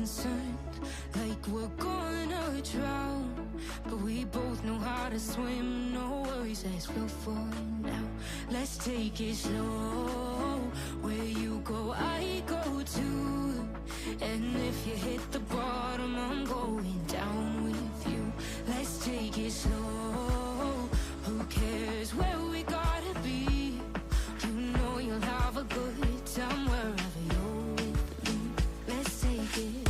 concerned, like we're gonna drown. But we both know how to swim, no worries as we'll find out. Let's take it slow, where you go I go too. And if you hit the bottom, I'm going down with you. Let's take it slow, who cares where we gotta be? You know you'll have a good time wherever you're with me. Let's take it.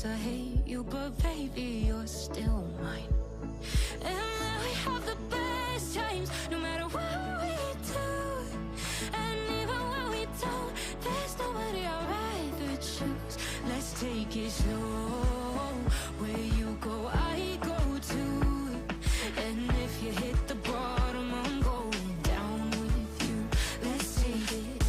I hate you, but baby, you're still mine. And now we have the best times, no matter what we do. And even when we don't, there's nobody I'd rather choose. Let's take it slow, where you go I go too. And if you hit the bottom, I'm going down with you. Let's take it.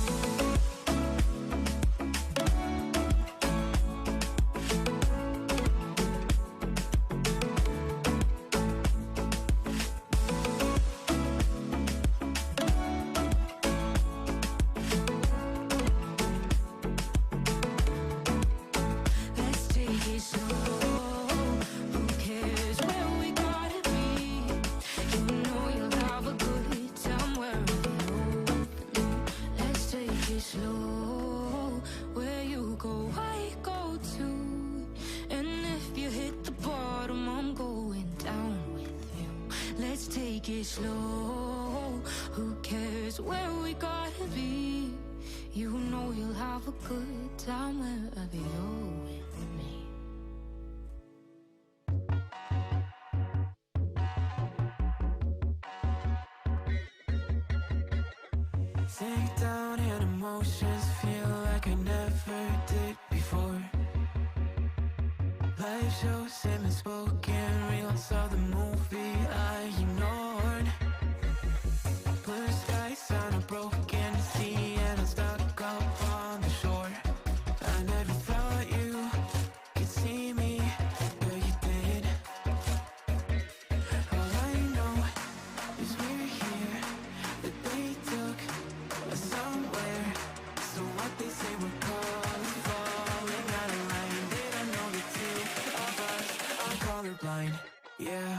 Take it slow, who cares where we gotta be? You know you'll have a good time wherever you're with me. Sink down and emotions feel like I never did before. Live shows and spoken reels of the movie I ignored. Blue skies on a broken sea and I'm stuck up on the shore. I never thought you could see me, but you did. All I know is we're here, that they took us somewhere. So what they say we're calling, falling out of line. They don't know the two of us are colorblind, yeah.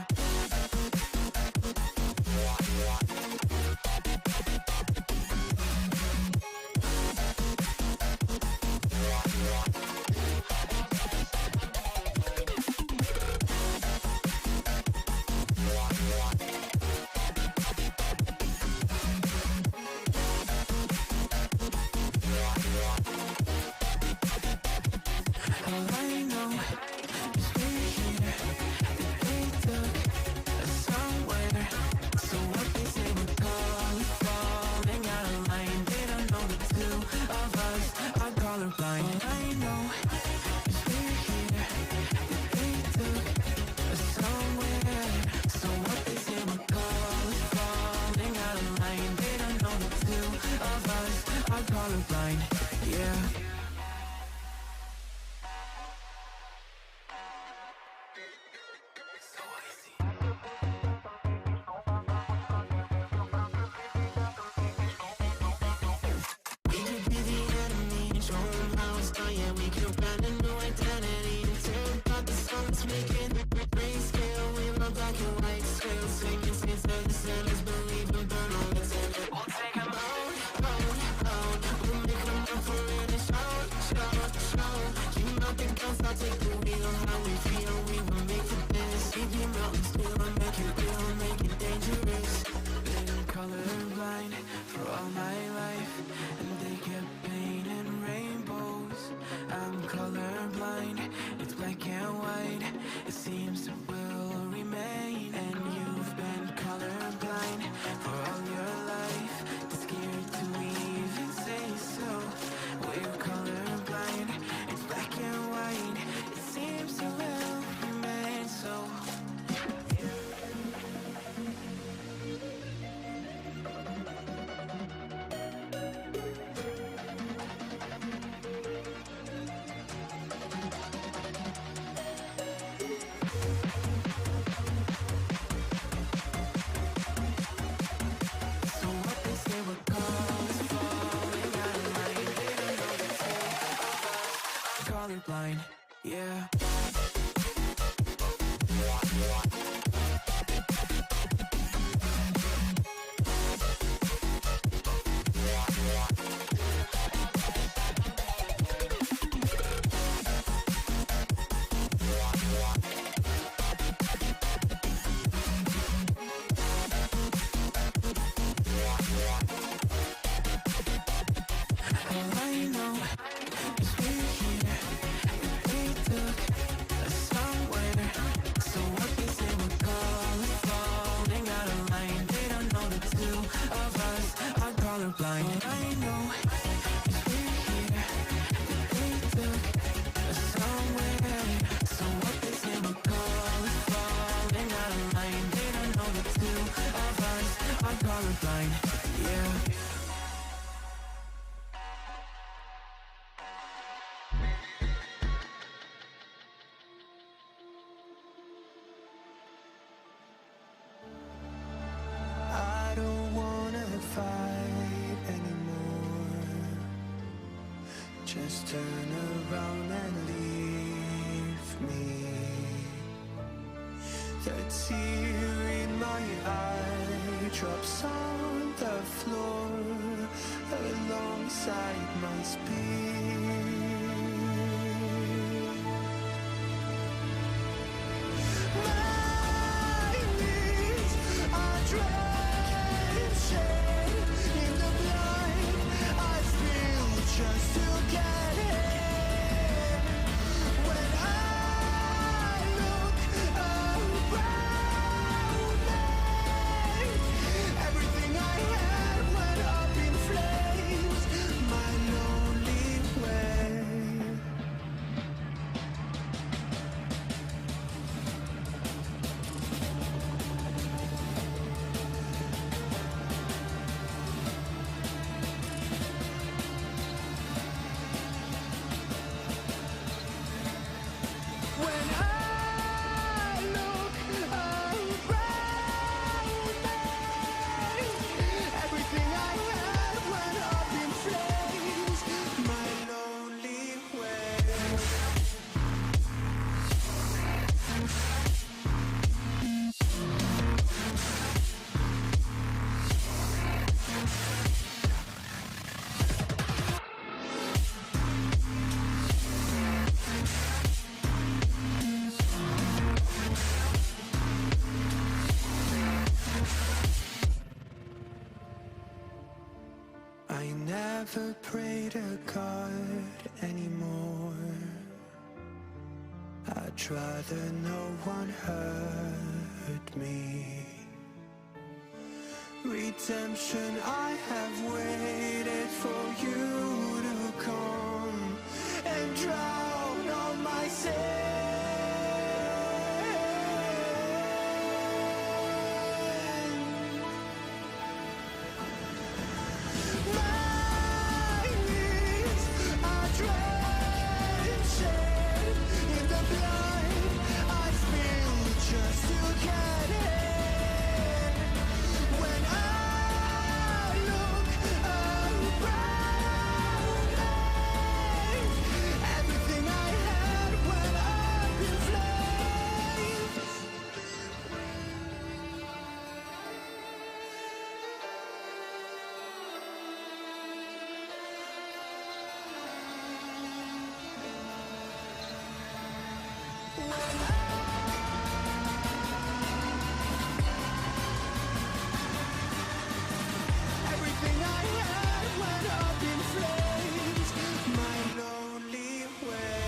yeah. Just turn around and leave me. The tear in my eye drops on the floor alongside my speed. My knees are drenching in the blind. I feel just to get in. When I look around me, everything I had went up in flames. My lonely way. When I look around me, everything I had went up in flames. My lonely way. I never pray to God anymore. I'd rather no one hurt me. Redemption, I have waited for you to come and drown all my sin. My knees are drenching in the blind. I feel just to get in. When I look around me, everything I had went up in flames. Everything I had went up in flames. My lonely way.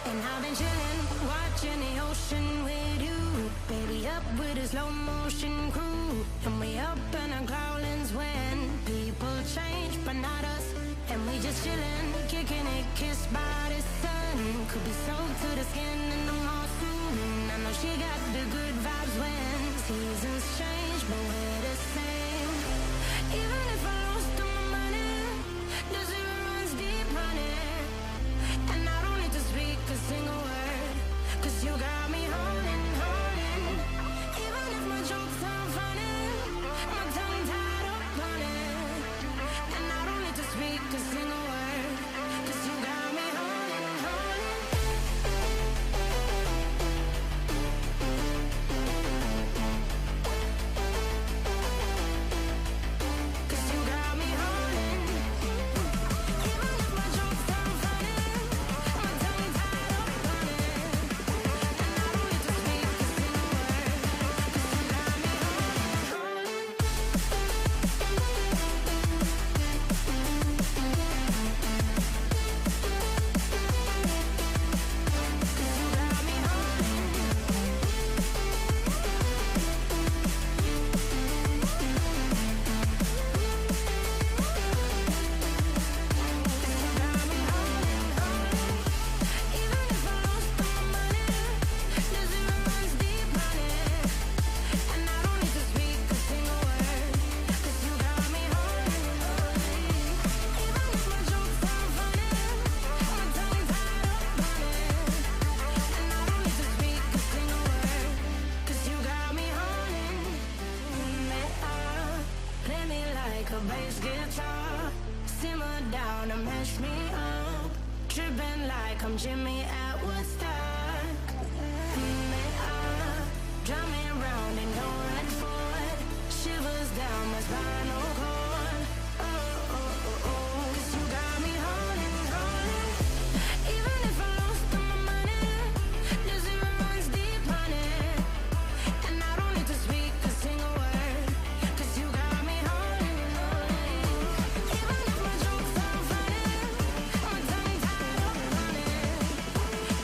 And I've been chilling, watching the ocean with you. Baby, up with a slow motion crew. And we up in our growlings when people change, but not us. And we just chilling, kicking she got the good vibes when seasons change, but we're the same. Even if I lost all my money, the zero runs deep, honey. And I don't need to speak a single word, 'cause you got me holding, holding. Even if my jokes sound funny, my tongue tied up on it. And I don't need to speak a single word, 'cause you got me holding, holding. 'Cause you got me holding. Even if my jokes sound funny, my tongue tied up on it. And I don't need to speak a single word, 'cause you got me holding, holding. 'Cause you got me holding. Got me holding, holding. Even if I lost all my money, the zero runs deep, honey. And I don't need to speak a single word, 'cause you got me holding, holding. Even if my jokes sound funny, my tongue tied up on it. And I don't need to speak a single word, 'cause you got me holding me up. Play me like a bass guitar, simmer down and mash me up. Tripping like I'm Jimmy at Woodstock. Me up, drive me around in no red Ford. Shivers down my spinal cord. Oh, oh, oh, oh. 'Cause you got me holding, holding. Even if I lost all my money, the zero runs deep, honey. And I don't need to speak a single word, 'cause you got me holding, holding. Even if my jokes sound funny, my tongue tied up on it.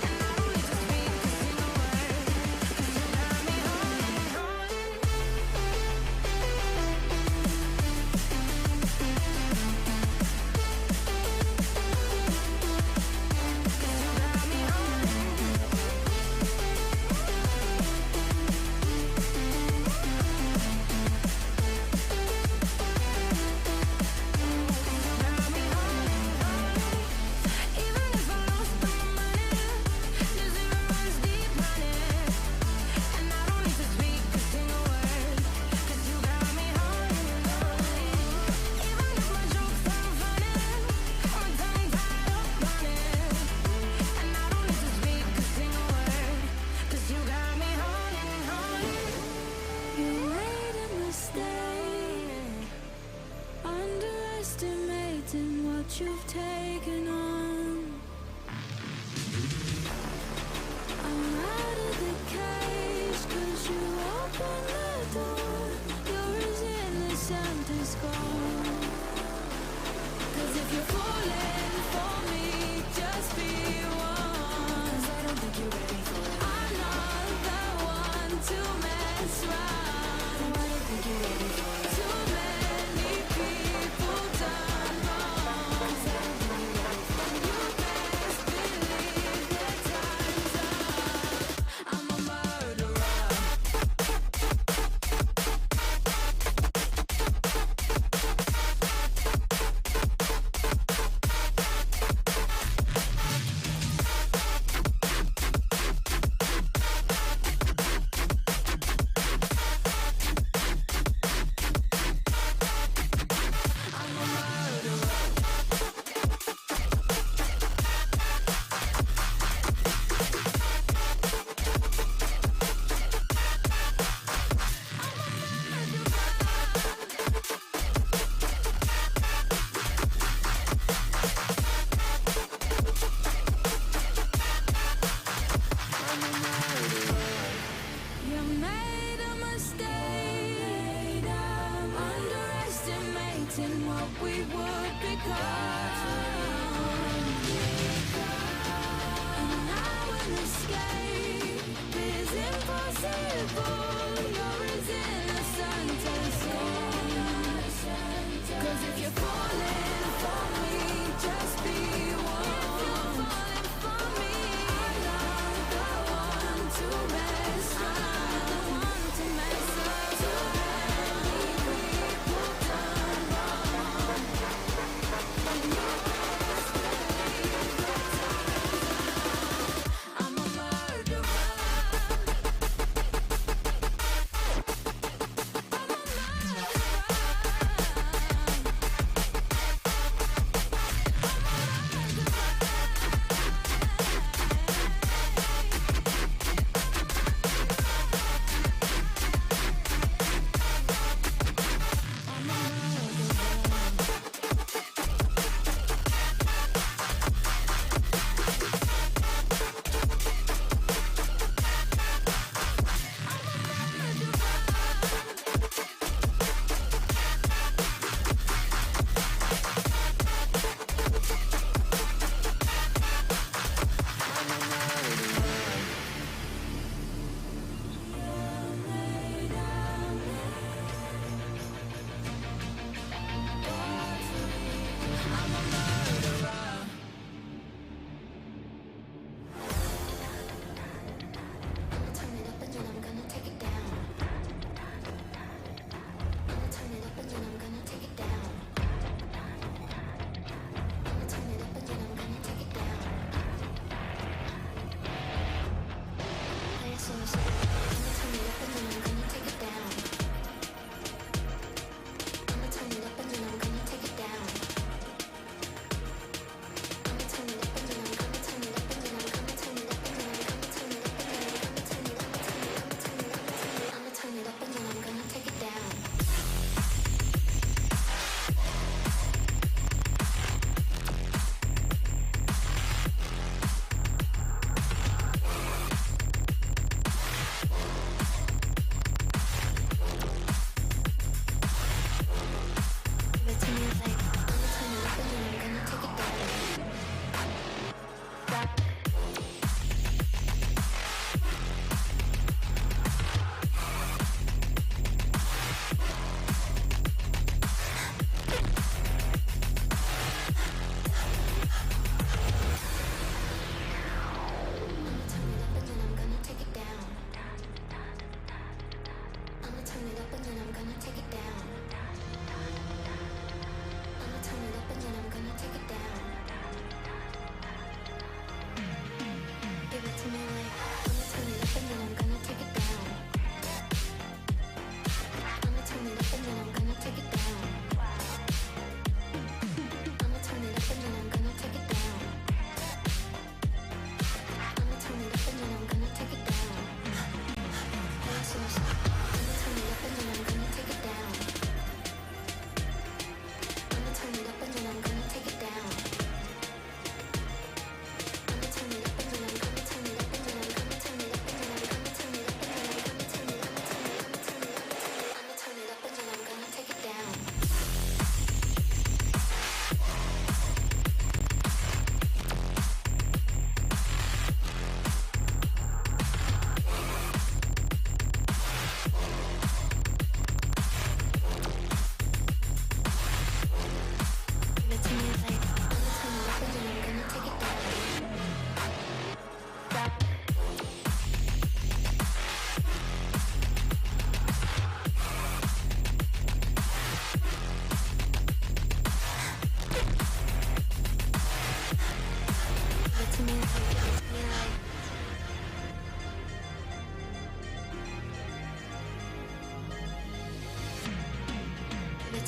And I don't need to speak a single word, 'cause you got me holding, holding.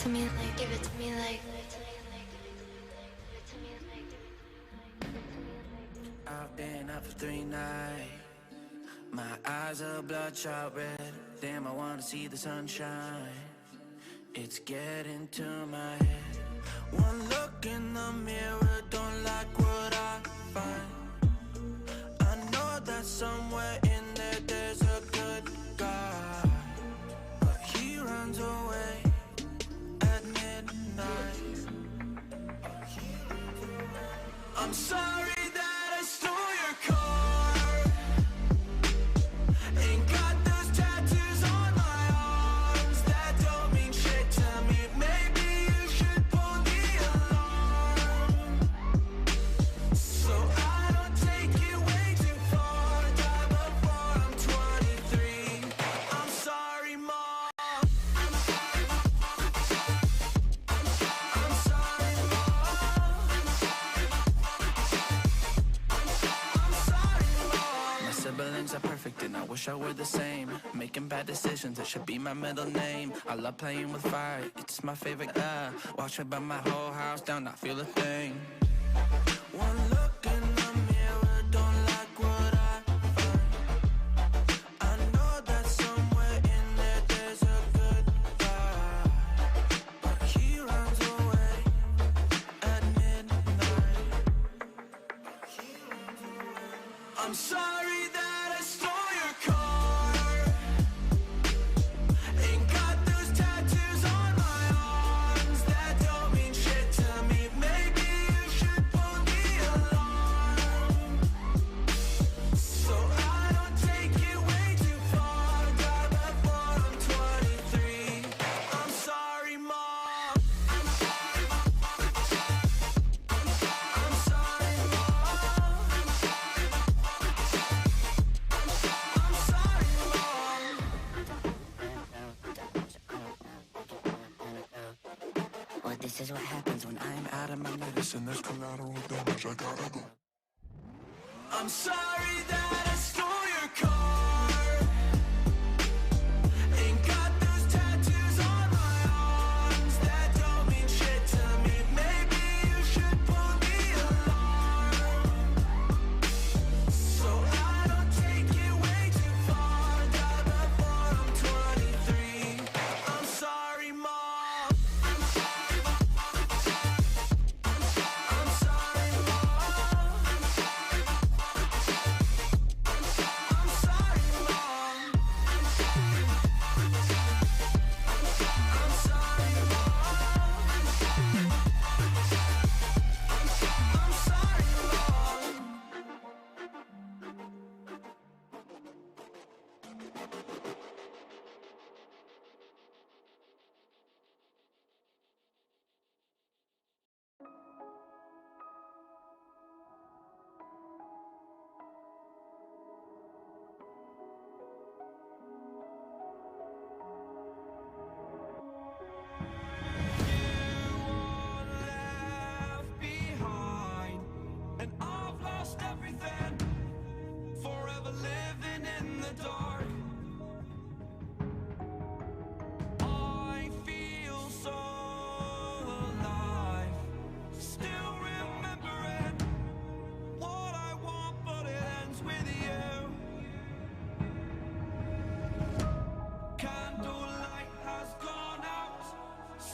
to me like, give it to me like, give it to me like, give it to me like, give it to me like. I've been up for 3 nights. My eyes are bloodshot red. Damn, I wanna see the sunshine. It's getting to my head. One look in the mirror, don't like what I find. I know that somewhere in there there's a good guy, but he runs away at midnight. I'm sorry that I stole your car. Ain't got those tattoos on my arms that don't mean shit to me. Maybe you should pull the alarm, so I don't take it way too far. Die before I'm 23. I'm sorry, Mom. I'm sorry, Mom. My siblings are perfect and I wish I were the same. Making bad decisions, it should be my middle name. I love playing with fire, it's my favorite. Watch it burn my whole house down, not feel a thing. One look in the mirror, don't like what I find. I know that somewhere in there there's a good guy, but he runs away at midnight. I'm sorry that I stole your car. Ain't got those tattoos on my arms that don't mean shit to me. Maybe you should pull the alarm, so I don't take it way too far. Die before I'm 23. I'm sorry, Mom. I'm sorry, Mom. I'm sorry, Mom. Well, this is what happens when I'm out of my medicine. There's collateral damage, I gotta go. I'm sorry that I stole your car. Ain't got those tattoos on my arms that don't mean shit to me. Maybe you should pull the alarm, so I don't take it way too far. Die before I'm 23. I'm sorry, Mom. I'm sorry, Mom. I'm sorry, Mom. I'm sorry, Mom. Left behind, and I've lost everything. Forever living in the dark. I feel so alive, still remembering what I want, but it ends with you. Candlelight has gone out.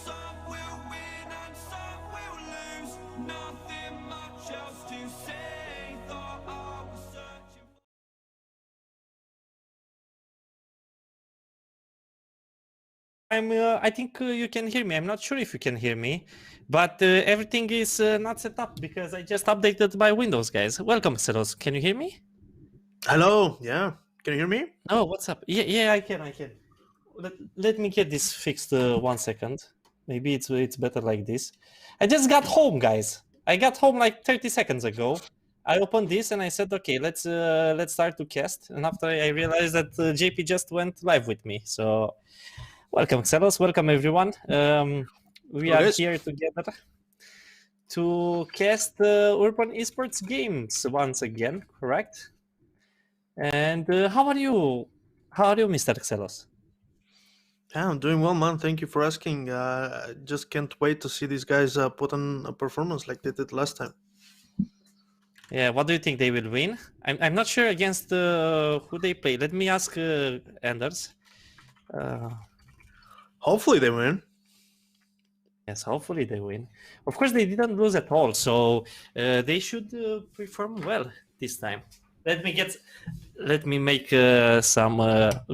Some will win and some will lose. Nothing much else to say. Thought I was searching for. I think you can hear me. I'm not sure if you can hear me, but everything is not set up because I just updated my Windows, guys. Welcome, Seros. Can you hear me? Hello, yeah. Can you hear me? Oh, what's up? Yeah, I can. Let me get this fixed 1 second. Maybe it's better like this. I just got home, guys. I got home like 30 seconds ago. I opened this and I said, okay, let's start to cast. And after I realized that JP just went live with me. So welcome, Xelos. Welcome, everyone. We are here together. to cast Urban Esports games once again, correct? And how are you? How are you, Mr. Xelos? Yeah, I'm doing well, man. Thank you for asking. I just can't wait to see these guys put on a performance like they did last time. Yeah, what do you think they will win? I'm not sure against who they play. Let me ask Anders. Hopefully they win. Yes, hopefully they win. Of course, they didn't lose at all, so they should perform well this time. Let me make some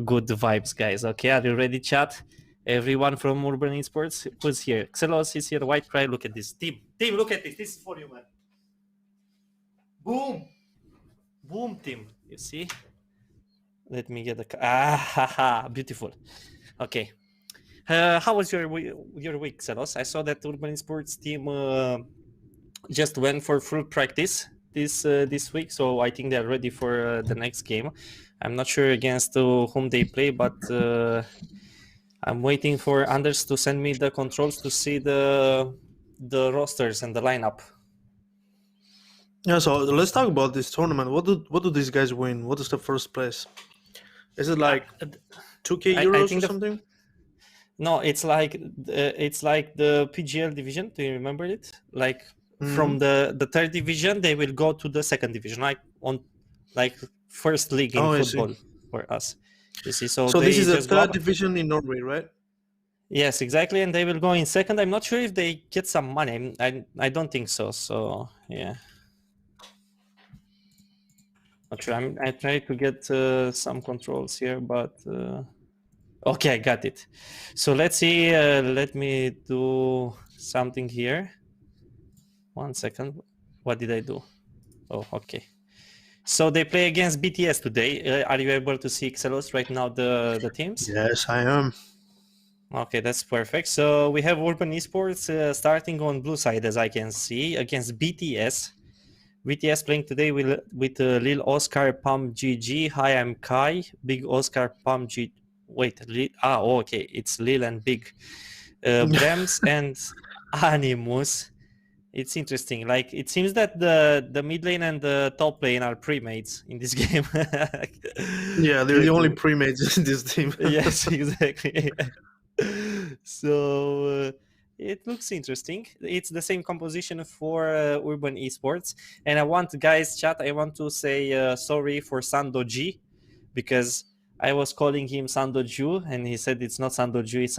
good vibes, guys. Okay, are you ready, chat? Everyone from Urban Esports, who's here? Xelos is here. White Cry, look at this. Team, look at this. This is for you, man. Boom, boom, team. You see? Let me get the beautiful. Okay. How was your week, Xelos? I saw that Urban Esports team just went for full practice this week, so I think they're ready for the next game. I'm not sure against whom they play, but I'm waiting for Anders to send me the controls to see the rosters and the lineup. Yeah, so let's talk about this tournament. What do these guys win? What is the first place? Is it like 2K euros or something? No, it's like the PGL division. Do you remember it? Like from the third division, they will go to the second division, like first league in football for us. You see, so this is the third division in Norway, right? Yes, exactly, and they will go in second. I'm not sure if they get some money. I don't think so. So yeah, not sure. I try to get some controls here, but. Okay, I got it. So let's see. Let me do something here. 1 second. What did I do? Oh, okay. So they play against BTS today. Are you able to see Xelos right now, the teams? Yes, I am. Okay, that's perfect. So we have Urban Esports starting on blue side, as I can see, against BTS. BTS playing today with Lil Oscar Pam GG. Hi, I'm Kai. Big Oscar Pam G. Wait, okay, it's Lil and Big. Brems and Animus. It's interesting. Like it seems that the mid lane and the top lane are pre-mates in this game. Yeah, they're the only pre-mates in this team. Yes, exactly. So it looks interesting. It's the same composition for Urban Esports. And I want, guys, chat, I want to say sorry for Sando G, because I was calling him Sandoju, and he said it's not Sandoju, it's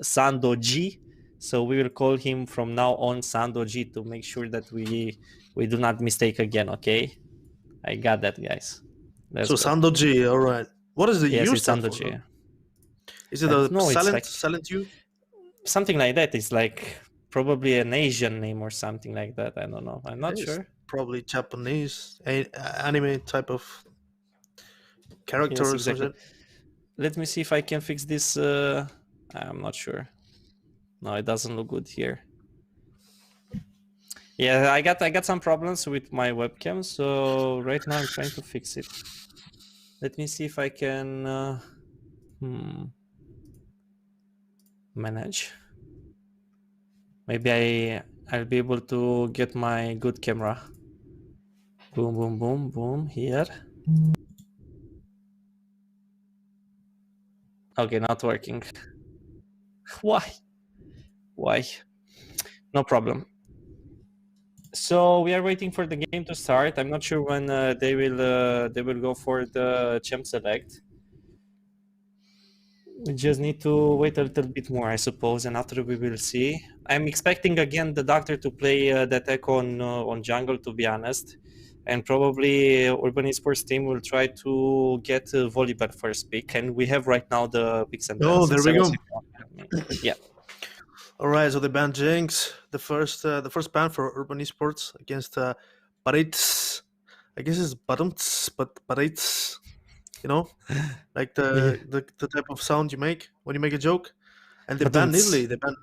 Sandoji. So we will call him from now on Sandoji to make sure that we do not mistake again. Okay, I got that, guys. So Sandoji, all right. What is the yes, U it's stand Sandoji. for? Is it a silent U? Something like that. It's like probably an Asian name or something like that. I don't know. I'm not sure. Probably Japanese anime type of character yes, or exactly. something. Let me see if I can fix this. I'm not sure. No, it doesn't look good here. Yeah, I got some problems with my webcam, so right now I'm trying to fix it. Let me see if I can manage. Maybe I'll be able to get my good camera. Boom, boom, boom, boom, here. Okay, not working. Why? No problem. So we are waiting for the game to start. I'm not sure when they will go for the champ select. We just need to wait a little bit more, I suppose, and after we will see. I'm expecting again the doctor to play the tech on jungle, to be honest, and probably Urban Esports team will try to get Volibear first pick, and we have right now the picks and bans. Oh, there we go. Yeah. All right, so they banned Jinx, the first ban for Urban Esports against Barits. I guess it's Bottoms, but Barits. You know, like the type of sound you make when you make a joke. And they banned Italy. They banned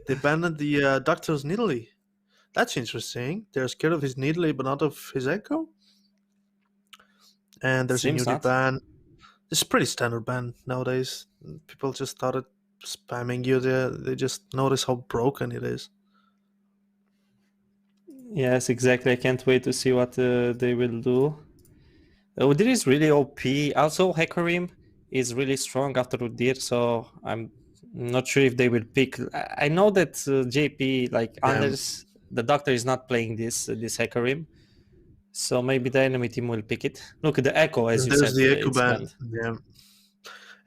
they banned the doctors in Italy. That's interesting. They're scared of his needly, but not of his echo. And there's a nudity ban. It's a pretty standard ban nowadays. People just started spamming you there. They just notice how broken it is. Yes, exactly. I can't wait to see what they will do. Udyr is really OP. Also, Hecarim is really strong after Udyr, so I'm not sure if they will pick. I know that JP, like Yeah. Anders, the doctor is not playing this Hecarim, so maybe the enemy team will pick it. Look, the Echo, as And you there's said, the Echo it's ban. banned. Yeah.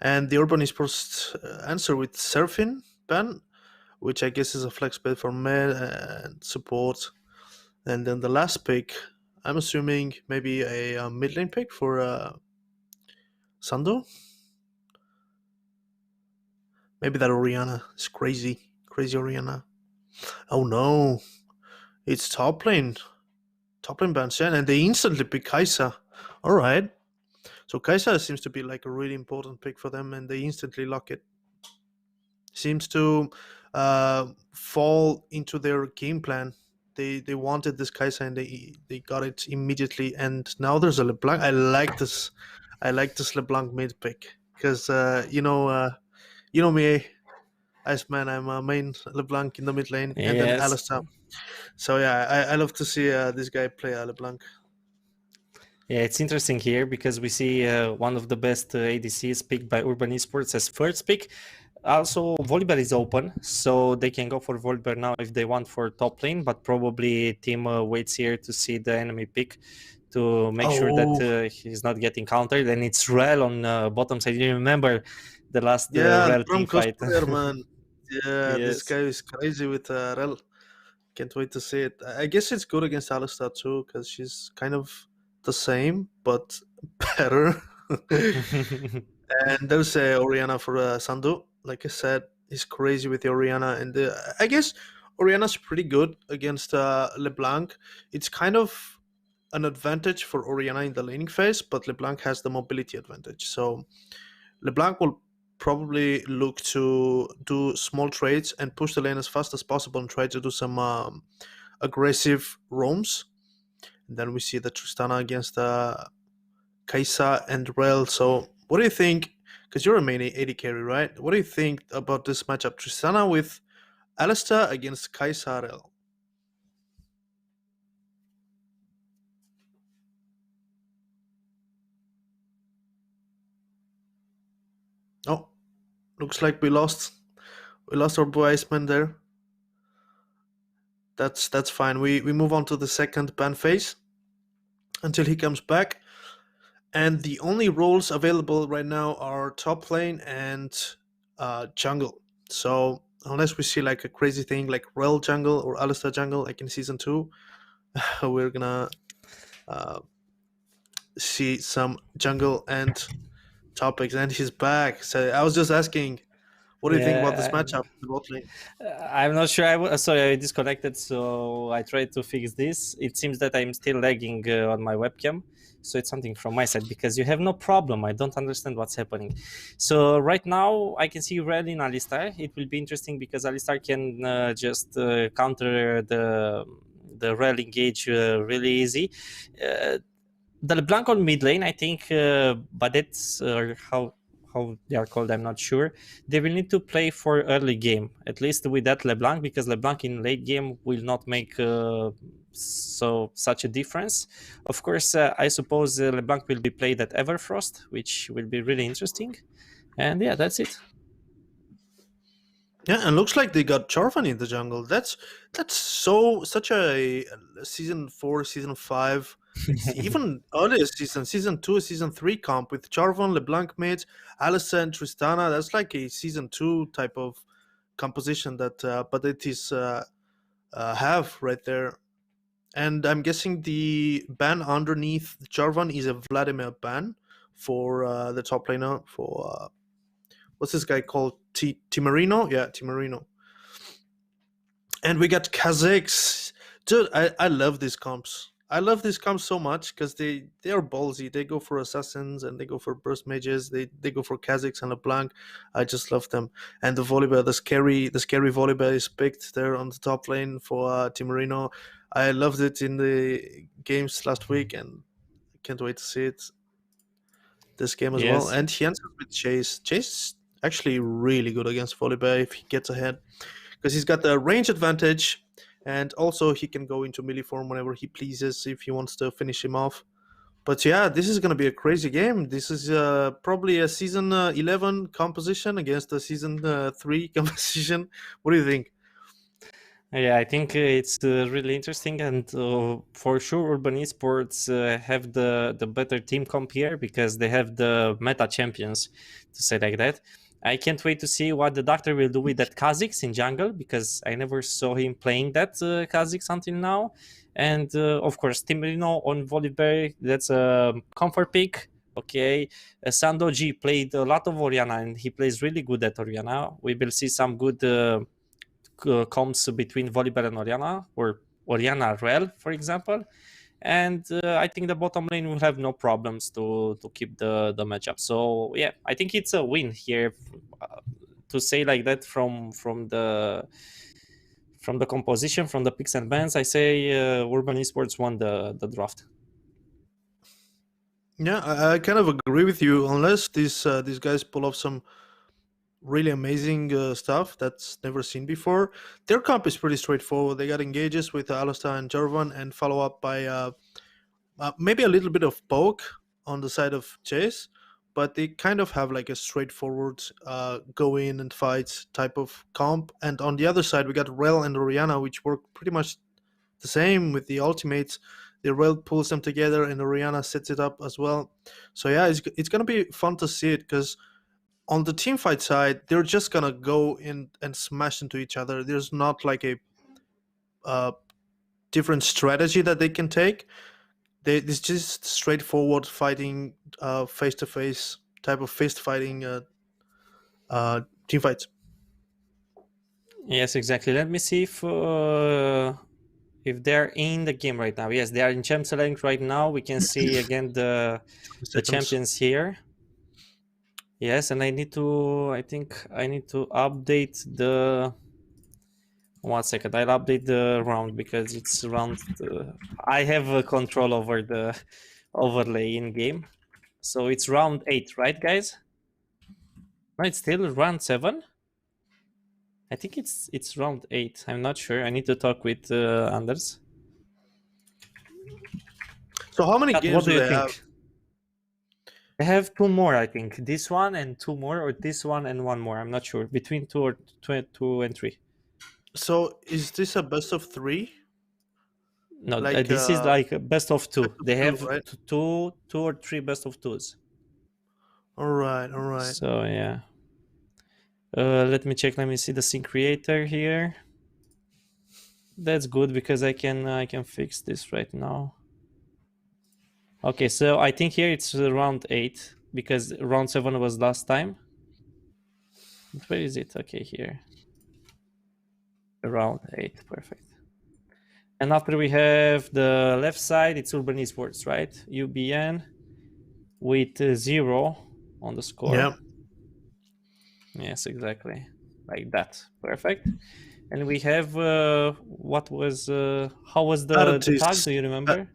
And the Urban Esports answer with Seraphine ban, which I guess is a flex bet for mid and support. And then the last pick, I'm assuming maybe a mid lane pick for Sando. Maybe that Oriana is crazy. Crazy Oriana. Oh no. It's top lane. Top lane ban Shen, and they instantly pick Kaisa. Alright. So Kaisa seems to be like a really important pick for them, and they instantly lock it. Seems to fall into their game plan. They wanted this Kaisa and they got it immediately. And now there's a LeBlanc. I like this. I like this LeBlanc mid pick because you know me, Iceman. I'm a main LeBlanc in the mid lane, and then Yes. Alistar. So yeah, I love to see this guy play LeBlanc. Yeah, it's interesting here because we see one of the best ADCs picked by Urban Esports as first pick. Also, Volibear is open, so they can go for Volibear now if they want for top lane, but probably team waits here to see the enemy pick to make sure that he's not getting countered. And it's Rel on bottom side. You remember the last Yeah, Rel team Bram fight? cosplayer, man. Yeah, this Yes. guy is crazy with Rel. Can't wait to see it. I guess it's good against Alistar too, because she's kind of the same but better. And there's Oriana for Sandu. Like I said, he's crazy with the Oriana, and I guess Oriana's pretty good against LeBlanc. It's kind of an advantage for Oriana in the laning phase, but LeBlanc has the mobility advantage. So LeBlanc will probably look to do small trades and push the lane as fast as possible and try to do some aggressive roams. And then we see the Tristana against Kaisa and Rel. So what do you think? Because you're a main AD carry, right? What do you think about this matchup? Tristana with Alistar against Kaisa Rel. Oh, looks like we lost our boy Iceman there. That's fine. We move on to the second ban phase until he comes back. And the only roles available right now are top lane and jungle. So unless we see like a crazy thing like Rel jungle or Alistar jungle like in season 2, we're gonna see some jungle and topics. And he's back. So I was just asking, what do you think about this matchup in the bot lane? I'm not sure. Sorry, I disconnected, so I tried to fix this. It seems that I'm still lagging on my webcam, so it's something from my side because you have no problem. I don't understand what's happening. So right now I can see Red in Alistar. It will be interesting because Alistar can just counter the Rel engage really easy. The LeBlanc on mid lane, I think Badets, or how they are called, I'm not sure. They will need to play for early game, at least with that LeBlanc, because LeBlanc in late game will not make such a difference. Of course, I suppose LeBlanc will be played at Everfrost, which will be really interesting. And yeah, that's it. Yeah, and looks like they got Charvan in the jungle. That's such a season 4, season 5, even earlier season 2, season 3 comp with Charvan, LeBlanc mid, Alistar, and Tristana. That's like a season 2 type of composition that Padetis have right there. And I'm guessing the ban underneath Charvan is a Vladimir ban for the top laner for what's this guy called? Timarino? Yeah, Timarino. And we got Kazakhs. Dude, I love these comps. I love these comps so much because they are ballsy. They go for assassins and they go for burst mages. They go for Kazakhs and LeBlanc. I just love them. And the Volibear, the scary Volibear is picked there on the top lane for Timarino. I loved it in the games last week and I can't wait to see it this game as well. Yes. And he answered with Chase. Chase actually really good against Volibear if he gets ahead, because he's got the range advantage, and also he can go into melee form whenever he pleases if he wants to finish him off. But yeah, this is going to be a crazy game. This is probably a season 11 composition against a season 3 composition. What do you think? Yeah, I think it's really interesting, and for sure, Urban Esports have the better team comp here because they have the meta champions, to say like that. I can't wait to see what the Doctor will do with that Kha'Zix in jungle because I never saw him playing that Kha'Zix until now. And of course, Timberino on Volibear, that's a comfort pick. Okay, Sandoji played a lot of Oriana and he plays really good at Oriana. We will see some good comps between Volibear and Oriana, or Oriana Rel, for example. And I think the bottom lane will have no problems to keep the matchup. So yeah, I think it's a win here. To say like that from the composition, from the picks and bans, I say Urban Esports won the draft. Yeah, I kind of agree with you. Unless these guys pull off some really amazing stuff that's never seen before, their comp is pretty straightforward. They got engages with Alistar and Jarvan, and follow up by maybe a little bit of poke on the side of Chase, but they kind of have like a straightforward go in and fight type of comp. And on the other side, we got Rel and Oriana, which work pretty much the same with the ultimates. The Rel pulls them together, and Oriana sets it up as well. So yeah, it's gonna be fun to see it, because on the team fight side, they're just gonna go in and smash into each other. There's not like a uh, different strategy that they can take. It's just straightforward fighting, face to face type of fist fighting team fights. Yes, exactly. Let me see if they're in the game right now. Yes, they are in Champions League right now. We can see again the champions here. Yes, and I think I need to update the. 1 second, I'll update the round because it's round. I have control over the overlay in game, so it's round 8, right, guys? No, it's still round 7. I think it's round 8. I'm not sure. I need to talk with Anders. So how many But games what do you they think? have? I have 2 more, I think. This one and 2 more, or this one and 1 more. I'm not sure. Between 2 or 2 and 3. So is this a best of 3? No, Like, this is like a best of 2. of They 2, have right? 2 or 3 best of 2s. All right. So yeah. Let me check. Let me see the scene creator here. That's good because I can fix this right now. Okay, so I think here it's round 8 because round 7 was last time. Where is it? Okay, here. Round 8, perfect. And after we have the left side, it's Urban Esports, right? UBN with 0 on the score. Yeah. Yes, exactly. Like that. Perfect. And we have what was how was the tag? Do you remember?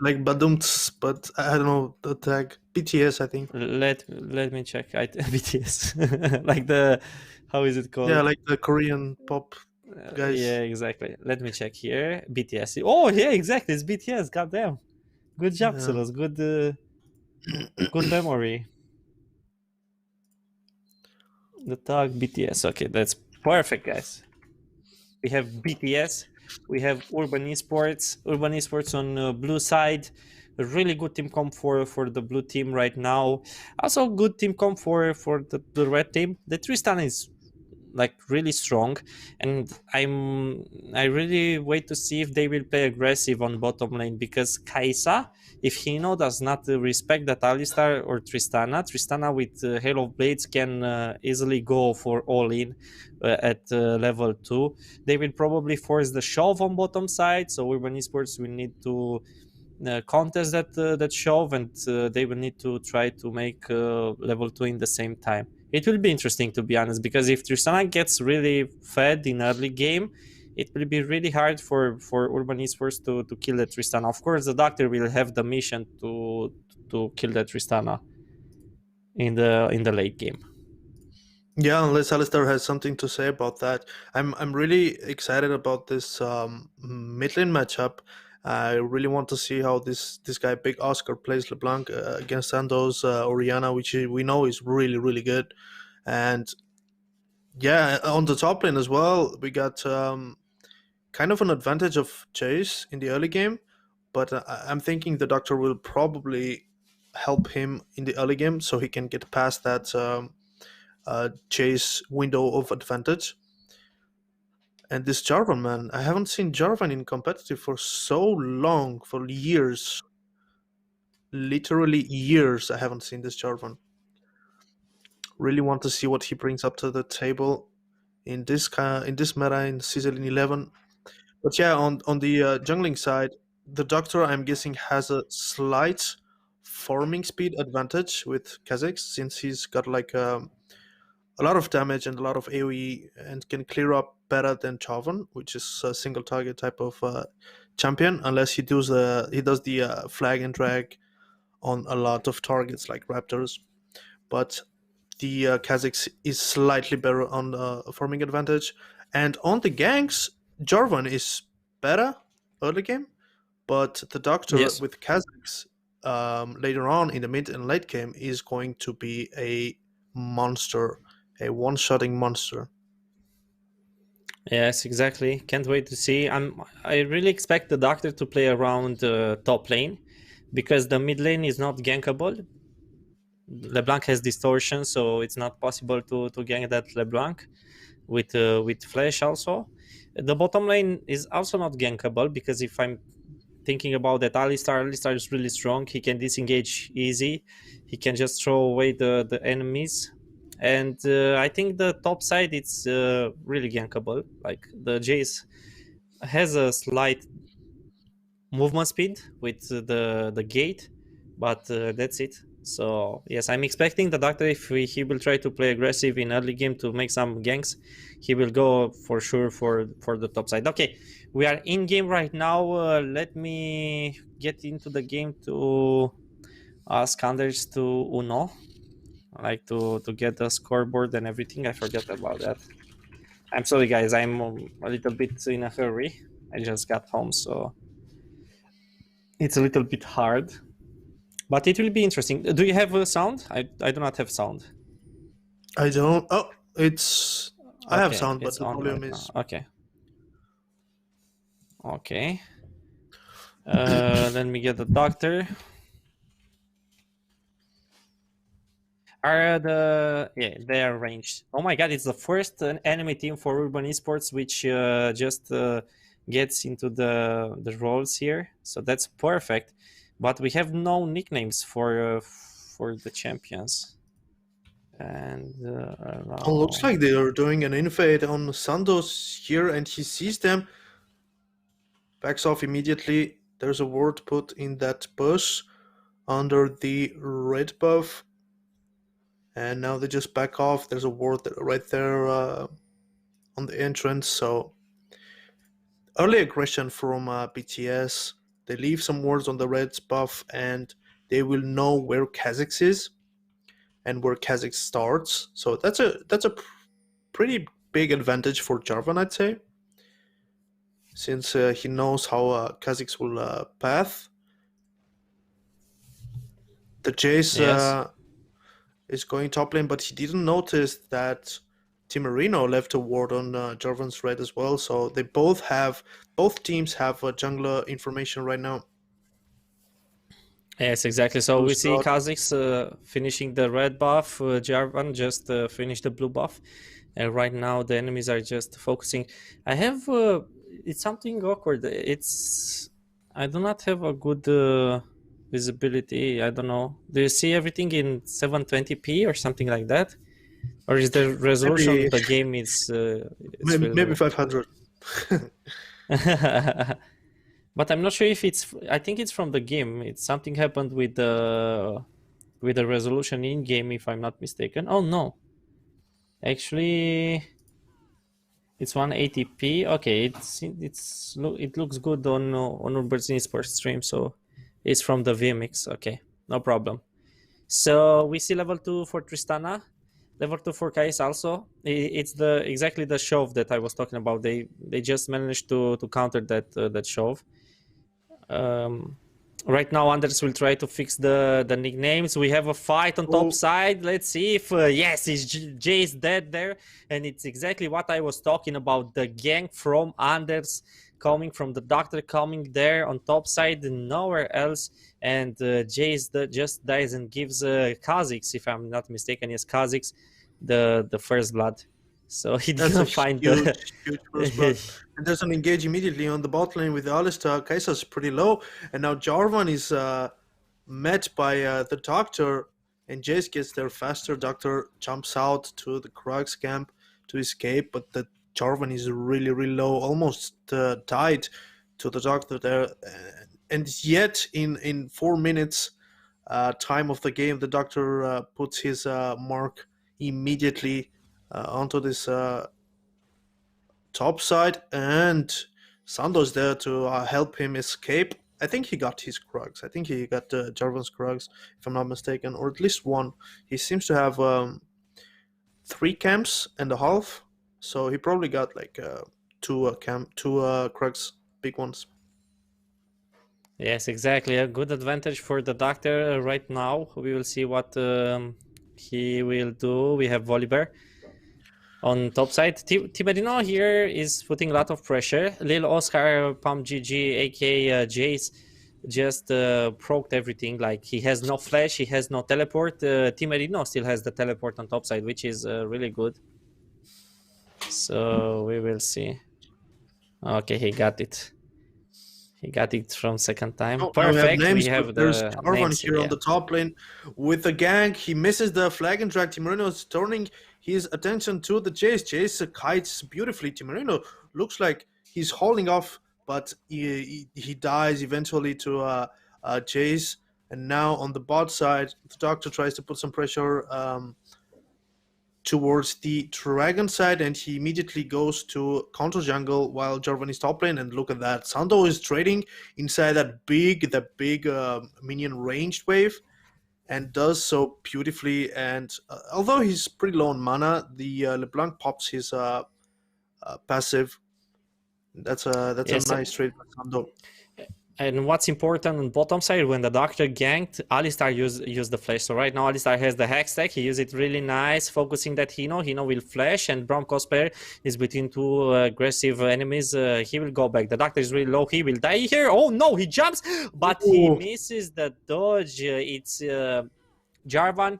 Like Badumts, but I don't know the tag. BTS, I think. Let me check. BTS. Like the how is it called? Yeah, like the Korean pop guys. Yeah, exactly. Let me check here. BTS. Oh, yeah, exactly. It's BTS. Goddamn. Good job, Yeah. Silos. Good good memory. The tag BTS. Okay, that's perfect, guys. We have BTS. We have Urban Esports. Urban Esports on blue side. A really good team comp for the blue team right now. Also good team comp for the red team. The Tristan is like really strong, and I really wait to see if they will play aggressive on bottom lane, because Kaisa, if Hino does not respect that Alistar or Tristana with Hail of Blades can easily go for all in at level 2. They will probably force the shove on bottom side, so Urban Esports will need to contest that shove, and they will need to try to make level 2 in the same time. It will be interesting, to be honest, because if Tristana gets really fed in early game, it will be really hard for Urban Esports to kill the Tristana. Of course, the Doctor will have the mission to kill the Tristana in the late game. Yeah, unless Alistair has something to say about that. I'm really excited about this mid lane matchup. I really want to see how this guy Big Oscar plays LeBlanc against Santos Oriana, which we know is really good. And yeah, on the top lane as well, we got kind of an advantage of Chase in the early game, but I'm thinking the Doctor will probably help him in the early game so he can get past that Chase window of advantage. And this Jarvan, man, I haven't seen Jarvan in competitive for so long, for years. Literally years, I haven't seen this Jarvan. Really want to see what he brings up to the table in this meta in season 11. But yeah, on the jungling side, the Doctor I'm guessing has a slight farming speed advantage with Kha'Zix since he's got like a lot of damage and a lot of AoE and can clear up better than Jarvan, which is a single target type of champion, unless he does the flag and drag on a lot of targets like Raptors. But the Kha'Zix is slightly better on the farming advantage, and on the ganks, Jarvan is better early game, but the Doctor Yes. with Kha'Zix later on in the mid and late game is going to be a monster, a one-shotting monster. Yes, exactly. Can't wait to see. I really expect the Doctor to play around top lane because the mid lane is not gankable. LeBlanc has distortion, so it's not possible to gank that LeBlanc with flash also. The bottom lane is also not gankable because if I'm thinking about that, Alistar is really strong. He can disengage easy. He can just throw away the enemies. And I think the top side it's really gankable. Like the Jace has a slight movement speed with the gate, but that's it. So yes, I'm expecting the Doctor if he will try to play aggressive in early game to make some ganks, he will go for sure for the top side. Okay, we are in game right now. Let me get into the game to ask Anders to Uno, like to get the scoreboard and everything. I forgot about that. I'm sorry, guys. I'm a little bit in a hurry. I just got home, so it's a little bit hard. But it will be interesting. Do you have a sound? I do not have sound. I don't. Oh, it's. I have Okay, sound, but it's the on volume right now. is. Okay. Okay. Let me get the Doctor. Are they are ranged. Oh my god, it's the first enemy team for Urban Esports which just gets into the roles here. So that's perfect. But we have no nicknames for the champions. And Oh, looks now like they are doing an invade on Santos here, and he sees them. Backs off immediately. There's a ward put in that bush under the red buff, and now they just back off. There's a ward right there on the entrance. So early aggression from BTS. They leave some wards on the red buff, and they will know where Kha'Zix is and where Kha'Zix starts. So that's a pretty big advantage for Jarvan, I'd say, since he knows how Kha'Zix will path. The Jace yes. is going top lane, but he didn't notice that Timarino left a ward on Jarvan's red as well. So both teams have jungler information right now. Yes, exactly. So we Blue's see got Kha'Zix finishing the red buff, Jarvan just finished the blue buff, and right now the enemies are just focusing. I have it's something awkward. I do not have a good visibility. I don't know. Do you see everything in 720p or something like that, or is the resolution maybe of the game it's maybe, really maybe low? 500. But I'm not sure if it's. I think it's from the game. It's something happened with the resolution in game, if I'm not mistaken. Oh no, actually, it's 180p. Okay, it looks good on Urban Esports stream, so it's from the VMix. Okay, no problem. So we see level 2 for Tristana. Level 2 for Kais also. It's exactly the shove that I was talking about. They just managed to counter that shove. Right now, Anders will try to fix the nicknames. We have a fight on top Oh. side. Let's see if yes, Jay is dead there, and it's exactly what I was talking about. The gang from Anders coming from the doctor coming there on top side, nowhere else, and Jay just dies and gives Kha'Zix, if I'm not mistaken, yes, Kha'Zix, the first blood. So he That's a didn't find huge, the. huge first blood. And there's an engage immediately on the bot lane with Alistar. Kaisa's pretty low, and now Jarvan is met by the Doctor, and Jace gets there faster. Doctor jumps out to the Krugs camp to escape, but the Jarvan is really, really low, almost died to the Doctor there. And yet, in 4 minutes time of the game, the Doctor puts his mark immediately onto this top side, and Sando's there to help him escape. I think he got his Krugs. I think he got Jarvan's Krugs, if I'm not mistaken, or at least one. He seems to have 3 camps and a half, so he probably got like two Krugs, big ones. Yes, exactly. A good advantage for the doctor right now. We will see what he will do. We have Volibear on top side. Tiberino here is putting a lot of pressure. Lil Oscar, Pump GG, AK Jace just proked everything. Like, he has no flash, he has no teleport. Tiberino still has the teleport on top side, which is really good. So we will see. Okay, he got it. He got it from second time. Oh, Perfect. we we have there's the Jarvan names here on the top lane with the gang. He misses the flag and drag. Timerino is turning his attention to the Jace. Jace kites beautifully. Timerino looks like he's holding off, but he dies eventually to Jace. And now on the bot side, the Doctor tries to put some pressure towards the Dragon side, and he immediately goes to counter jungle while Jarvan is top lane. And look at that, Sando is trading inside that big minion ranged wave, and does so beautifully. And although he's pretty low on mana, the LeBlanc pops his passive. That's a Yes, nice trade by Sando. and what's important on bottom side, when the doctor ganked, Alistar used the flash. So right now Alistar has the hack stack. He used it really nice, focusing that Hino. Hino will flash, and Braum cosplayer is between two aggressive enemies. He will go back. The doctor is really low. He will die here. Oh no, he jumps, but he misses the dodge. It's Jarvan,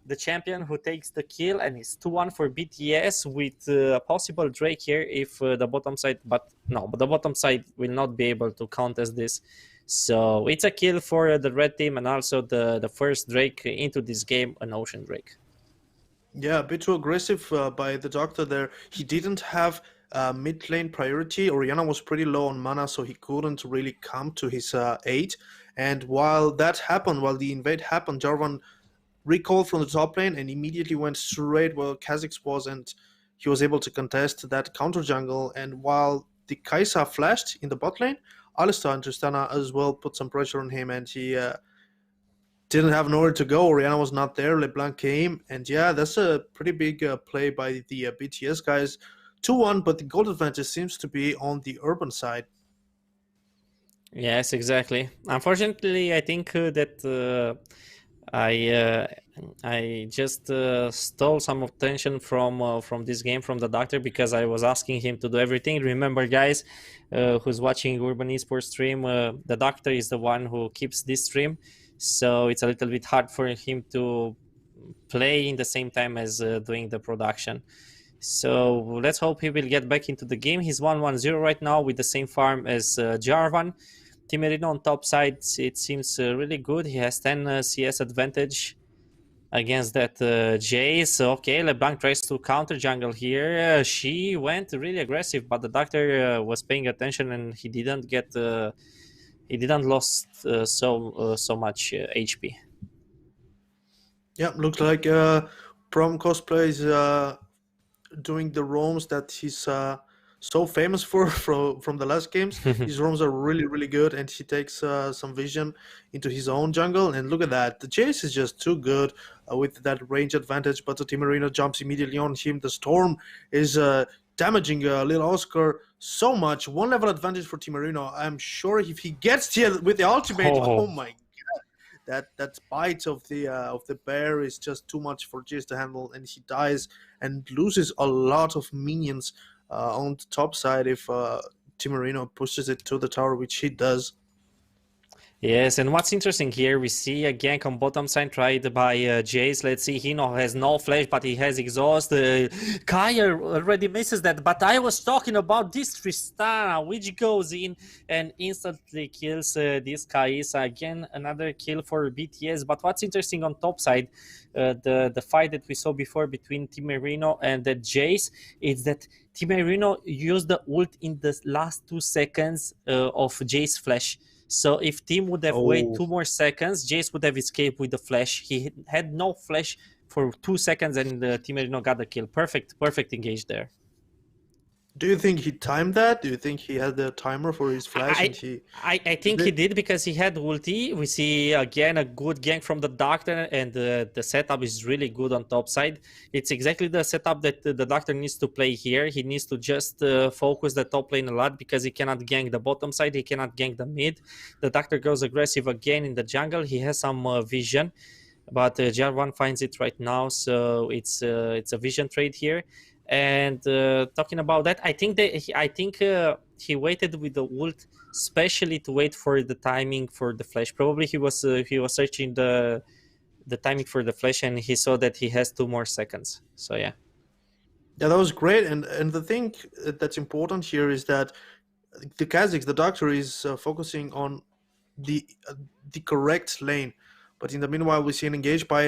the champion, who takes the kill, and it's 2-1 for BTS with a possible Drake here if the bottom side, but the bottom side will not be able to contest this. So it's a kill for the red team, and also the first Drake into this game, an Ocean Drake. Yeah, a bit too aggressive by the Doctor there. He didn't have mid lane priority. Orianna was pretty low on mana, so he couldn't really come to his aid. And while that happened, while the invade happened, Jarvan recalled from the top lane and immediately went straight where Kha'Zix was, and he was able to contest that counter jungle. And while the Kai'Sa flashed in the bot lane, Alistar and Tristana as well put some pressure on him, and he didn't have nowhere to go. Orianna was not there. LeBlanc came, and yeah, that's a pretty big play by the BTS guys. 2-1, but the gold advantage seems to be on the urban side. Yes, exactly. Unfortunately, I think that I just stole some attention from this game from the doctor, because I was asking him to do everything. Remember, guys, who's watching Urban Esports stream, the doctor is the one who keeps this stream, so it's a little bit hard for him to play in the same time as doing the production. So let's hope he will get back into the game. He's 1-1-0 right now with the same farm as Jarvan. Timerino on top side, it seems really good. He has 10 CS advantage against that Jace. Okay, LeBlanc tries to counter jungle here. She went really aggressive, but the doctor was paying attention, and he didn't get he didn't lost so much HP. Yeah, looks like Prom cosplay is doing the roams that he's so famous for from the last games. His roams are really good, and he takes some vision into his own jungle. And look at that, the Chase is just too good with that range advantage. But the Team Marino jumps immediately on him. The Storm is damaging Lil Oscar so much. One level advantage for Team Marino. I'm sure if he gets here with the ultimate, oh my, that bite of the bear is just too much for Jace to handle, and he dies and loses a lot of minions on the top side if Timarino pushes it to the tower, which he does. Yes, and what's interesting here, we see a gank on bottom side tried by Jace. Let's see, he has no flash, but he has exhaust. Kaya already misses that, but I was talking about this Tristana, which goes in and instantly kills this Kaisa. Again, another kill for BTS. But what's interesting on top side, the fight that we saw before between Timarino and Jace, is that Timarino used the ult in the last 2 seconds of Jace's flash. So if Team would have waited 2 more seconds, Jace would have escaped with the flash. He had no flash for 2 seconds, and Team Marino got the kill. Perfect engage there. Do you think he timed that? Do you think he had the timer for his flash? I think he did, because he had ulti. We see again a good gank from the Doctor, and the setup is really good on top side. It's exactly the setup that the Doctor needs to play here. He needs to just focus the top lane a lot, because he cannot gank the bottom side, he cannot gank the mid. The Doctor goes aggressive again in the jungle. He has some vision, but JR1 finds it right now, so it's a vision trade here. And talking about that, I think he waited with the ult, especially to wait for the timing for the flash. Probably he was searching the timing for the flash, and he saw that he has 2 more seconds. So yeah, that was great. And the thing that's important here is that the Kha'Zix, the Doctor, is focusing on the correct lane. But in the meanwhile, we see an engage by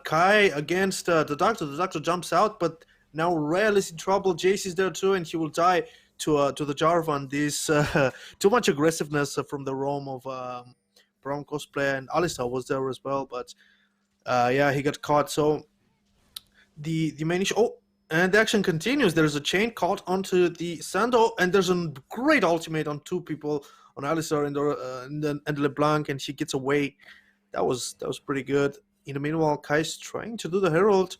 Kai against the Doctor. The Doctor jumps out, but now Rel is in trouble. Jace is there too, and he will die to the Jarvan. This too much aggressiveness from the roam of Brown Cosplay, and Alistar was there as well. But yeah, he got caught. So the main issue. Oh, and the action continues. There's a chain caught onto the Sando, and there's a great ultimate on 2 people, on Alistar and LeBlanc, and she gets away. That was pretty good. In the meanwhile, Kai's trying to do the Herald.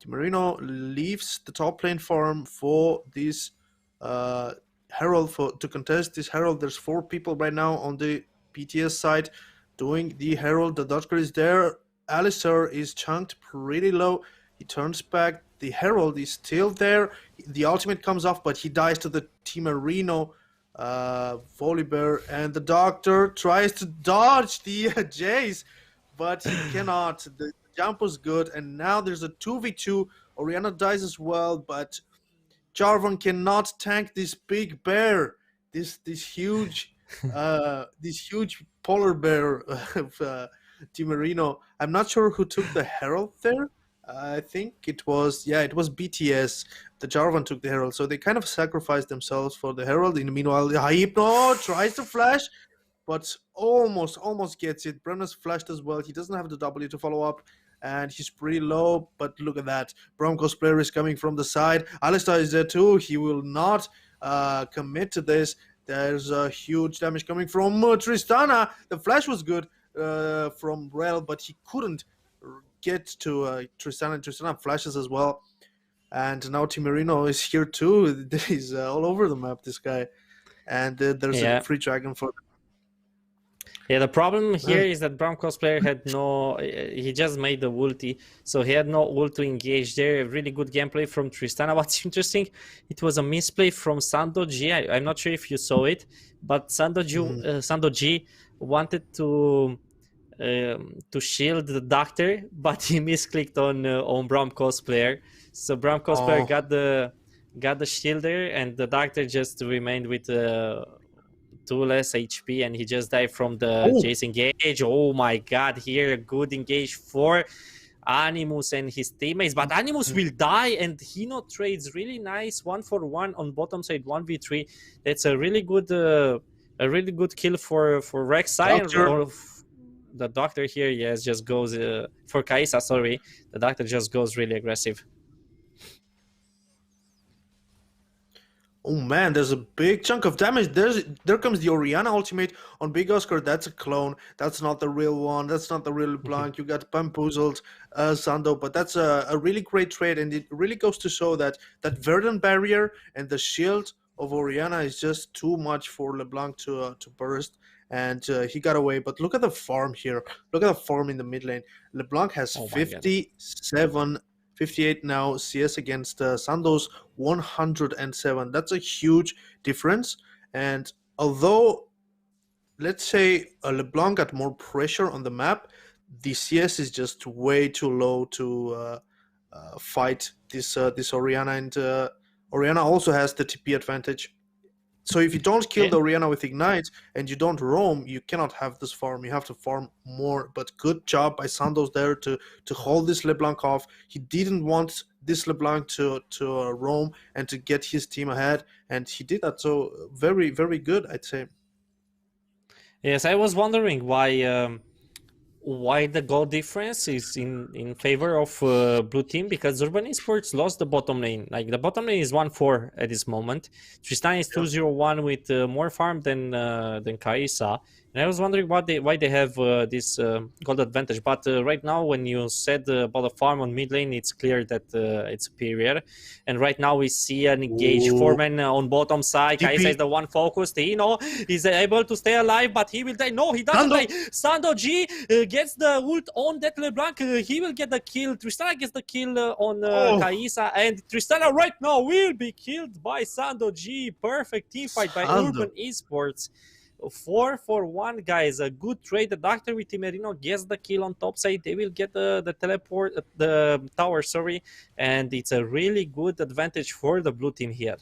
Marino leaves the top lane farm for this Herald to contest this Herald. There's 4 people right now on the BTS side doing the Herald. The Doctor is there. Alistar is chunked pretty low. He turns back. The Herald is still there. The ultimate comes off, but he dies to the Team Marino Volibear, and the Doctor tries to dodge the Jace, but he cannot. The jump was good, and now there's a 2v2. Orianna dies as well, but Jarvan cannot tank this big bear, this huge polar bear of Team Marino. I'm not sure who took the Herald there. I think it was BTS. The Jarvan took the Herald, so they kind of sacrificed themselves for the Herald. In the meanwhile, Hypno tries to flash, but almost gets it. Brenner's flashed as well. He doesn't have the W to follow up, and he's pretty low. But look at that. Broncos player is coming from the side. Alistar is there too. He will not commit to this. There's a huge damage coming from Tristana. The flash was good from Rel, but he couldn't get to Tristana. Tristana flashes as well. And now Timarino is here too. He's all over the map, this guy. And there's a free dragon for them. Yeah, the problem here is that Brown cosplayer had he just made the ulti, so he had no ult to engage there. Really good gameplay from Tristana. What's interesting, it was a misplay from Sando G. I'm not sure if you saw it, but Sando G wanted to shield the Doctor, but he misclicked on Brown cosplayer. So Brown cosplayer got the shield there, and the Doctor just remained with 2 less HP, and he just died from the Jace engage. Oh my god, here a good engage for Animus and his teammates, but Animus will die, and Hino trades really nice 1-for-1 on bottom side 1v3. That's a really good kill for Rek'Sai. The Doctor here, yes, just goes for Kaisa. Sorry, the Doctor just goes really aggressive. Oh man, there's a big chunk of damage. There comes the Oriana ultimate on Big Oscar. That's a clone. That's not the real one. That's not the real LeBlanc. You got bamboozled, Sando, but that's a really great trade, and it really goes to show that that Verdant barrier and the shield of Oriana is just too much for LeBlanc to burst, and he got away. But look at the farm here. Look at the farm in the mid lane. LeBlanc has Oh my god. 57, 58 now CS against Sando's 107. That's a huge difference. And although, let's say, LeBlanc got more pressure on the map, the CS is just way too low to fight this Oriana. And Oriana also has the TP advantage. So if you don't kill Yeah. the Oriana with Ignite and you don't roam, you cannot have this farm. You have to farm more. But good job by Sandos there to hold this LeBlanc off. He didn't want this LeBlanc to roam and to get his team ahead, and he did that. So very, very good, I'd say. Yes, I was wondering why the goal difference is in favor of blue team, because Urban Esports lost the bottom lane. Like the bottom lane is 1-4 at this moment. Tristan is 2-0-1 with more farm than Kaisa. And I was wondering why they have this gold advantage. But right now, when you said about the farm on mid lane, it's clear that it's superior. And right now we see an engaged Ooh. foreman on bottom side. TP. Kaisa is the one focused. He is able to stay alive, but he will die. No, he doesn't Sando. die. Sando G gets the ult on that LeBlanc. He will get the kill. Tristana gets the kill on Kaisa. And Tristana right now will be killed by Sando G. Perfect team fight by Sando. Urban Esports. 4-for-1, guys. A good trade. The Doctor with Timerino gets the kill on top side. They will get the teleport, the tower, sorry. And it's a really good advantage for the blue team here.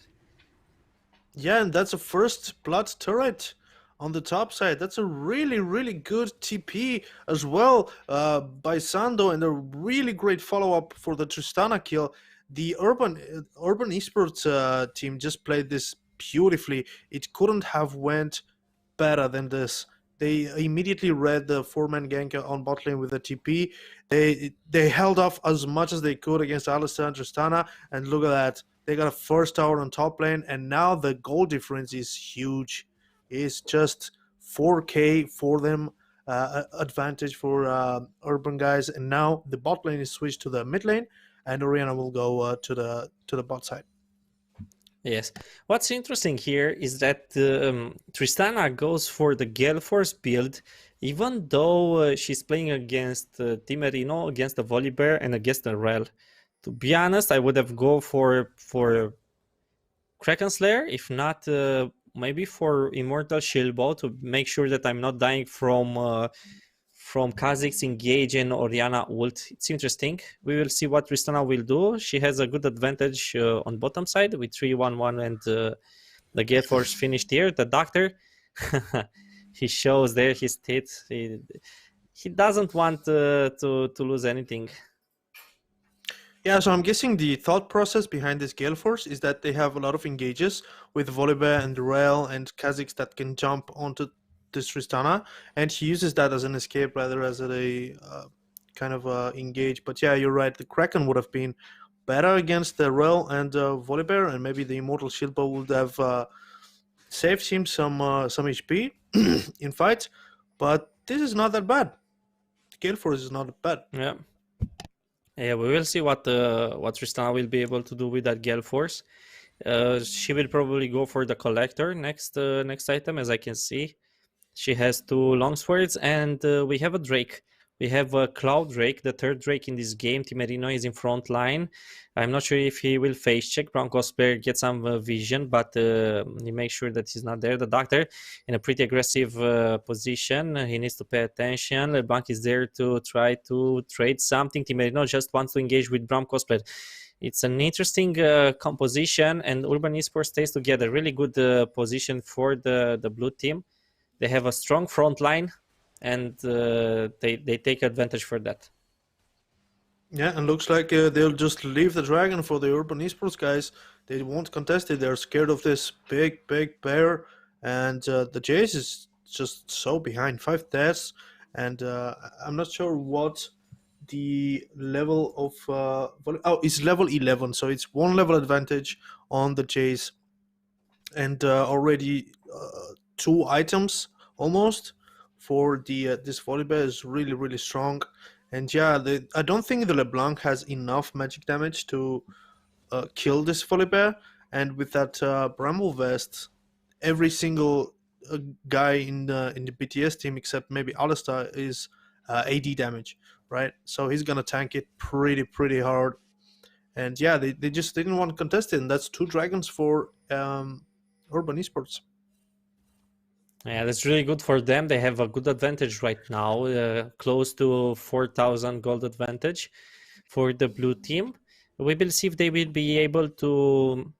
Yeah, and that's a first blood turret on the top side. That's a really, really good TP as well by Sando, and a really great follow-up for the Tristana kill. The Urban Esports team just played this beautifully. It couldn't have went better than this. They immediately read the four-man gank on bot lane with the TP. They held off as much as they could against Alistar and Tristana, and look at that. They got a first tower on top lane, and now the goal difference is huge. It's just 4K for them, advantage for Urban guys. And now the bot lane is switched to the mid lane, and Oriana will go to the bot side. Yes. What's interesting here is that Tristana goes for the Gale Force build, even though she's playing against Timerino, against the Volibear, and against the Rel. To be honest, I would have go for Kraken Slayer, if not maybe for Immortal Shieldbow, to make sure that I'm not dying from Kha'Zix engage and Oriana ult. It's interesting. We will see what Tristana will do. She has a good advantage on bottom side with 3-1-1 and the Gale Force finished here. The Doctor, he shows there his teeth. He doesn't want to lose anything. Yeah, so I'm guessing the thought process behind this Gale Force is that they have a lot of engages with Volibear and Rel and Kha'Zix that can jump onto this Tristana, and he uses that as an escape rather as a kind of engage. But yeah, you're right. The Kraken would have been better against the Rel and Volibear, and maybe the Immortal Shieldbow would have saved him some HP in fights. But this is not that bad. Gale Force is not that bad. Yeah. Yeah, we will see what Tristana will be able to do with that Gale Force. She will probably go for the Collector next item, as I can see. She has 2 longswords, and we have a Drake. We have a Cloud Drake, the third Drake in this game. Timerino is in front line. I'm not sure if he will face check. Brown Cosplayer gets some vision, but he makes sure that he's not there. The Doctor in a pretty aggressive position. He needs to pay attention. LeBlanc is there to try to trade something. Timerino just wants to engage with Brown Cosplayer. It's an interesting composition, and Urban Esports stays together. Really good position for the blue team. They have a strong front line, and they take advantage for that. Yeah, and looks like they'll just leave the dragon for the Urban Esports guys. They won't contest it. They're scared of this big bear, and the Jace is just so behind. 5 deaths, and I'm not sure what the level of... it's level 11, so it's 1 level advantage on the Jace. and already 2 items almost for the this Volibear is really strong. And yeah, I don't think the LeBlanc has enough magic damage to kill this Volibear. And with that Bramble Vest, every single guy in the BTS team except maybe Alistar is AD damage, right? So he's gonna tank it pretty hard. And yeah, they just didn't want to contest it, and that's 2 dragons for Urban Esports. Yeah, that's really good for them. They have a good advantage right now, close to 4,000 gold advantage for the blue team. We will see if they will be able to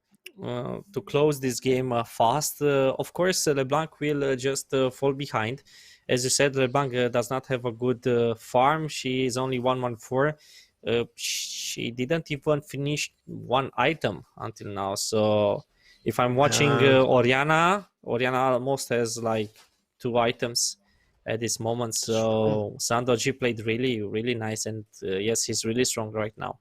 close this game fast. Of course, LeBlanc will just fall behind. As you said, LeBlanc does not have a good farm. She is only 114. She didn't even finish 1 item until now. So if I'm watching Oriana almost has like 2 items at this moment. So Sandoji played really nice, and yes, he's really strong right now.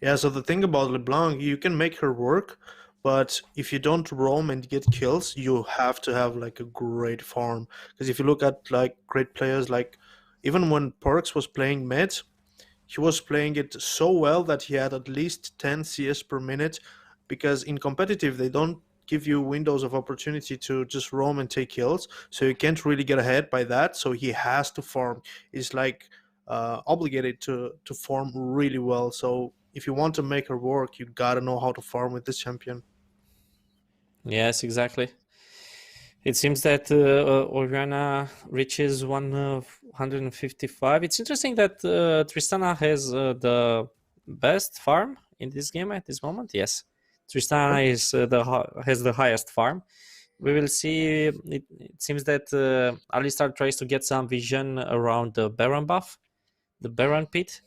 Yeah, so the thing about LeBlanc, you can make her work, but if you don't roam and get kills, you have to have like a great farm. Because if you look at like great players, like even when Perks was playing mid, he was playing it so well that he had at least 10 CS per minute. Because in competitive, they don't give you windows of opportunity to just roam and take kills, so you can't really get ahead by that. So he has to farm. He's like obligated to farm really well. So if you want to make her work, you gotta know how to farm with this champion. Yes, exactly. It seems that Oriana reaches 155. It's interesting that Tristana has the best farm in this game at this moment. Yes, Tristana is has the highest farm. We will see. It seems that Alistar tries to get some vision around the Baron buff, the Baron pit.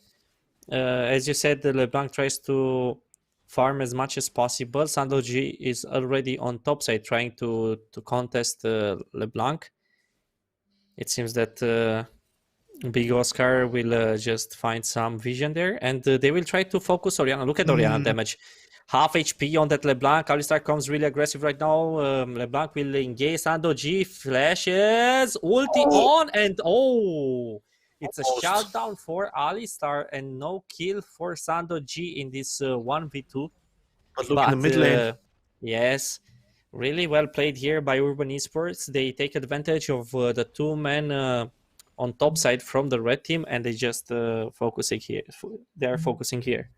As you said, LeBlanc tries to farm as much as possible. Sandoji is already on top side trying to contest LeBlanc. It seems that Big Oscar will just find some vision there, and they will try to focus Oriana. Look at Oriana damage. Half HP on that LeBlanc. Alistar comes really aggressive right now. LeBlanc will engage. Sandoji flashes. Ulti on, and it's a shutdown for Alistar and no kill for Sandoji in this 1v2. But look in the mid lane. Yes, really well played here by Urban Esports. They take advantage of the 2 men on top side from the red team, and they just focusing here. They are focusing here,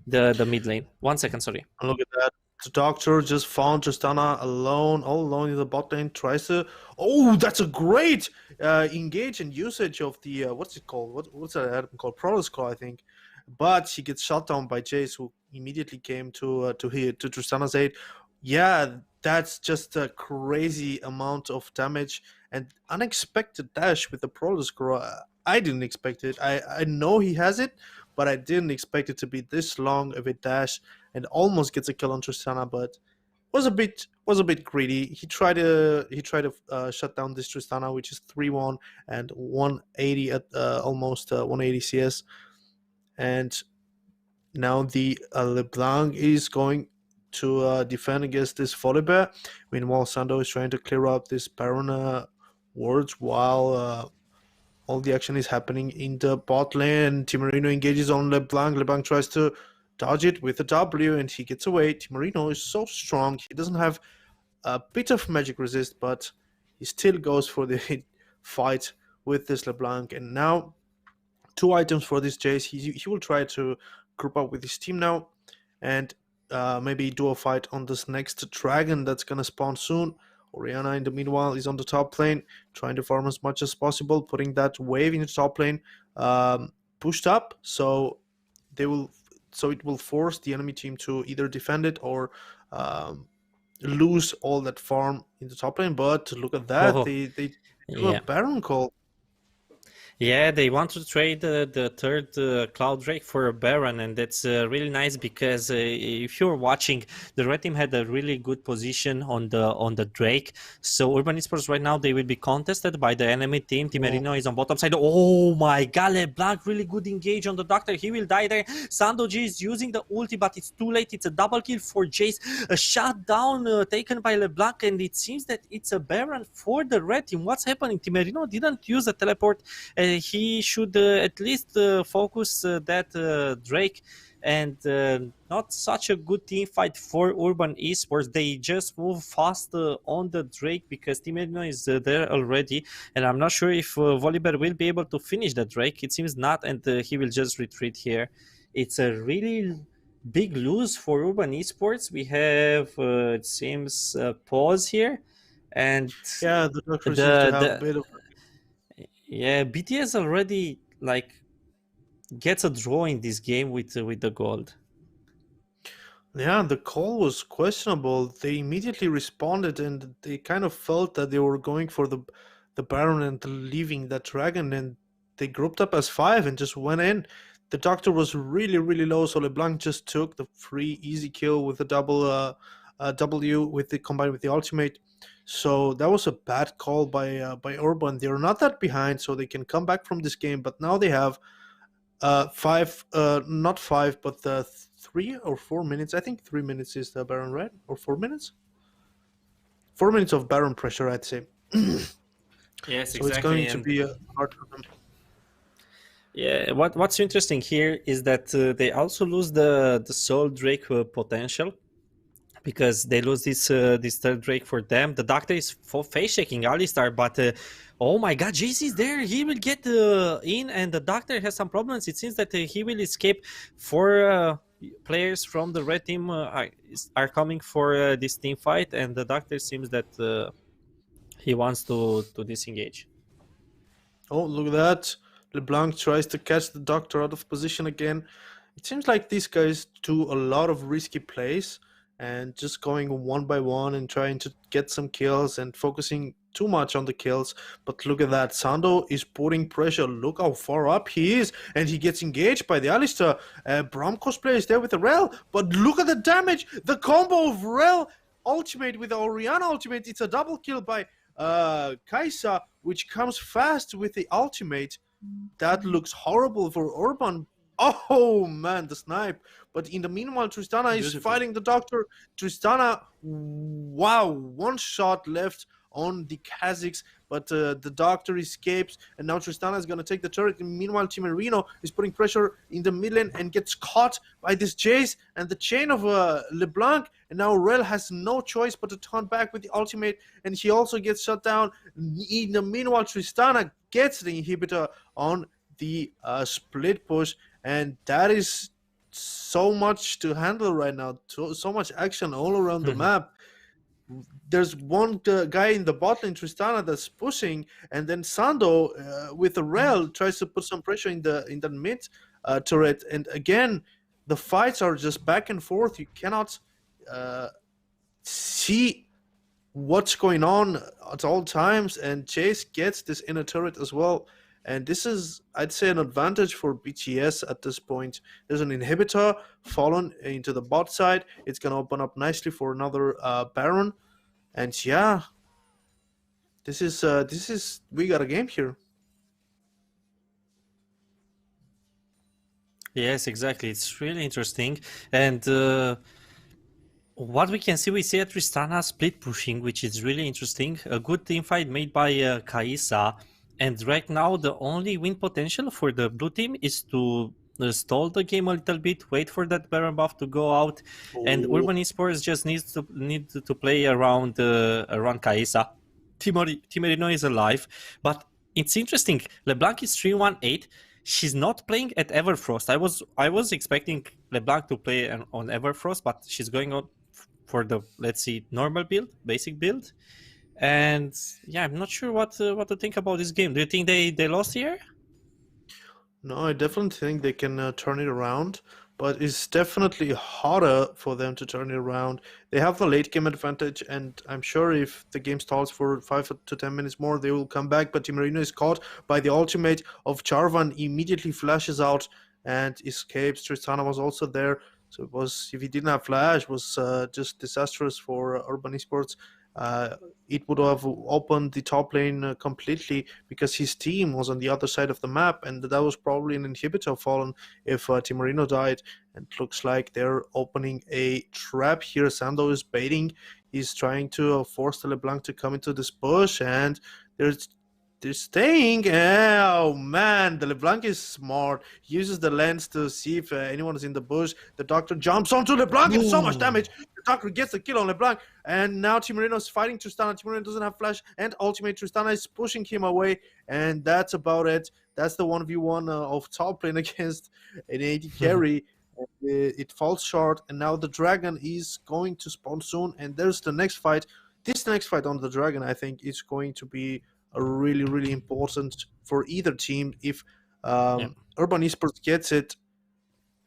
the mid lane. 1 second, sorry. Look at that. The doctor just found Tristana alone, all alone in the bot lane. Tries to. Oh, that's a great engage and usage of the what's it called? What's that item called? Protoscore, I think. But she gets shot down by Jace, who immediately came to Tristana's aid. Yeah, that's just a crazy amount of damage and unexpected dash with the Protoscore. I didn't expect it. I know he has it, but I didn't expect it to be this long of a dash, and almost gets a kill on Tristana, but was a bit greedy. He tried to shut down this Tristana, which is 3-1 and 180 at almost 180 CS, and now the LeBlanc is going to defend against this Volibear. Meanwhile, Sando is trying to clear up this Baron wards while all the action is happening in the bot lane. Timarino engages on LeBlanc. LeBlanc tries to dodge it with a W, and he gets away. Timarino is so strong. He doesn't have a bit of magic resist, but he still goes for the fight with this LeBlanc. And now 2 items for this Jace. He will try to group up with his team now, and maybe do a fight on this next dragon that's gonna spawn soon. Oriana, in the meanwhile, is on the top lane, trying to farm as much as possible, putting that wave in the top lane pushed up, so it will force the enemy team to either defend it or lose all that farm in the top lane. But look at that, they do a Baron call. Yeah, they want to trade the third Cloud Drake for a Baron, and that's really nice because if you're watching, the red team had a really good position on the Drake. So Urban Esports right now they will be contested by the enemy team. Timerino is on bottom side. Oh my God, LeBlanc really good engage on the Doctor. He will die there. Sandoji is using the ulti, but it's too late. It's a double kill for Jace. A shutdown taken by LeBlanc, and it seems that it's a Baron for the red team. What's happening? Timerino didn't use a teleport. He should at least focus that Drake, and not such a good team fight for Urban Esports. They just move fast on the Drake because Team Edno is there already, and I'm not sure if Volibear will be able to finish the Drake. It seems not, and he will just retreat here. It's a really big lose for Urban Esports. We have it seems pause here, and Yeah, the doctor seems to have a bit of. yeah, BTS already like gets a draw in this game with the gold. Yeah, the call was questionable. They immediately responded, and they kind of felt that they were going for the Baron and leaving that dragon, and they grouped up as five and just went in. The doctor was really, really low, so LeBlanc just took the free easy kill with the double W with the combined with the ultimate. So that was a bad call by Urban. They're not that behind, so they can come back from this game. But now they have five, not five, but 3 or 4 minutes. I think 3 minutes is the Baron, right? Or 4 minutes? 4 minutes of Baron pressure, I'd say. Yes, So it's going to be hard for them. Yeah, what's interesting here is that they also lose the Soul Drake potential because they lose this third Drake for them. The Doctor is face shaking Alistar, but oh my God, JC is there. He will get in, and the Doctor has some problems. It seems that he will escape. Four players from the red team are coming for this team fight, and the Doctor seems that he wants to disengage. Oh, look at that. LeBlanc tries to catch the doctor out of position again. It seems like these guys do a lot of risky plays and just going one by one and trying to get some kills and focusing too much on the kills. But look at that. Sando is putting pressure. Look how far up he is. And he gets engaged by the Alistar. Bram cosplay is there with the Rel. But look at the damage. The combo of Rel ultimate with the Oriana ultimate. It's a double kill by Kaisa, which comes fast with the ultimate. That looks horrible for Urban. Oh man, the snipe. But in the meanwhile, Tristana is fighting the doctor. Tristana, wow, one shot left on the Kazakhs, but the doctor escapes, and now Tristana is going to take the turret. And meanwhile, Timerino is putting pressure in the mid lane and gets caught by this Jace and the chain of LeBlanc, and now Rel has no choice but to turn back with the ultimate, and he also gets shut down. In the meanwhile, Tristana gets the inhibitor on the split push, and that is so much to handle right now. So much action all around the map. There's one guy in the bot lane, Tristana, that's pushing, and then Sando with the Rel tries to put some pressure in the mid turret. And again, the fights are just back and forth. You cannot see what's going on at all times, and Chase gets this inner turret as well. And this is, I'd say, an advantage for BTS at this point. There's an inhibitor fallen into the bot side. It's going to open up nicely for another Baron. And yeah, this is we got a game here. Yes, exactly. It's really interesting. And what we can see, we see a Tristana split pushing, which is really interesting. A good team fight made by Kaisa. And right now, the only win potential for the blue team is to stall the game a little bit, wait for that Baron buff to go out, and Urban Esports just needs to play around Kaisa. Timerino is alive, but it's interesting. LeBlanc is 3-1-8. She's not playing at Everfrost. I was expecting LeBlanc to play on Everfrost, but she's going on for the, let's see, normal build, basic build. And yeah, I'm not sure what to think about this game. Do you think they lost here? No, I definitely think they can turn it around. but it's definitely harder for them to turn it around. They have the late game advantage, and I'm sure if the game stalls for 5 to 10 minutes more, they will come back. But Timarino is caught by the ultimate of Jarvan, immediately flashes out and escapes. Tristana was also there, so it was, if he didn't have flash, was just disastrous for Urban Esports. It would have opened the top lane completely because his team was on the other side of the map, and that was probably an inhibitor fallen if Timarino died. And it looks like they're opening a trap here. Sando is baiting. He's trying to force the LeBlanc to come into this bush, and they're staying. Oh man, the LeBlanc is smart. He uses the lens to see if anyone is in the bush. The doctor jumps onto LeBlanc and so much damage. The doctor gets the kill on LeBlanc, and now Timarino is fighting Tristana. Timarino doesn't have flash and ultimate. Tristana is pushing him away, and that's about it. That's the 1v1 of top lane against an AD carry. It falls short, and now the dragon is going to spawn soon, and there's the next fight. This next fight on the dragon, I think, is going to be a really, really important for either team. If Urban Esports gets it,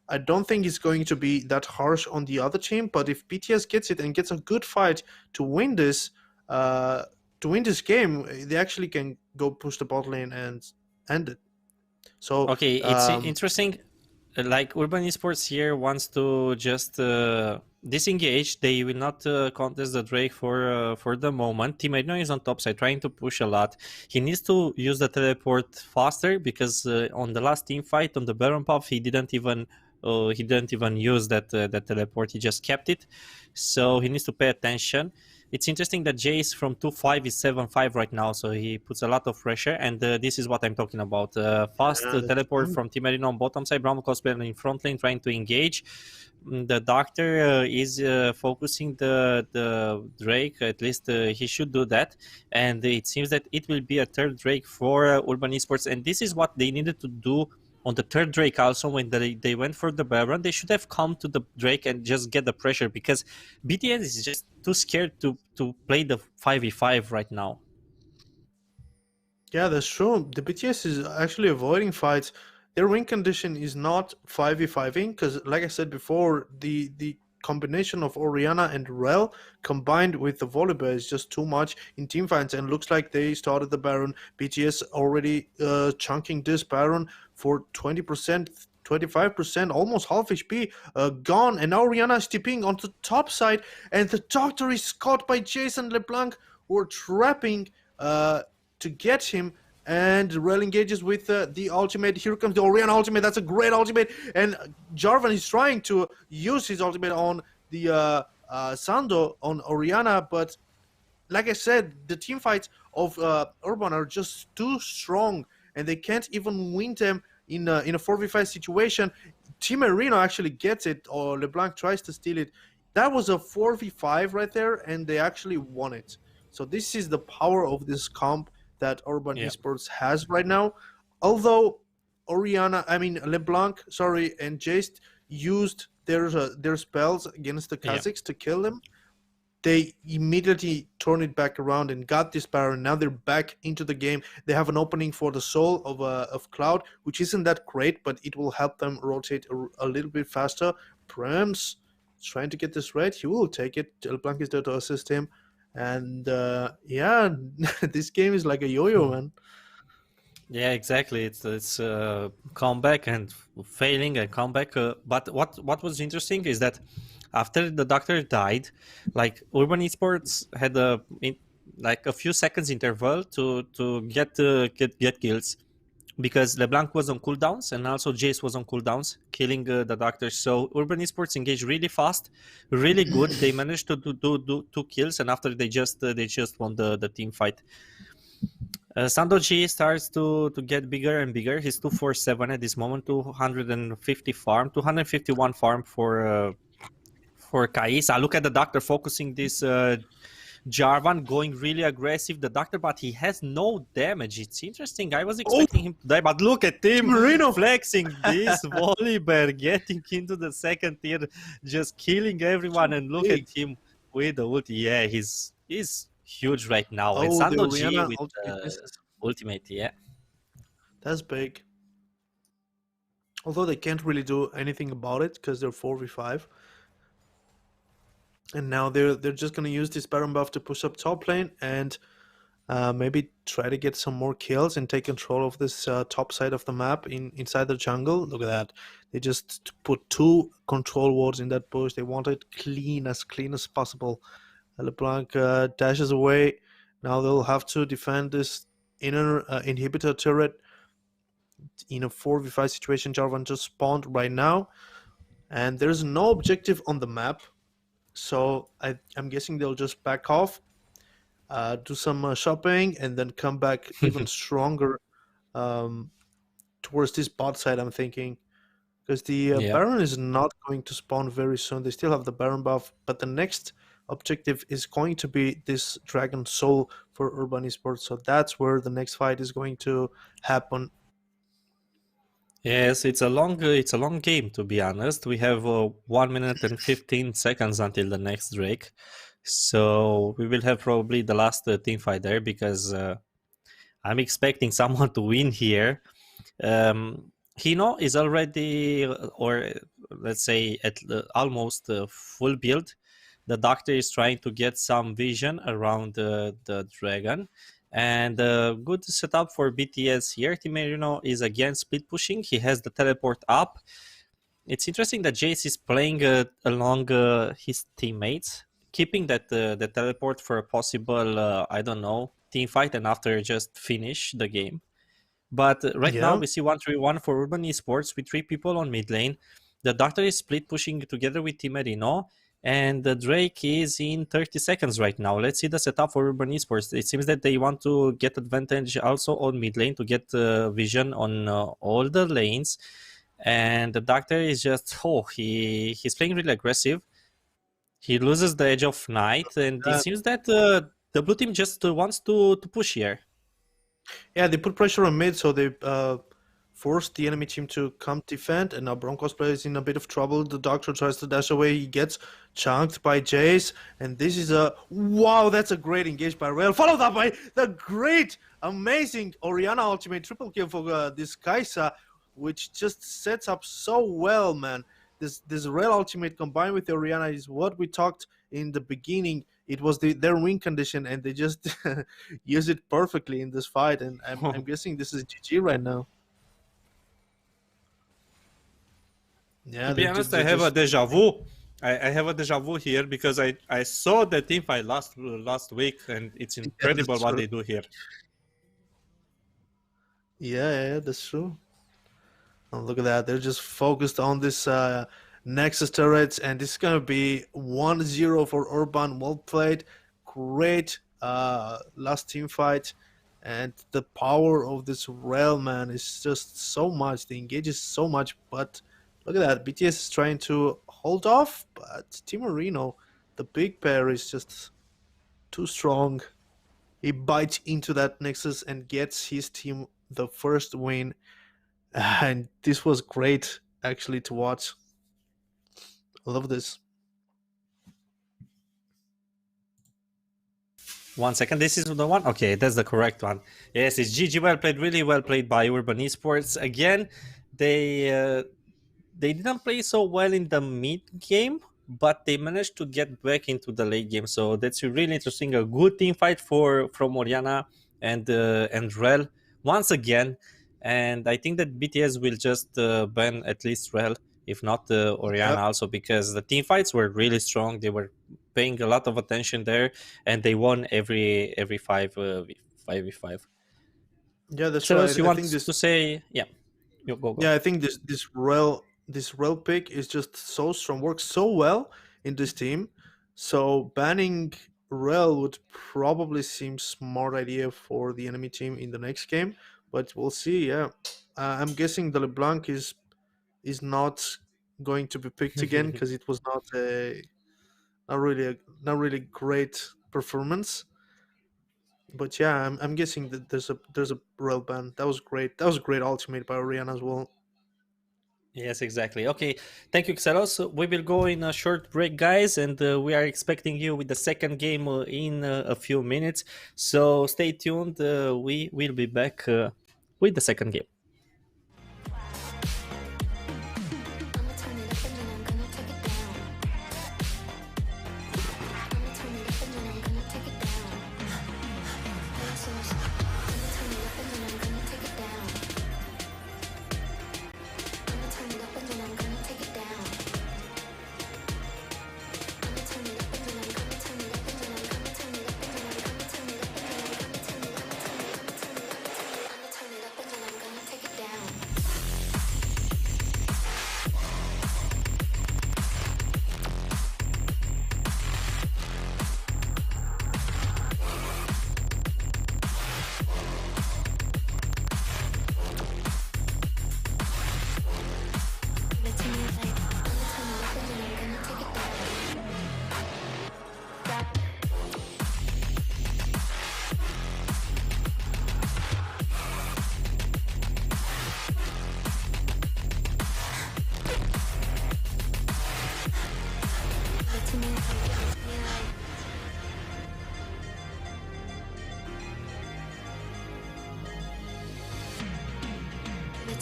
I don't think it's going to be that harsh on the other team. But if BTS gets it and gets a good fight to win this game, they actually can go push the bot lane and end it. So okay, it's interesting. Like Urban Esports here wants to just disengage. They will not contest the Drake for the moment. Team Edno is on top side trying to push a lot. He needs to use the teleport faster because on the last team fight on the Baron path he didn't even use that teleport. He just kept it. So he needs to pay attention. It's interesting that Jace from 2-5 is 7-5 right now, so he puts a lot of pressure, and this is what I'm talking about. Fast teleport from Team Marino on bottom side, Brown cosplayer in front lane trying to engage. The Doctor is focusing the Drake, at least he should do that, and it seems that it will be a third Drake for Urban Esports, and this is what they needed to do on the third Drake also. When they went for the Baron, they should have come to the Drake and just get the pressure, because BTS is just too scared to play the 5v5 right now. Yeah, that's true. The BTS is actually avoiding fights. Their win condition is not 5v5ing, because like I said before, the combination of Orianna and Rel combined with the Volibear is just too much in team fights, and looks like they started the Baron. BTS already chunking this Baron for 20%, 25%, almost half HP gone, and now Orianna is tipping onto the top side, and the Doctor is caught by Jason LeBlanc, who are trapping to get him. And Rel engages with the ultimate. Here comes the Orianna ultimate. That's a great ultimate. And Jarvan is trying to use his ultimate on the Sando, on Orianna. But like I said, the team fights of Urban are just too strong, and they can't even win them in a 4v5 situation. Team Marino actually gets it, or LeBlanc tries to steal it. That was a 4v5 right there, and they actually won it. So this is the power of this comp that Urban Esports has right now. Although LeBlanc, and Jace used their spells against the Kazakhs to kill them, they immediately turned it back around and got this Baron. Now they're back into the game. They have an opening for the soul of Cloud, which isn't that great, but it will help them rotate a little bit faster. Prams trying to get this right. He will take it. LeBlanc is there to assist him. And this game is like a yo-yo, man. Yeah, exactly. It's comeback and failing and comeback. But what was interesting is that after the Doctor died, like Urban Esports had a few seconds interval to get kills, because LeBlanc was on cooldowns and also Jace was on cooldowns, killing the Doctor. So Urban Esports engaged really fast, really good. They managed to do 2 kills, and after they just won the team fight. Sando G starts to get bigger and bigger. He's 247 at this moment, 250 farm, 251 farm for Kaisa. Look at the Doctor focusing this Jarvan, going really aggressive, the Doctor, but he has no damage. It's interesting. I was expecting him to die, but look at him flexing this Volibear, getting into the second tier, just killing everyone, and look at him with the ulti. Yeah, he's huge right now. And Sando G with ultimate, That's big. although they can't really do anything about it because they're 4v5. And now they're just gonna use this Baron buff to push up top lane and maybe try to get some more kills and take control of this top side of the map inside the jungle. Look at that. They just put 2 control wards in that bush. They want it clean as possible. LeBlanc dashes away. Now they'll have to defend this inner inhibitor turret in a 4v5 situation. Jarvan just spawned right now, and there's no objective on the map. So I'm guessing they'll just back off, do some shopping, and then come back even stronger towards this bot side, I'm thinking. Because the Yeah. Baron is not going to spawn very soon. They still have the Baron buff, but the next objective is going to be this Dragon Soul for Urban Esports. So that's where the next fight is going to happen. Yes, it's a long game, to be honest. We have 1 minute and 15 seconds until the next Drake, so we will have probably the last team fight there, because I'm expecting someone to win here. Hino is already, or let's say at almost full build. The doctor is trying to get some vision around the dragon. And good setup for BTS here. Timerino is again split pushing. He has the teleport up. It's interesting that Jace is playing along his teammates, keeping that the teleport for a possible, I don't know, team fight, and after just finish the game. But right now Yeah, we see 1-3-1 for Urban Esports with 3 people on mid lane. The Doctor is split pushing together with Timerino, and the Drake is in 30 seconds right now. Let's see the setup for Urban Esports. It seems that they want to get advantage also on mid lane to get vision on all the lanes. And the Doctor is just, he's playing really aggressive. He loses the edge of night, and it uh, seems that the blue team just wants to push here. yeah. They put pressure on mid, so they forced the enemy team to come defend. And now Broncos player is in a bit of trouble. The Doctor tries to dash away. He gets chunked by Jace, and this is a wow. That's a great engage by Rail, followed up by the great, amazing Orianna ultimate triple kill for this Kaisa, which just sets up so well, man. This Rail ultimate combined with the Orianna is what we talked in the beginning. It was their win condition, and they just use it perfectly in this fight. And I'm guessing this is GG right now. Yeah, To be honest, I have a deja vu. I have a deja vu here, because I saw the team fight last week, and it's incredible what true. they do here. Yeah, that's true. Oh, look at that. They're just focused on this Nexus turrets, and this is going to be 1-0 for Urban. Well played. Great last team fight. And the power of this rail, man, is just so much. The engage is so much, but look at that. BTS is trying to hold off, but Timerino, the big pair, is just too strong. He bites into that Nexus and gets his team the first win. And this was great, actually, to watch. I love this. 1 second, this is the one? Okay, that's the correct one. Yes, it's GG. Well played, really well played by Urban Esports. Again, they didn't play so well in the mid game, but they managed to get back into the late game. So that's really interesting. A good team fight from Oriana and Rel once again. And I think that BTS will just ban at least Rel, if not Oriana Yeah, also, because the team fights were really strong. They were paying a lot of attention there, and they won every 5v5. yeah, that's So else right. you I want think this. to say? Yeah, you go. Yeah, I think this rail pick is just so strong. Works so well in this team. So banning rail would probably seem smart idea for the enemy team in the next game, but we'll see. Yeah, I'm guessing the LeBlanc is not going to be picked again because it was not really great performance. But yeah, I'm guessing that there's a rail ban. That was great. That was a great ultimate by Oriana as well. Yes, exactly. Okay, thank you, Xeros. We will go in a short break, guys, and we are expecting you with the second game in a few minutes. So stay tuned. We will be back with the second game.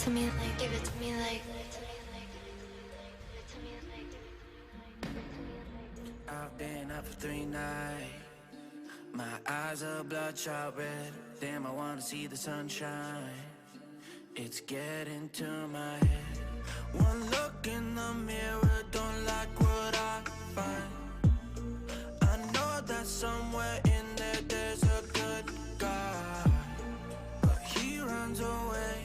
to me like, give it to me like. I've been up for 3 nights. My eyes are bloodshot red. Damn, I wanna see the sunshine. It's getting to my head. One look in the mirror, don't like what I find. I know that somewhere in there there's a good guy, but he runs away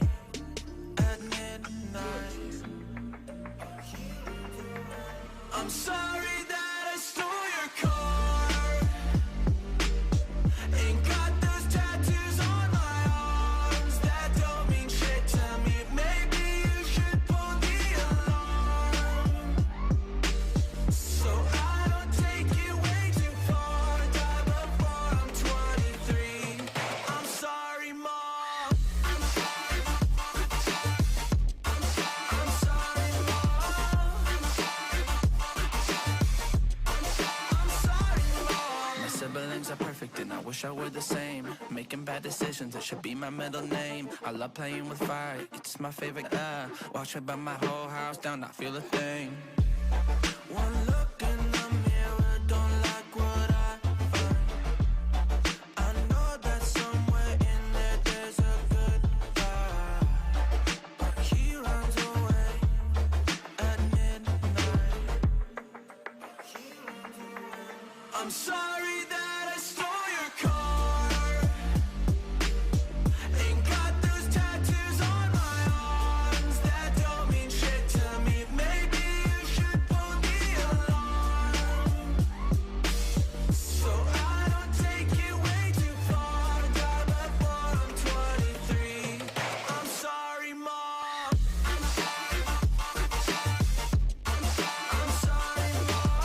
at midnight. I'm sorry that I stole your car. Ain't got those tattoos on my arms that don't mean shit to me. Maybe you should pull the alarm, so I don't take it way too far. Die before I'm 23. I'm sorry, Mom. I'm sorry, Mom. I'm sorry, Mom. My siblings are perfect and I wish I were the same. Making bad decisions, it should be my middle name. I love playing with fire, it's my favorite. Watch me burn my whole house down, not feel a thing. One look in the mirror, don't like what I find. I know that somewhere in there there's a good guy, but he runs away at midnight. I'm sorry that I stole your car. Ain't got those tattoos on my arms that don't mean shit to me. Maybe you should pull the alarm, so I don't take it way too far. Die before I'm 23. I'm sorry, Mom. I'm sorry, Mom. I'm sorry, Mom.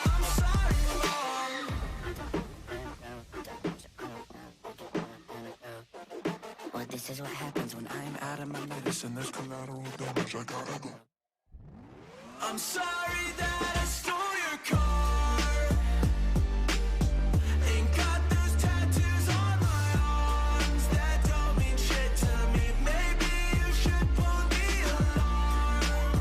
I'm sorry, Mom. Well, this is what happens when I'm out of my medicine. There's collateral damage, I gotta go. I'm sorry that I stole your car. Ain't got those tattoos on my arms that don't mean shit to me. Maybe you should pull the alarm,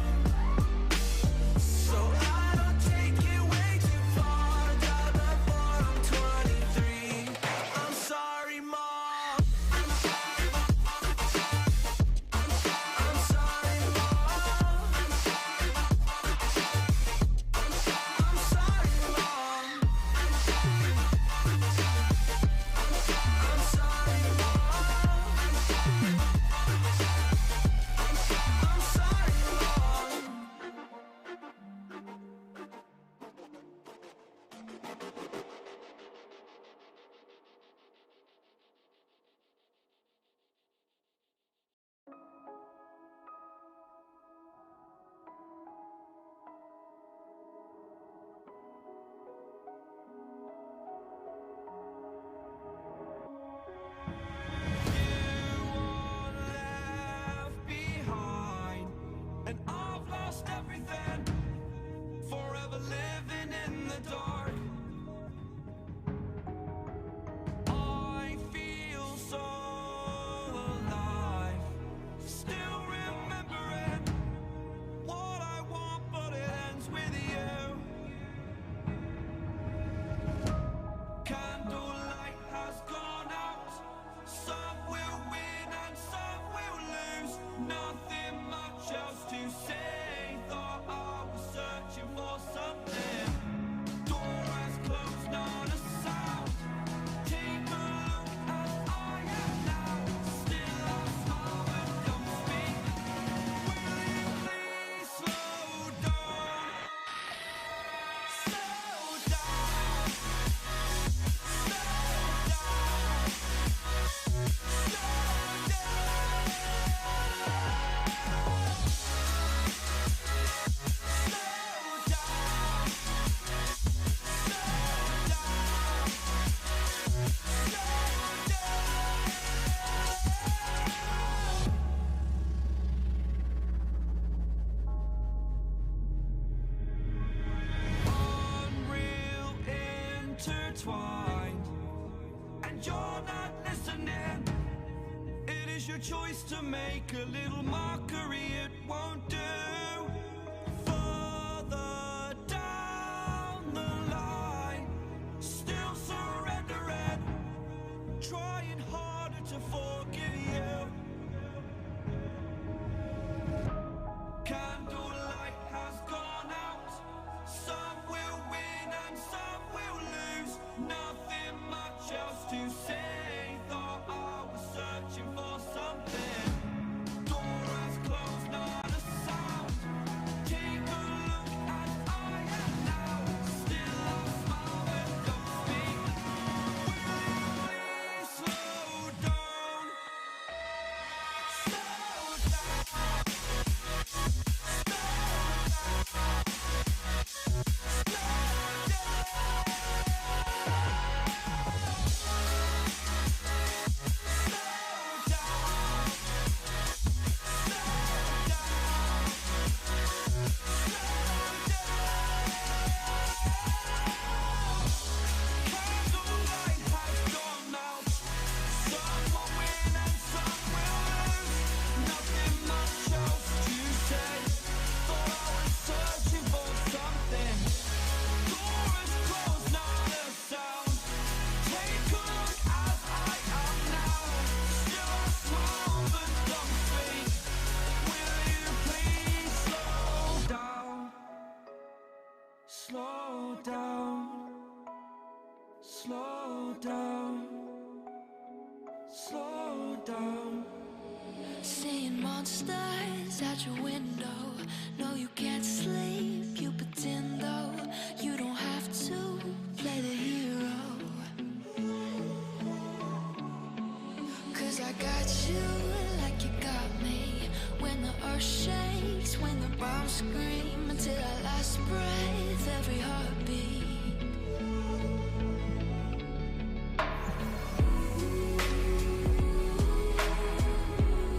so I don't take it way too far. Die before I'm 23. I'm sorry, Mom. I'm sorry, Mom. I'm sorry, Mom. I'm sorry, Mom. Left behind, and I've lost everything. Forever living in the dark. I feel so alive, still remembering what I want, but it ends with you. Candlelight has gone out. Some will win and some will lose. Nothing much else to say. Thought I was searching for something. Door has closed, not a sound. Take a look as I am now. Still I smile when don't speak. Will you please slow down? Slow down. Unreal intertwined, and you're not listening. is your choice to make a little mockery, it won't do. Further down the line, still surrendering, trying harder to forgive you. Candlelight has gone out. Some will win and some will lose. Nothing much else to say. Thought I was searching for something. Door has closed, not a sound. Take a look as I am now. Still I smile but don't speak. Will you please slow down? Slow down. Slow down, slow down, slow down. Seeing monsters out your window. No, you can't sleep, you pretend though. You don't have to play the hero. Cause I got you like you got me. When the earth shakes, when the bombs scream, until our last breath, every heartbeat.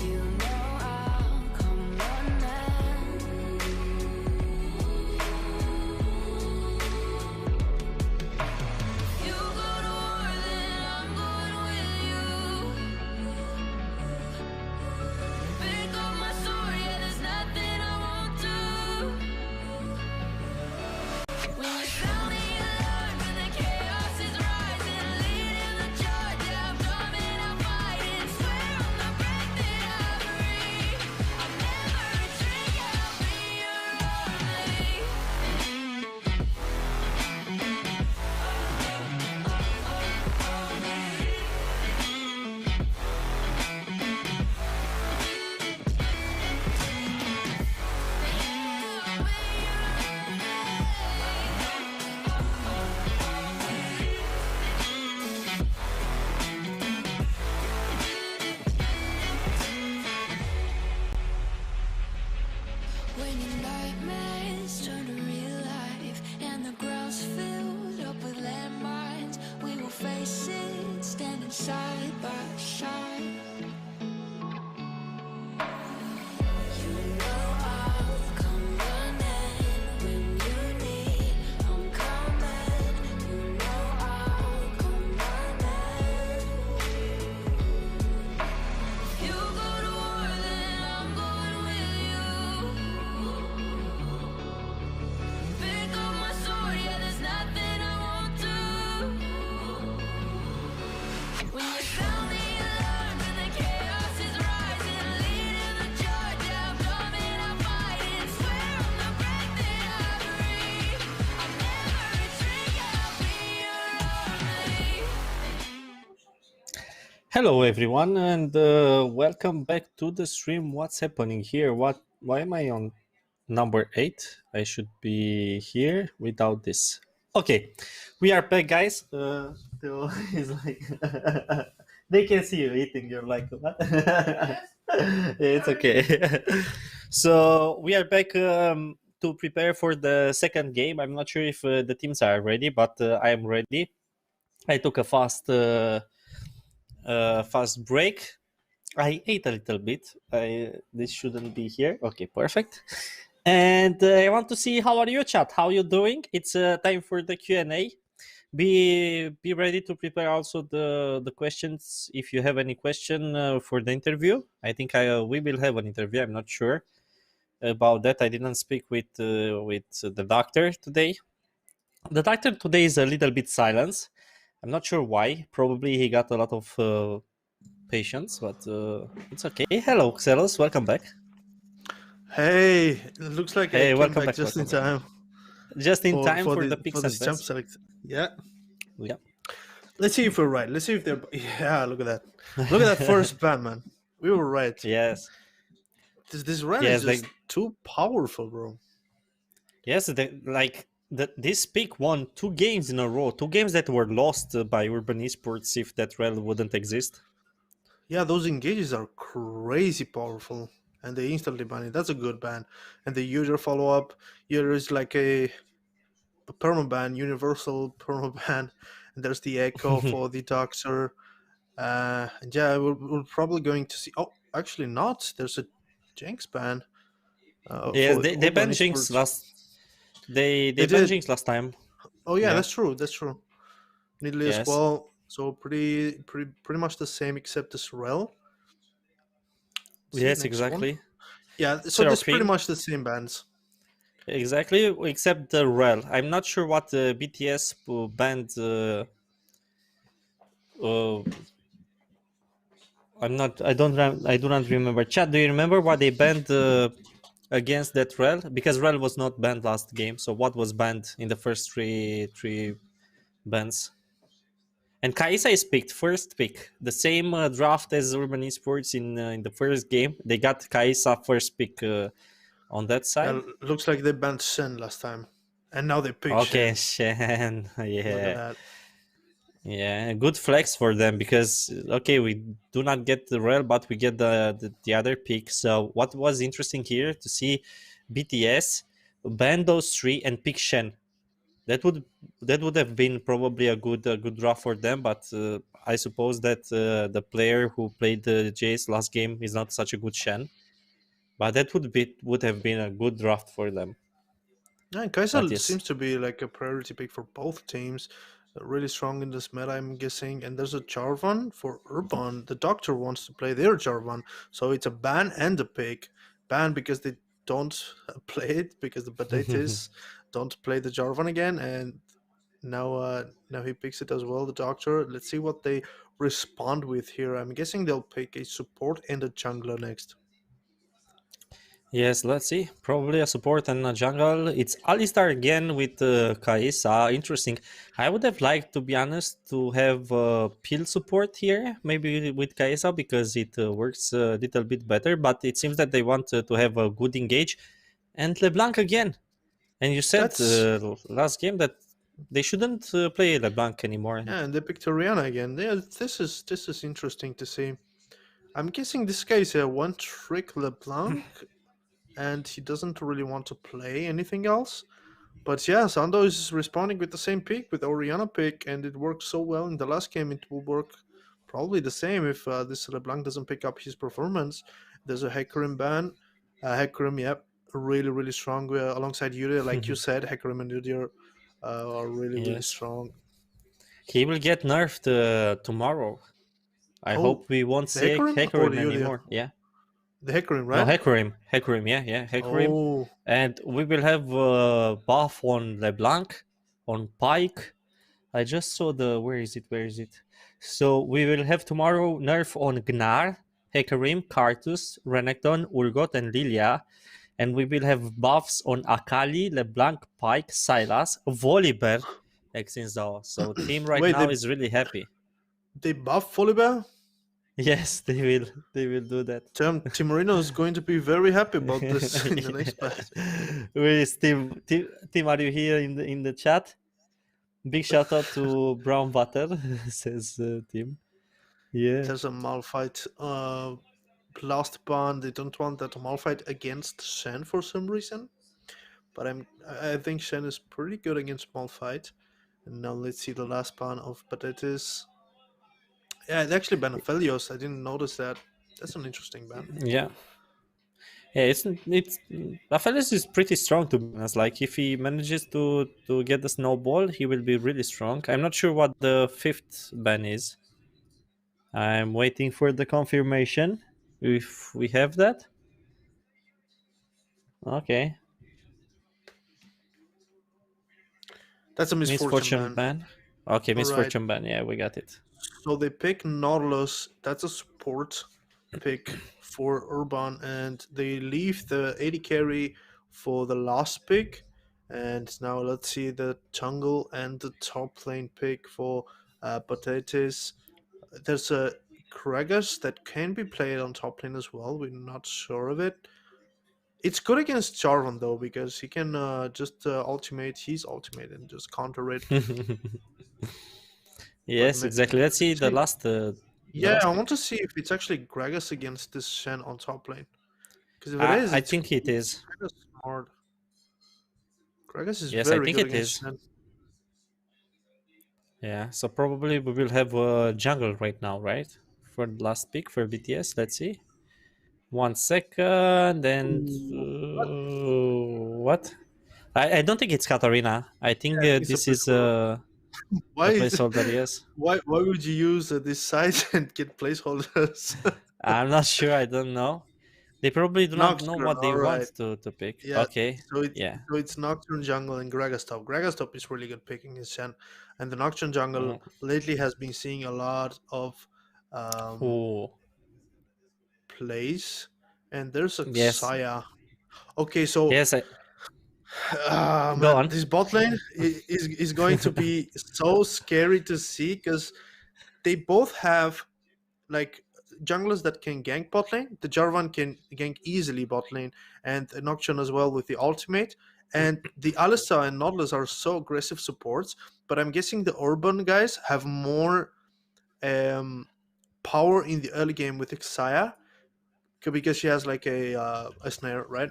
You know I'll come running. You go to war, then I'm going with you. Pick up my sword, yeah, there's nothing I won't do. When you sound the alarm, when the chaos is rising, leading the charge, yeah, I'm coming, I'm fighting. Swear on the breath that I breathe, I'll never retreat, yeah, I'll be your army. When your nightmares turn to real life and the ground's filled up with landmines, we will face it standing side by side. You know I'll come running when you need. I'm coming. You know I'll come running. You go to war, then I'm going with you. Pick up my sword, yeah, there's nothing I won't do. When you sound the alarm, when the chaos is rising, leading the charge, yeah, I'm coming, I'm fighting. Swear on the breath that I breathe, I'll never retreat, yeah, I'll be your army. Hello everyone and welcome back to the stream. What's happening here? Why am I on number 8? I should be here without this. Okay, we are back, guys. Theo is like they can see you eating. You're like, what? It's okay. So we are back to prepare for the second game. I'm not sure if the teams are ready, but I am ready. I took a fast break. I ate a little bit. This shouldn't be here. Okay, perfect. And I want to see how are you, chat? How you doing? It's time for the Q&A. be ready to prepare also the questions if you have any question for the interview. I think we will have an interview. I'm not sure about that. I didn't speak with the doctor today. The doctor today is a little bit silent. I'm not sure why. Probably he got a lot of patients, but it's okay. Hello, Xelos. Welcome back. Hey, it looks like I Hey, came welcome back back. just in Welcome back. time Just in time for for the the picks for and this jump bets. select. Yeah, Yeah. let's see if we're right. Let's see if they're. Yeah, look at that. Look at that first ban, man. We were right. Yes. This run is Yes. just too powerful, bro. Yes. This pick won 2 games in a row. 2 games that were lost by Urban Esports if that rel wouldn't exist. Yeah, those engages are crazy powerful, and they instantly ban it. That's a good ban. And the user follow up, here is like a permaban, universal permaban, and there's the echo for the doctor. And yeah, we're probably going to see. Oh, actually, not. There's a Jenks ban Yes, for they Urban banned Jinx Esports. last. They They banned did. Jinx last time. Oh yeah, Yeah. that's true. That's true. Nearly as Yes. well. So pretty much the same except as Rel. See Yes. next one. Exactly. Yeah, so this is pretty Seraphine. much the same bands. Exactly, except the rel. I'm not sure what the BTS banned. Uh, I'm not. I don't. I do not remember. Chat. Do you remember what they banned against that rel? Because rel was not banned last game. So what was banned in the first three bans? And Kaisa is picked first pick. The same draft as Urban Esports in the first game. They got Kaisa first pick on that Yeah, side. looks like they banned Shen last time, and now they pick Okay, Shen. Shen. Look at Yeah. that. Yeah, good flex for them because okay, we do not get the rail, but we get the other pick. So what was interesting here to see BTS ban those three and pick Shen. That would that would have been probably a good draw for them. But I suppose that the player who played the Jace last game is not such a good Shen. But that would have been a good draft for them. Yeah, But Kaisa yes. seems to be like a priority pick for both teams. Really strong in this meta, I'm guessing. And there's a Jarvan for Urban. The Doctor wants to play their Jarvan, so it's a ban and a pick. Ban because they don't play it because the potatoes don't play the Jarvan again, and now he picks it as well. The Doctor. Let's see what they respond with here. I'm guessing they'll pick a support and a jungler next. Yes, let's see. Probably a support and a jungle. It's Alistar again with Kaisa. Interesting. I would have liked, to be honest, to have peel support here, maybe with Kaisa, because it works a little bit better. But it seems that they want to have a good engage. And LeBlanc again. And you said That's last game that they shouldn't play LeBlanc anymore. Yeah, and they picked Oriana again. Yeah, this is interesting to see. I'm guessing this guy is a one trick LeBlanc, and he doesn't really want to play anything else. But yeah, Sando is responding with the same pick, with Oriana pick, and it worked so well in the last game. It will work probably the same if this LeBlanc doesn't pick up his performance. There's a Hecarim ban. Hecarim, yep, really strong alongside Yuri. Like you said, Hecarim and Yuri are really Yes. strong. He will get nerfed tomorrow. I Oh, hope we won't the see Hecarim or the Hecarim Yuri? anymore. Yeah. The Hecarim, No, right? Hecarim, yeah, Hecarim. Oh, And we will have buff on LeBlanc, on Pike. I just saw where is it? So we will have tomorrow nerf on Gnar, Hecarim, Cartus, Renekton, Urgot, and Lilia. And we will have buffs on Akali, LeBlanc, Pike, Sylas, Volibear, Exinzao. So team right wait, now is really happy. they buff Volibear? Yes, they will do that. Timorino is going to be very happy about this in the next patch. Where is Tim, are you here in the chat? Big shout out to Brown Butter, says Tim. Yeah. There's a Malphite last ban. They don't want that Malphite against Shen for some reason. But I think Shen is pretty good against Malphite. And now let's see the last ban of Patatis. Yeah, it actually banned Aphelios. I didn't notice that. That's an interesting ban. Yeah. Yeah, it's Rafaelis is pretty strong to be honest. Like if he manages to get the snowball, he will be really strong. I'm not sure what the fifth ban is. I'm waiting for the confirmation. If we have that, okay. That's a misfortune Misfortune ban. ban. Okay, All right. misfortune ban. Yeah, we got it. So they pick Nautilus. That's a support pick for Urban, and they leave the 80 carry for the last pick. And now let's see the jungle and the top lane pick for Potatoes. There's a Kragas that can be played on top lane as well. We're not sure of it. It's good against Jarvan though because he can just ultimate his ultimate and just counter it. But Yes, exactly. Let's see see, the yeah, I last want pick. to see if it's actually Gragas against this Shen on top lane. Because if it is, I it's think it is. kind of smart. Gragas is Yes, I very think good it against is. Shen. Yeah, so probably we will have a jungle right now, right? For the last pick for BTS. Let's see. 1 second, and Ooh, what? I don't think it's Katarina. I think I think it's a this is placeholder. Why a is placeholder. Yes, why would you use this site and get placeholders? I'm not sure. I don't know. They probably do not know Nocturne, what they all want right. to pick. Yeah, Okay, so it's yeah. Nocturne jungle and Gragas top. Gragas top is really good picking his Shen, and the Nocturne jungle Mm. lately has been seeing a lot of um, Oh, plays. And there's a yes, Xayah. Okay, so yes. Go man, on. this bot lane is going to be so scary to see because they both have like junglers that can gank bot lane. The Jarvan can gank easily bot lane, and the Nocturne as well with the ultimate. And the Alistar and Nautilus are so aggressive supports, but I'm guessing the Urban guys have more um, power in the early game with Xayah because she has like a snare, right?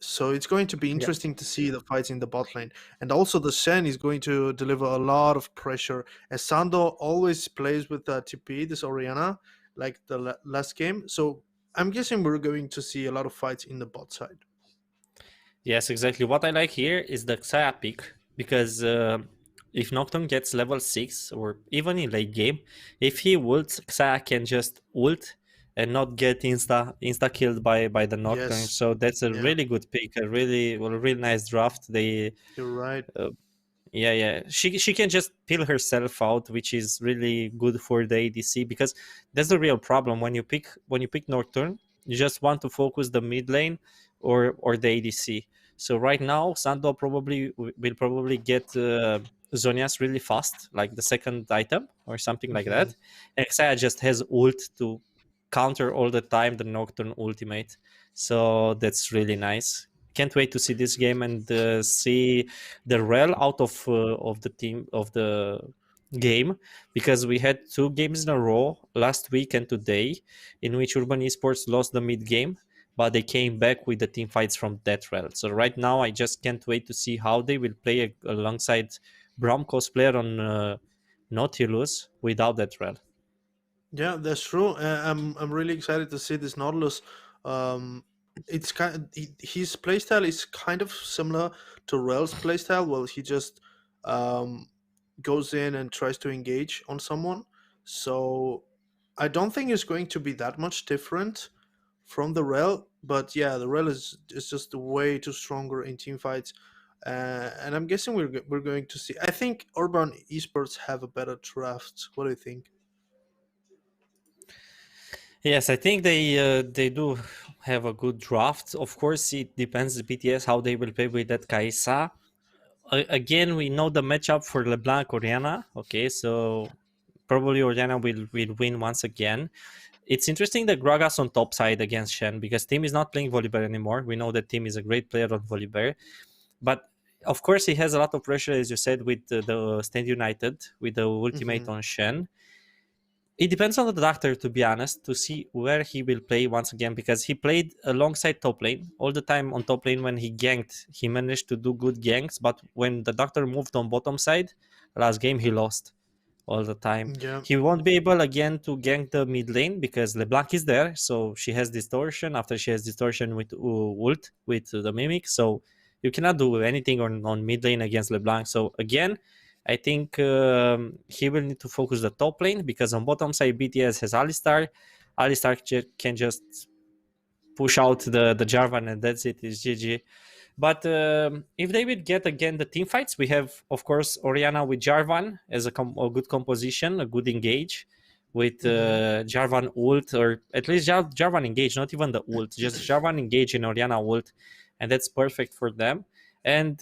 So it's going to be Yeah. interesting to see the fights in the bot lane. And also the Shen is going to deliver a lot of pressure. As Sando always plays with TP, this Oriana, like the last game. So I'm guessing we're going to see a lot of fights in the bot side. Yes, exactly. What I like here is the Xayah pick because if Nocturne gets level 6 or even in late game, if he ults, Xayah can just ult and not get insta killed by the Nocturne. Yes. So that's a Yeah, really good pick, a really nice draft. They you're right. uh, Yeah, yeah. She can just peel herself out, which is really good for the ADC because that's the real problem when you pick Nocturne, you just want to focus the mid lane or the ADC. So right now, Sando will probably get Zonia's really fast, like the second item or something like Mhm. that. And Xayah just has ult to counter all the time the Nocturne ultimate. So that's really nice. Can't wait to see this game and see the rel out of the team of the game because we had two games in a row last week and today in which Urban Esports lost the mid game, but they came back with the team fights from that rel. So right now I just can't wait to see how they will play alongside Braum cosplayer on Nautilus without that rel. Yeah, that's true. I'm really excited to see this Nautilus. Um, it's his playstyle is kind of similar to Rel's playstyle. Well, he just um, goes in and tries to engage on someone. So I don't think it's going to be that much different from the Rel. But yeah, the Rel is just way too stronger in team fights. And I'm guessing we're going to see. I think Urban Esports have a better draft. What do you think? Yes, I think they do have a good draft. Of course, it depends the BTS how they will play with that Kaisa. Again, we know the matchup for LeBlanc Oriana. Okay, so probably Oriana will win once again. It's interesting that Gragas on top side against Shen because Team is not playing Volibear anymore. We know that Team is a great player on Volibear, but of course he has a lot of pressure, as you said, with the Stand United with the ultimate Hmm. on Shen. It depends on the doctor, to be honest, to see where he will play once again because he played alongside top lane all the time on top lane. When he ganked, he managed to do good ganks, but when the doctor moved on bottom side last game, he lost all the time. Yeah. He won't be able again to gank the mid lane because LeBlanc is there, so she has distortion. After she has distortion with ult with the mimic, so you cannot do anything on mid lane against LeBlanc. So again, I think he will need to focus the top lane because on bottom side BTS has Alistar. Alistar can just push out the Jarvan and that's it. It's GG. But if they would get again the team fights, we have of course Oriana with Jarvan as a good composition, a good engage with Hmm. Jarvan ult, or at least Jarvan engage, not even the ult, just Jarvan engage in Oriana ult, and that's perfect for them. And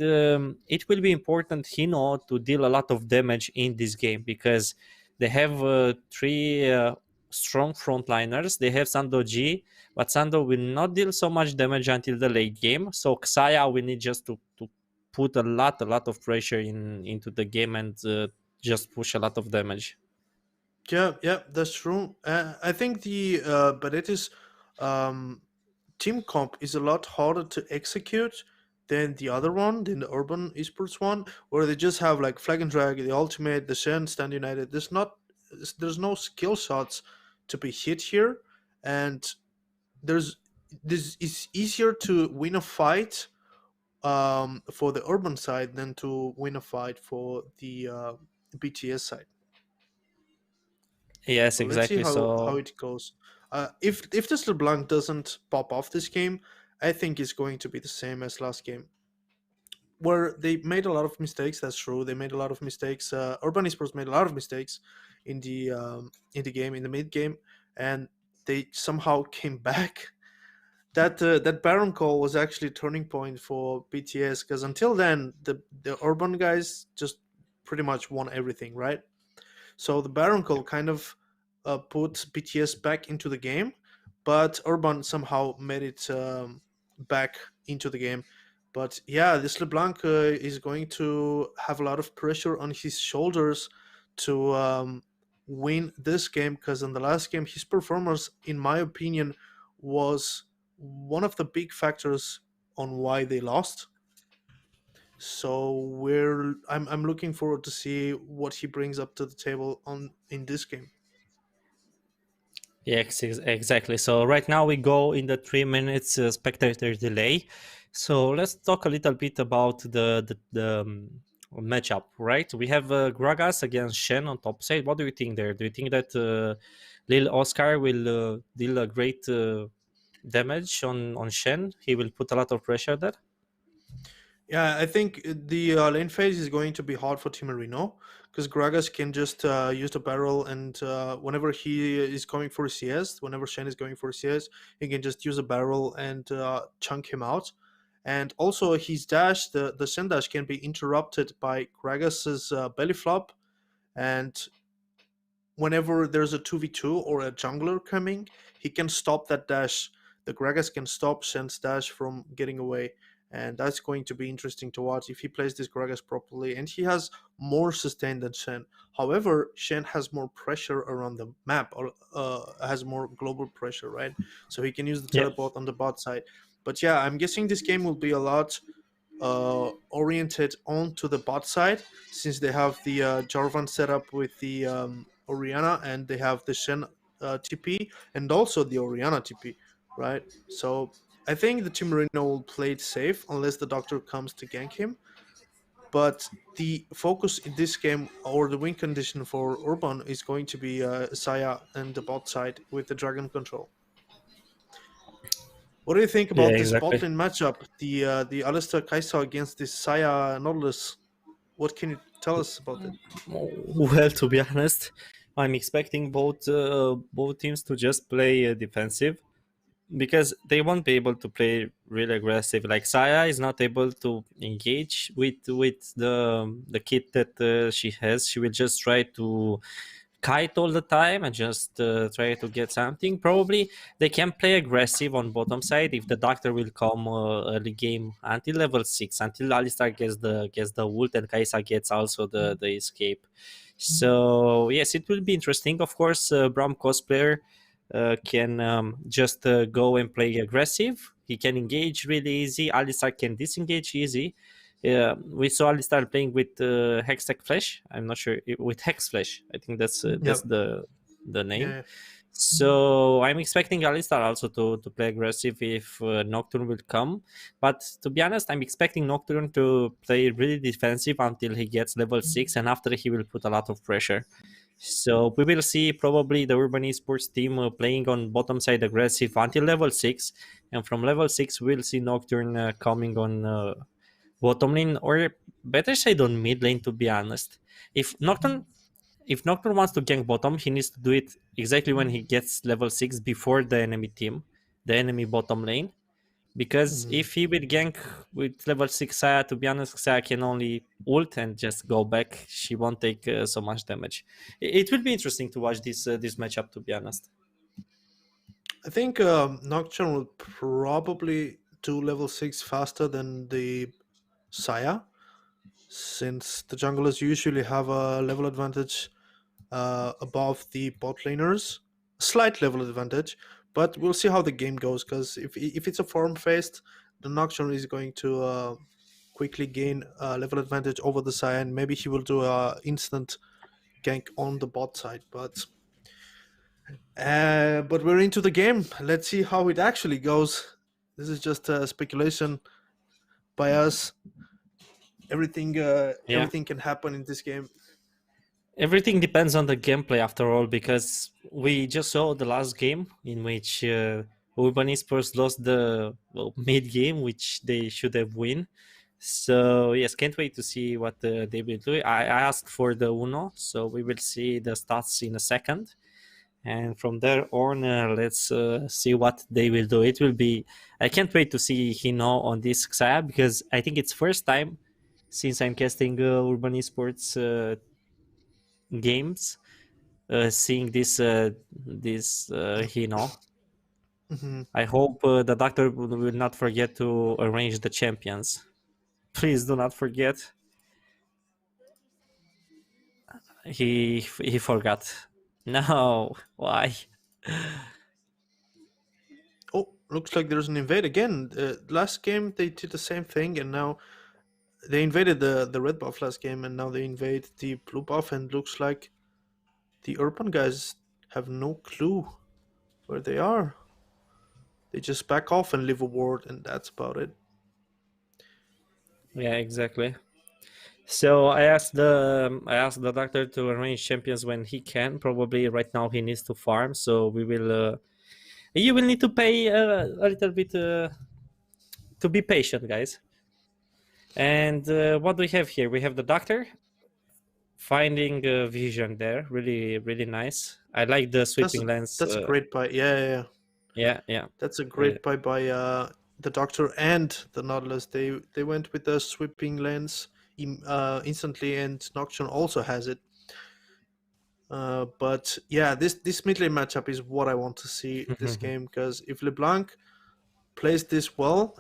it will be important, Hino, to deal a lot of damage in this game because they have three strong frontliners. They have Sandoji, but Sando will not deal so much damage until the late game. So Xayah will need just to put a lot of pressure into the game and just push a lot of damage. Yeah, yeah, that's true. I think the but it is team comp is a lot harder to execute than the other one, than the urban esports one, where they just have like flag and drag, the ultimate, the Shen, stand united. There's no skill shots to be hit here, and there's this is easier to win a fight for the urban side than to win a fight for the BTS side. Yes, But let's see exactly. how So it goes. If this LeBlanc doesn't pop off this game, I think it's going to be the same as last game, where they made a lot of mistakes. That's true. They made a lot of mistakes. Urban Esports made a lot of mistakes in the game, in the mid game, and they somehow came back. That Baron call was actually a turning point for BTS, because until then the Urban guys just pretty much won everything, right? So the Baron call kind of put BTS back into the game, but Urban somehow made it back into the game. But yeah, this LeBlanc is going to have a lot of pressure on his shoulders to win this game, because in the last game, his performance, in my opinion, was one of the big factors on why they lost. So I'm looking forward to see what he brings up to the table on in this game. yeah, exactly. So right now we go in the 3 minutes spectator delay. So let's talk a little bit about the matchup. Right, we have Gragas against Shen on top side. What do you think there? Do you think that Lil Oscar will deal a great damage on Shen? He will put a lot of pressure there. Yeah, I think the lane phase is going to be hard for Team Marino, because Gragas can just use the barrel, and whenever he is going for a CS, whenever Shen is going for a CS, he can just use a barrel and chunk him out. And also his dash, the Shen dash, can be interrupted by Gragas's belly flop, and whenever there's a 2v2 or a jungler coming, he can stop that dash. The Gragas can stop Shen's dash from getting away. And that's going to be interesting to watch if he plays this Gragas properly. And he has more sustain than Shen. However, Shen has more pressure around the map, or has more global pressure, right? So he can use the Yeah. teleport on the bot side. But yeah, I'm guessing this game will be a lot oriented onto the bot side, since they have the Jarvan set up with the Oriana, and they have the Shen TP and also the Oriana TP, right? So I think the Team Marino will play it safe unless the Doctor comes to gank him. But the focus in this game, or the win condition for Urban, is going to be Saya and the bot side with the Dragon control. What do you think Yeah, about this bot exactly. lane matchup? The Alistair Kai'Sa against this Saya Nautilus. What can you tell us about it? Well, to be honest, I'm expecting both teams to just play defensive because they won't be able to play really aggressive. Like Saya is not able to engage with the kit that she has. She will just try to kite all the time and just try to get something. Probably they can play aggressive on bottom side if the doctor will come early game until level 6, until Alistar gets the ult and Kaisa gets also the escape. So yes, it will be interesting. Of course, Bram cosplayer can just go and play aggressive. He can engage really easy. Alistar can disengage easy. We saw Alistar playing with Hextech Flash. I'm not sure with Hex Flash. I think that's Yep. the name. Yeah. So I'm expecting Alistar also to play aggressive if Nocturne will come. But to be honest, I'm expecting Nocturne to play really defensive until he gets level 6, and after he will put a lot of pressure. So we will see probably the Urban Esports team playing on bottom side aggressive until level 6, and from level 6 we'll see Nocturne coming on bottom lane, or better side on mid lane, to be honest. If Nocturne wants to gank bottom, he needs to do it exactly when he gets level 6 before the enemy team, the enemy bottom lane. Because Mhm. if he will gank with level 6 Saya, to be honest, Saya can only ult and just go back. She won't take so much damage. It will be interesting to watch this matchup, to be honest. I think Nocturne will probably do level 6 faster than the Saya, since the junglers usually have a level advantage above the bot laners. Slight level advantage, but we'll see how the game goes, because if it's a form faced, the Nocturne is going to quickly gain level advantage over the Saya, and maybe he will do a instant gank on the bot side. But we're into the game. Let's see how it actually goes. This is just speculation by us. Everything Yeah. everything can happen in this game. Everything depends on the gameplay after all, because we just saw the last game in which Urban Esports lost the mid game, which they should have win. So yes, can't wait to see what they will do. I asked for the Uno, so we will see the stats in a second, and from there on, let's see what they will do. It will be. I can't wait to see Hino on this Xayah, because I think it's first time since I'm casting Urban Esports games, seeing this Hino. Mhm. I hope the doctor will not forget to arrange the champions. Please do not forget. He forgot. No, why? Oh, looks like there's an invade again. Last game they did the same thing, and now they invaded the red buff last game, and now they invade the blue buff, and looks like the urban guys have no clue where they are. They just back off and leave a ward, and that's about it. Yeah, exactly. So I asked the doctor to arrange champions when he can. Probably right now he needs to farm, so we will. You will need to pay a little bit to be patient, guys. And what do we have here? We have the doctor finding vision there. Really, really nice. I like the That's a, sweeping lens. that's a great buy. Yeah. Yeah, yeah. That's a Really. great buy by the Doctor and the Nautilus. They went with the sweeping lens instantly, and Nocturne also has it. But yeah, this mid lane matchup is what I want to see this game, because if LeBlanc plays this well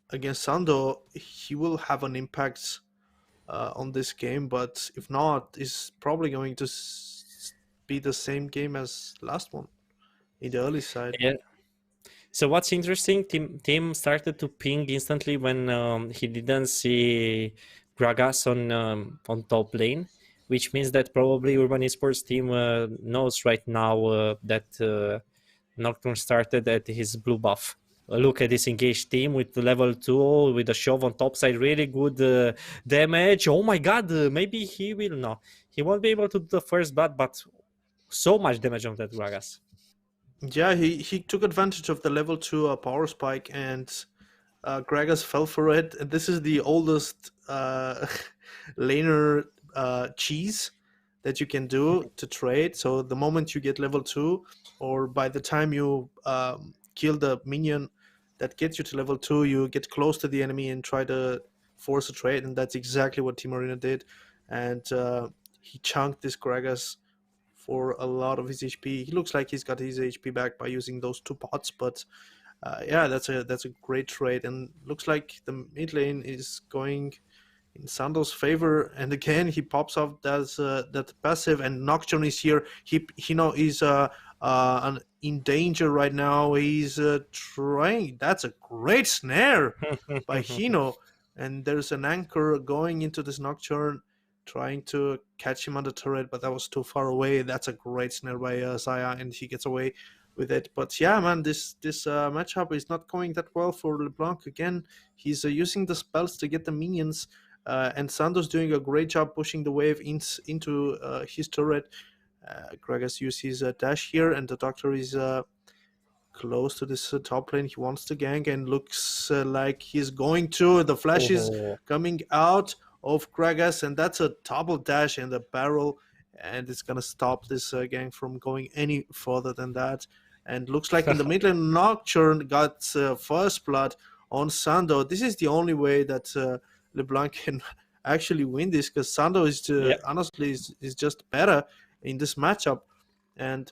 against Sando, he will have an impact on this game. But if not, it's probably going to be the same game as last one in the early side. Yeah. So what's interesting, Tim started to ping instantly when he didn't see Gragas on top lane, which means that probably Urban Esports team knows right now that Nocturne started at his blue buff. Look at this engaged team with the level 2 with the shove on top side, really good damage. Oh my god, maybe he will not. He won't be able to do the first blood, but so much damage on that Gragas. Yeah, he took advantage of the level 2 power spike, and Gragas fell for it. And this is the oldest laner cheese that you can do to trade. So the moment you get level 2, or by the time you kill the minion that gets you to level 2, you get close to the enemy and try to force a trade. And that's exactly what Team Arena did. And he chunked this Gragas for a lot of his HP. He looks like he's got his HP back by using those 2 pots, but yeah, that's a great trade, and looks like the mid lane is going in Sando's favor. And again, he pops off that passive, and Nocturne is here. He know is in danger right now. He's trying. That's a great snare by Hino, and there's an anchor going into this Nocturne, trying to catch him on the turret, but that was too far away. That's a great snare by Zaya, and he gets away with it. But yeah, man, this matchup is not going that well for LeBlanc. Again, he's using the spells to get the minions, and Sando's doing a great job pushing the wave into his turret. Gragas uses a dash here, and the Doctor is close to this top lane. He wants to gank and looks like he's going to. The flash is Oh, coming out of Gragas, and that's a double dash and a barrel, and it's gonna stop this gank from going any further than that. And looks like in the mid lane, Nocturne got first blood on Sando. This is the only way that LeBlanc can actually win this, because Sando is yeah. honestly is just better in this matchup. And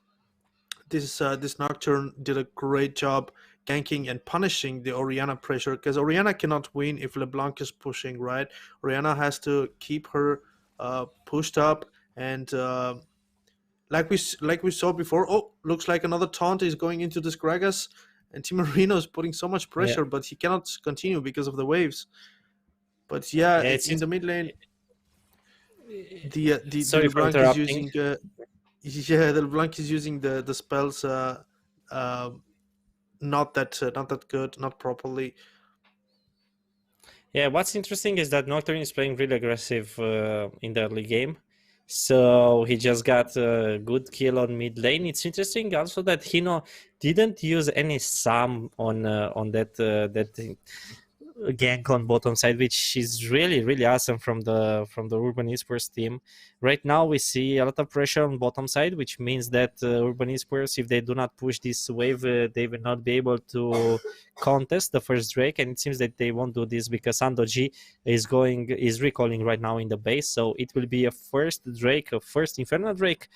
this Nocturne did a great job ganking and punishing the Orianna pressure, because Orianna cannot win if LeBlanc is pushing, right? Orianna has to keep her pushed up, and like we saw before. Oh, looks like another taunt is going into this Gragas, and Timarino is putting so much Yeah. pressure, but he cannot continue because of the waves. But yeah, Yeah, in the mid lane, the sorry for LeBlanc is interrupting. using yeah, the LeBlanc is using the spells not that good, not properly. Yeah, what's interesting is that Nocturne is playing really aggressive in the early game. So he just got a good kill on mid lane. It's interesting also that Hino didn't use any Sam on that gank on bottom side, which is really awesome from the Urban Esports team. Right now we see a lot of pressure on bottom side, which means that Urban Esports, if they do not push this wave, they will not be able to contest the first Drake, and it seems that they won't do this because Sandoji is recalling right now in the base, so it will be a first Drake, a first Infernal Drake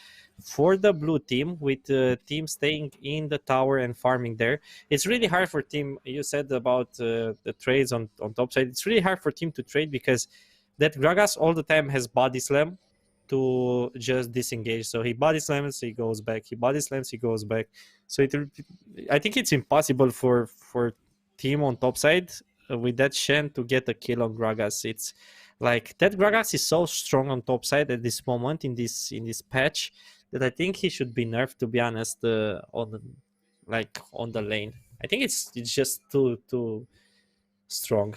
for the blue team, with team staying in the tower and farming there. It's really hard for team. You said about the trades on top side. It's really hard for team to trade because that Gragas all the time has body slam to just disengage. So he body slams, he goes back. He body slams, he goes back. So I think it's impossible for team on top side with that Shen to get a kill on Gragas. It's like that Gragas is so strong on top side at this moment in this patch that I think he should be nerfed, to be honest, on the lane. I think it's just too strong.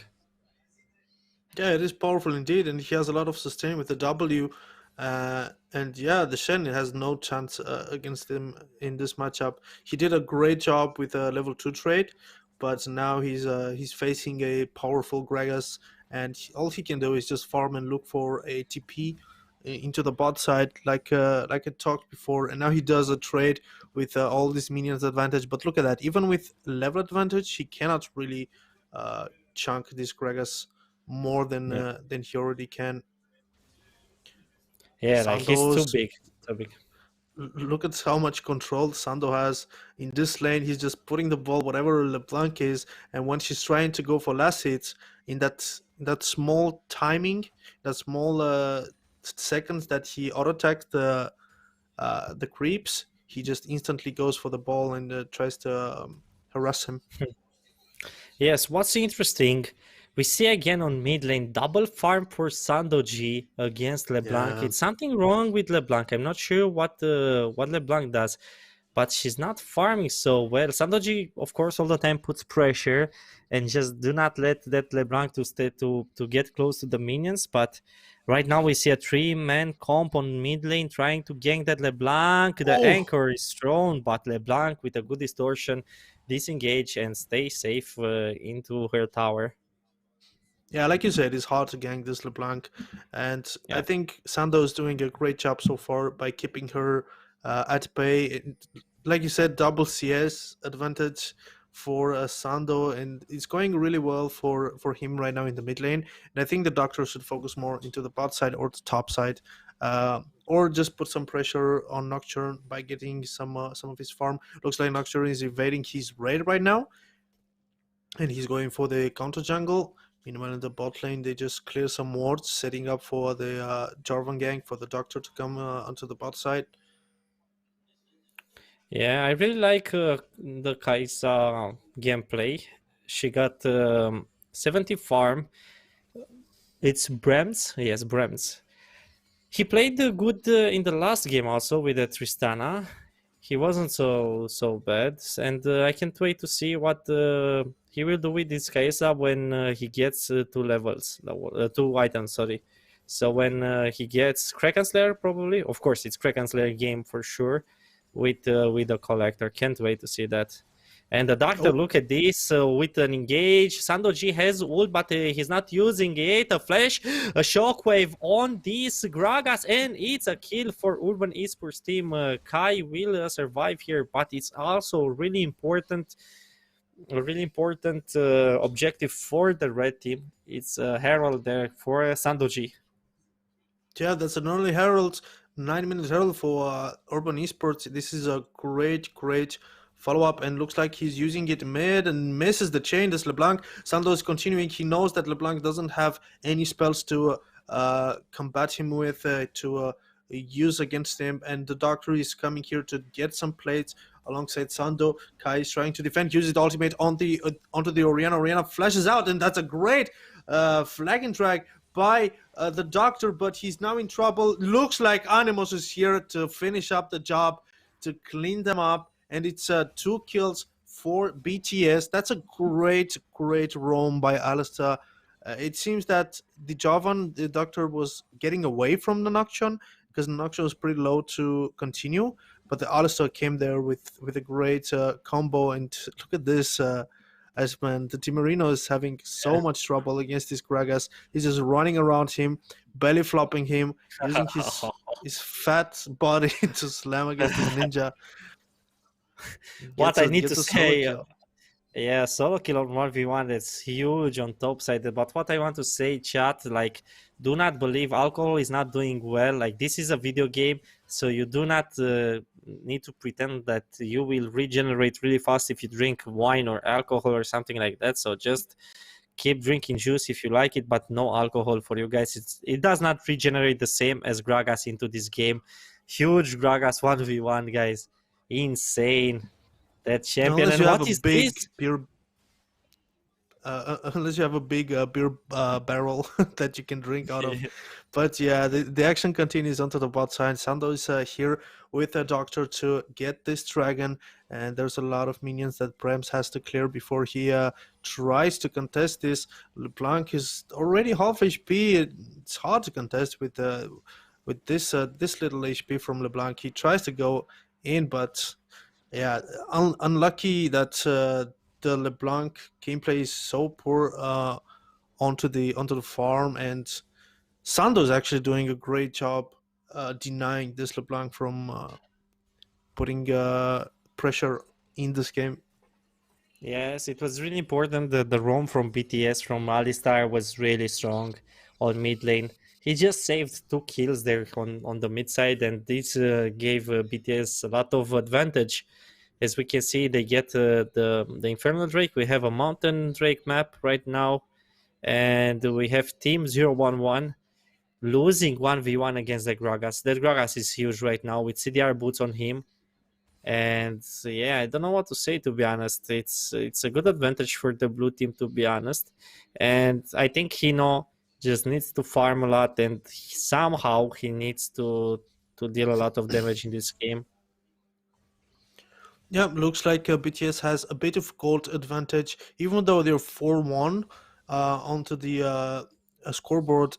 Yeah, it is powerful indeed, and he has a lot of sustain with the W. And yeah, the Shen has no chance against him in this matchup. He did a great job with a level 2 trade, but now he's facing a powerful Gragas, and all he can do is just farm and look for a TP into the bot side, like I talked before. And now he does a trade with all these minions advantage. But look at that, even with level advantage, he cannot really chunk this Gragas more Yeah, than he already can. yeah, like he's too Santos, big, too big. look at how much control Sando has in this lane. He's just putting the ball whatever LeBlanc is, and when she's trying to go for last hits in that small timing, that small seconds that he auto attacks the creeps, he just instantly goes for the ball and tries to harass him. Yes, what's interesting, we see again on mid lane double farm for Sandoji against LeBlanc. Yeah. It's something wrong with LeBlanc. I'm not sure what LeBlanc does, but she's not farming so well. Sandoji, of course, all the time puts pressure and just do not let that LeBlanc to stay to get close to the minions. But right now we see a 3-man comp on mid lane trying to gank that LeBlanc. The Oh, anchor is thrown, but LeBlanc with a good distortion disengage and stay safe into her tower. yeah, like you said, it's hard to gank this LeBlanc, and I Yeah. think Sando is doing a great job so far by keeping her at bay. Like you said, double CS advantage for Sando, and it's going really well for him right now in the mid lane. And I think the Doctor should focus more into the bot side or the top side, or just put some pressure on Nocturne by getting some of his farm. Looks like Nocturne is evading his raid right now, and he's going for the counter jungle. Meanwhile, in the bot lane, they just clear some wards, setting up for the Jarvan gang for the Doctor to come onto the bot side. Yeah, I really like the Kaisa gameplay. She got 70 farm. It's Brems. Yes, Brems. He played good in the last game also with Tristana. He wasn't so bad, and I can't wait to see what he will do with this Kaisa when he gets two levels, two items. Sorry. So when he gets Kraken Slayer, probably, of course, it's Kraken Slayer game for sure, with the collector. Can't wait to see that. And the doctor, Oh, look at this with an engage. Sandoji has ult, but he's not using it. A flash, a shockwave on this Gragas, and it's a kill for Urban Esports team. Kai will survive here, but it's also really important, a really important objective for the red team. It's a herald there for Sandoji. yeah, that's an early herald, 9 minute herald for Urban Esports. This is a great follow up, and looks like he's using it mid and misses the chain. This LeBlanc. Sando is continuing. He knows that LeBlanc doesn't have any spells to combat him with, to use against him, and the Doctor is coming here to get some plates alongside Sando. Kai is trying to defend, uses the ultimate on the onto the Oriana. Oriana flashes out, and that's a great flag and drag by the Doctor, but he's now in trouble. Looks like Animus is here to finish up the job, to clean them up, and it's 2 kills for BTS. That's a great roam by Alistair. It seems that the Jovan, the Doctor, was getting away from the Nocturne because the Nocturne was pretty low to continue, but the Alistair came there with a great combo. And look at this. As man, the Timarino is having so much trouble against this Gragas. He's just running around him, belly flopping him, using his fat body to slam against this ninja. What I need to Gets a solo say, kill. yeah, solo kill on 1v1, that's huge on top side. But what I want to say, chat, like, do not believe alcohol is not doing well. Like, this is a video game, so you do not need to pretend that you will regenerate really fast if you drink wine or alcohol or something like that. So just keep drinking juice if you like it, but no alcohol for you guys. It does not regenerate the same as Gragas into this game. Huge Gragas 1v1, guys. Insane. That champion. Unless And you have what a is big this? beer, unless you have a big beer barrel that you can drink out of. But yeah, the action continues onto the bot side. Sando is here with a Doctor to get this dragon, and there's a lot of minions that Brems has to clear before he tries to contest this. LeBlanc is already half HP. It's hard to contest with this little HP from LeBlanc. He tries to go in, but yeah, unlucky that the LeBlanc gameplay is so poor onto the farm, and Sando is actually doing a great job denying this LeBlanc from putting pressure in this game. Yes, it was really important that the roam from BTS from Alistar was really strong on mid lane. He just saved 2 kills there on the mid side, and this gave BTS a lot of advantage. As we can see, they get the Infernal Drake. We have a Mountain Drake map right now, and we have Team 011 losing 1v1 against the Gragas. That Gragas is huge right now with CDR boots on him. And yeah, I don't know what to say, to be honest. It's a good advantage for the blue team, to be honest. And I think Hino just needs to farm a lot, and somehow he needs to deal a lot of damage in this game. Yeah, looks like BTS has a bit of gold advantage, even though they're 4-1 onto the scoreboard.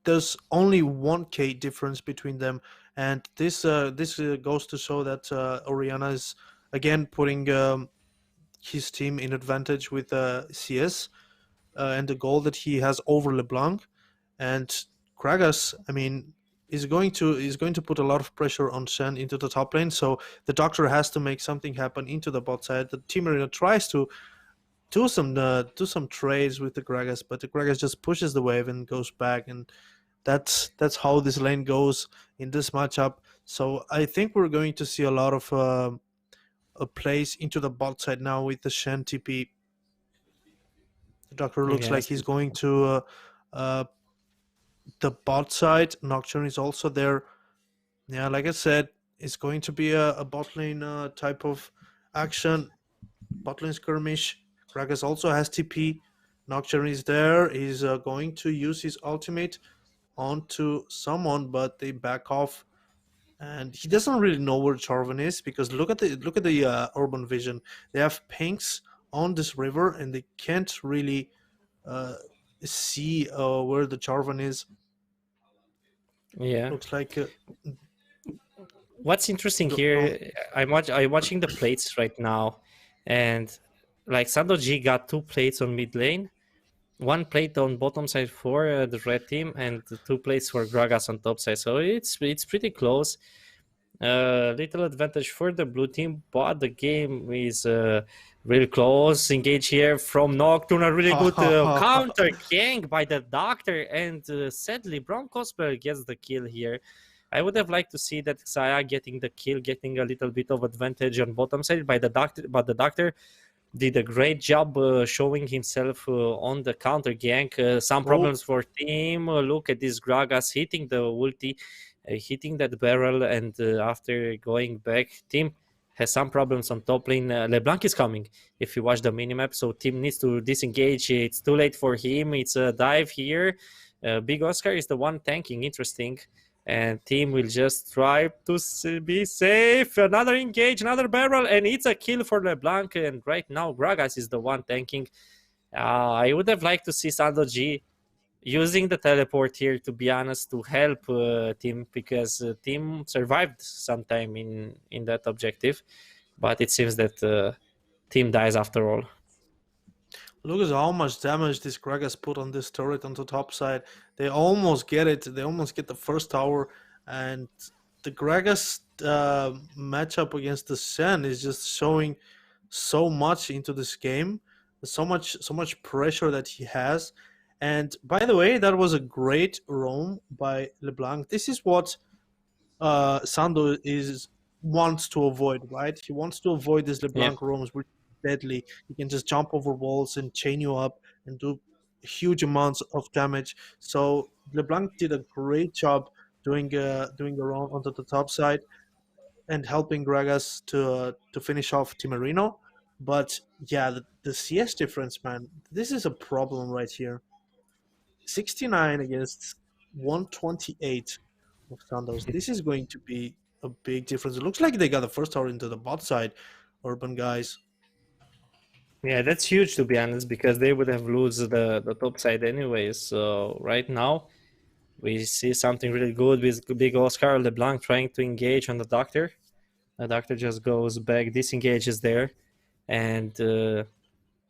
There's only 1k difference between them, and this goes to show that Oriana is again putting his team in advantage with CS and the goal that he has over LeBlanc. And Kragas, I mean, is going to put a lot of pressure on Shen into the top lane. So the Doctor has to make something happen into the bot side. The Team Arena tries to do some trades with the Gragas, but the Gragas just pushes the wave and goes back, and that's how this lane goes in this matchup. So I think we're going to see a lot of plays into the bot side now with the Shen TP. The Doctor looks like Yes. he's going to the bot side. Nocturne is also there. Yeah, like I said, it's going to be a bot lane type of action. Bot lane skirmish. Gragas also has TP. Nocturne is there. He's going to use his ultimate onto someone, but they back off, and he doesn't really know where Jarvan is because look at the urban vision. They have pinks on this river, and they can't really uh, see where the Jarvan is. Yeah. Looks like What's interesting the wrong. here, I'm watching the plates right now, and like Sando G got two plates on mid lane, one plate on bottom side for the red team, and the two plates for Gragas on top side. So it's pretty close. Little advantage for the blue team, but the game is really close. Engage here from Nocturne, a really good counter gank by the Doctor, and sadly, Brown Cosplayer gets the kill here. I would have liked to see that Xayah getting the kill, getting a little bit of advantage on bottom side by the Doctor, but the Doctor did a great job showing himself on the counter gank. Some Oh, problems for team. Look at this Gragas hitting the ulti, hitting that barrel, and after going back, team has some problems on top lane. LeBlanc is coming. If you watch the minimap, so team needs to disengage. It's too late for him. It's a dive here. Big Oscar is the one tanking. Interesting. And team will just try to be safe. Another engage, another barrel, and it's a kill for LeBlanc. And right now, Gragas is the one tanking. I would have liked to see Sando G using the teleport here, to be honest, to help team, because team survived sometime in that objective, but it seems that team dies after all. look at how much damage this Gragas put on this turret on the top side. They almost get it. They almost get the first tower, and the Gragas matchup against the Sen is just showing so much into this game. So much pressure that he has. And by the way, that was a great roam by LeBlanc. This is what Sando is wants to avoid, right? He wants to avoid these Yeah. LeBlanc roams, which is deadly. He can just jump over walls and chain you up and do huge amounts of damage. So LeBlanc did a great job doing the roam onto the top side and helping Gragas to finish off Timerino. But yeah, the CS difference, man, this is a problem right here. 69 against 128 of Sandos. This is going to be a big difference. It looks like they got the first tower into the bot side, Urban guys. Yeah, that's huge, to be honest, because they would have lose the top side anyways. So right now we see something really good with big Oscar LeBlanc trying to engage on the Doctor. The Doctor just goes back, disengages there, and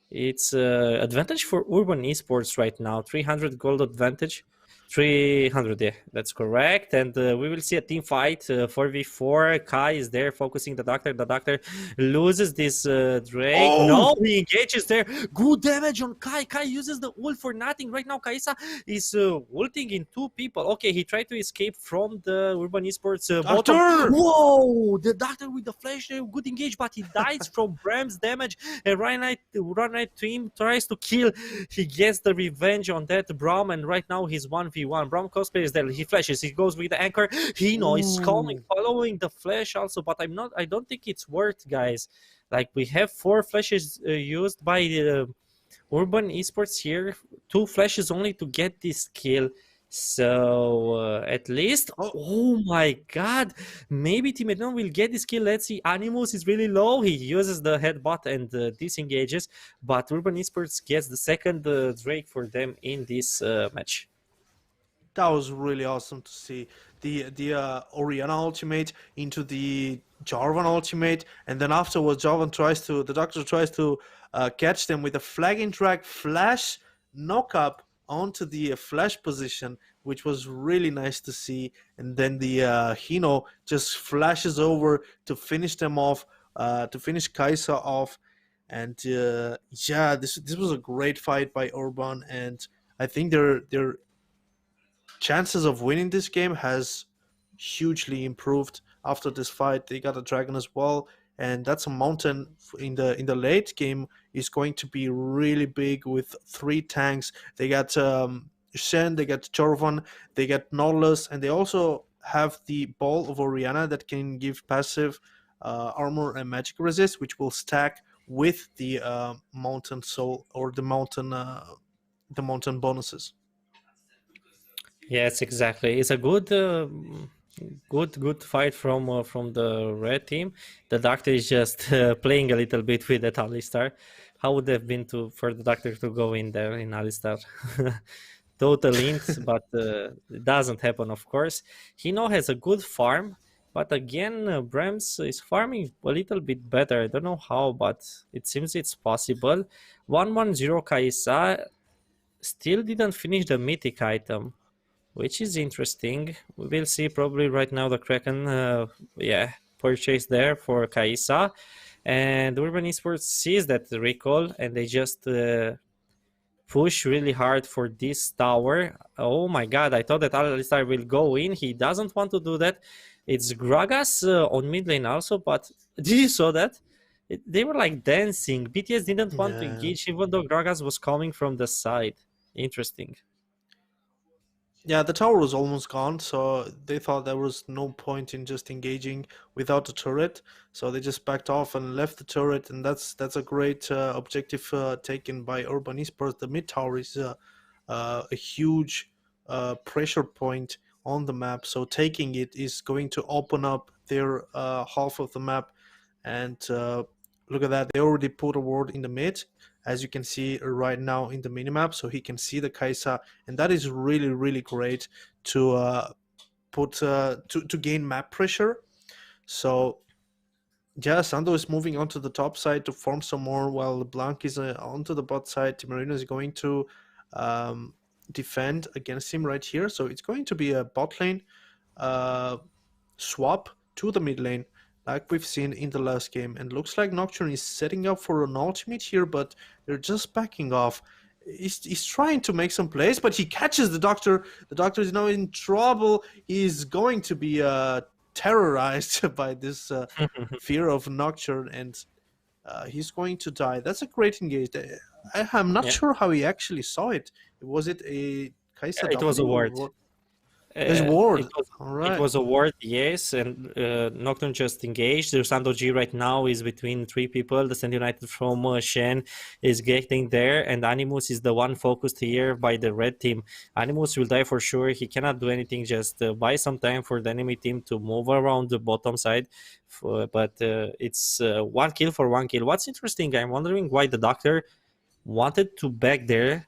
it's advantage for Urban Esports right now. 300 gold advantage. 300, yeah, that's correct. And we will see a team fight 4v4. Kai is there focusing the Doctor. The Doctor loses this Drake. Oh! No, he engages there. Good damage on Kai. Kai uses the ult for nothing. Right now, Kaisa is ulting in two people. Okay, he tried to escape from the Urban Esports bottom. Doctor! Whoa! The Doctor with the flash, good engage, but he dies from Bram's damage. And Run Knight team tries to kill. He gets the revenge on that Bram, and right now he's 1v1. Bram cosplay is there. He flashes. He goes with the anchor. Hino is coming, following the flash also, but I don't think it's worth, guys. Like, we have 4 flashes used by Urban Esports here. 2 flashes only to get this kill. So at least, oh my god, maybe Timeron will get this kill. Let's see. Animus is really low. He uses the headbutt and disengages, but Urban Esports gets the second Drake for them in this match. That was really awesome to see the Oriana ultimate into the Jarvan ultimate, and then afterwards the Doctor tries to catch them with a flagging drag flash knock up onto the flash position, which was really nice to see. And then the Hino just flashes over to finish them off, to finish Kaisa off. And yeah, this was a great fight by Urban, and I think their chances of winning this game has hugely improved after this fight. They got a dragon as well, and that's a mountain in the late game is going to be really big with 3 tanks. They got Shen, they got Jorvan, they got Nautilus, and they also have the Ball of Oriana that can give passive armor and magic resist, which will stack with the mountain soul or the mountain the mountain bonuses. Yes, exactly. It's a good fight from the red team. The doctor is just playing a little bit with that Alistar. How would have been to for the doctor to go in there in Alistar? Total int, but it doesn't happen, of course. He now has a good farm, but again, Brems is farming a little bit better. I don't know how, but it seems it's possible. 110 Kaisa still didn't finish the mythic item, which is interesting. We will see probably right now the Kraken, purchase there for Kaisa. And Urban Esports sees that recall and they just push really hard for this tower. Oh my god, I thought that Alistar will go in. He doesn't want to do that. It's Gragas on mid lane also, but did you saw that? They were like dancing. BTS didn't want to Yeah. engage even though Gragas was coming from the side. Interesting. Yeah, the tower was almost gone, so they thought there was no point in just engaging without the turret. So they just backed off and left the turret, and that's a great objective taken by Urban Esports. The mid tower is a huge pressure point on the map, so taking it is going to open up their half of the map. And look at that, they already put a ward in the mid, as you can see right now in the minimap, so he can see the Kaisa, and that is really really great to to gain map pressure. So yeah, Sando is moving onto the top side to form some more, while Blanc is onto the bot side. Timarino is going to um, defend against him right here, so it's going to be a bot lane swap to the mid lane like we've seen in the last game, and looks like Nocturne is setting up for an ultimate here, but they're just backing off. He's trying to make some plays, but he catches the Doctor. The Doctor is now in trouble. He's going to be terrorized by this fear of Nocturne, and he's going to die. That's a great engage. I'm not Yeah. sure how he actually saw it. Was it a Kaisa It was a W ward. or there's ward? All It right. was a ward, yes, and Nocturne just engaged. The Sando G right now is between three people. The Stand United from Shen is getting there, and Animus is the one focused here by the red team. Animus will die for sure. He cannot do anything, just buy some time for the enemy team to move around the bottom side. But it's one kill for one kill. What's interesting, I'm wondering why the Doctor wanted to back there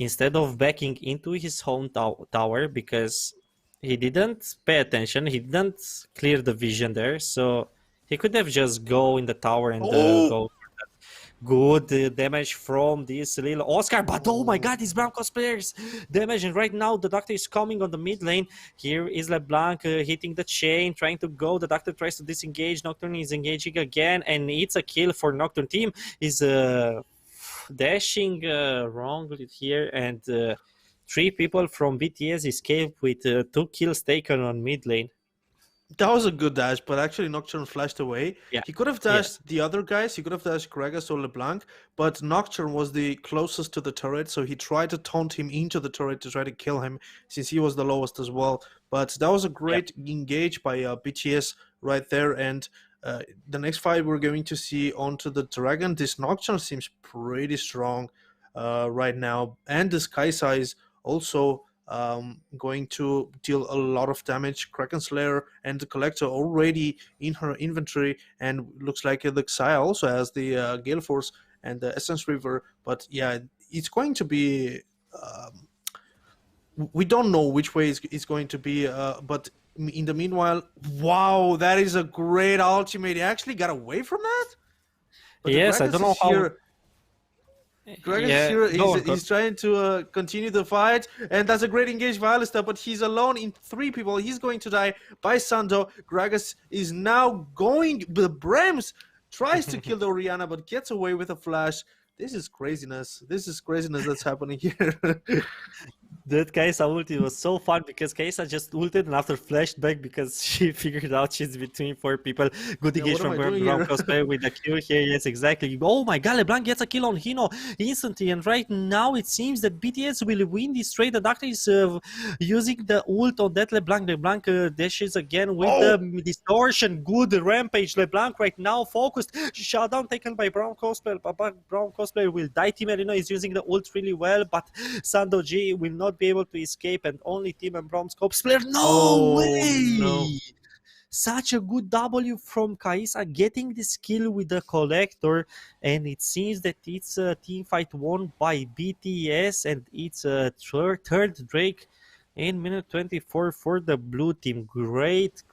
instead of backing into his home tower, because he didn't pay attention, he didn't clear the vision there, so he could have just go in the tower and Oh, go good damage from this little Oscar. But oh my god, these brown cosplayers damage, and right now the Doctor is coming on the mid lane. Here is LeBlanc hitting the chain, trying to go. The Doctor tries to disengage. Nocturne is engaging again, and it's a kill for Nocturne team. Is dashing wrongly here, and three people from BTS escaped with 2 kills taken on mid lane. that was a good dash, but actually Nocturne flashed away. Yeah. He could have dashed the other guys. He could have dashed Gragas or LeBlanc, but Nocturne was the closest to the turret, so he tried to taunt him into the turret to try to kill him, since he was the lowest as well. But that was a great engage by BTS right there, and the next fight we're going to see onto the Dragon. This Nocturne seems pretty strong right now, and this Kaisa is also going to deal a lot of damage. Kraken Slayer and the Collector already in her inventory, and looks like the Xayah also has the Gale Force and the Essence River. But yeah, it's going to be we don't know which way it's going to be, but in the meanwhile, wow, that is a great ultimate. He actually got away from that. But Yes, I don't know how. Gragas Yeah, here, go on, he's trying to continue the fight, and that's a great engage by Alistar, but he's alone in three people. He's going to die by Sando. Gragas is now going, the Brems tries to kill the Oriana, but gets away with a flash. This is craziness. This is craziness that's happening here. That Kaisa ulti was so fun because Kaisa just ulted and after flashed back because she figured out she's between 4 people. Good Yeah, engage what am from I doing ground here? cosplay with the kill here. Yes, exactly. Oh my god, LeBlanc gets a kill on Hino instantly. And right now it seems that BTS will win this trade. The Doctor is using the ult on that LeBlanc. LeBlanc dashes again with Oh, the distortion. Good rampage. LeBlanc right now focused. Shutdown taken by Brown cosplayer. But Brown cosplayer will die. Team Marino is using the ult really well, but Sando G will not be able to escape, and only Team and Brown cosplayer. No oh no. way! Such a good W from Kaisa getting this kill with the collector, and it seems that it's a team fight won by BTS, and it's a third Drake in minute 24 for the blue team. Great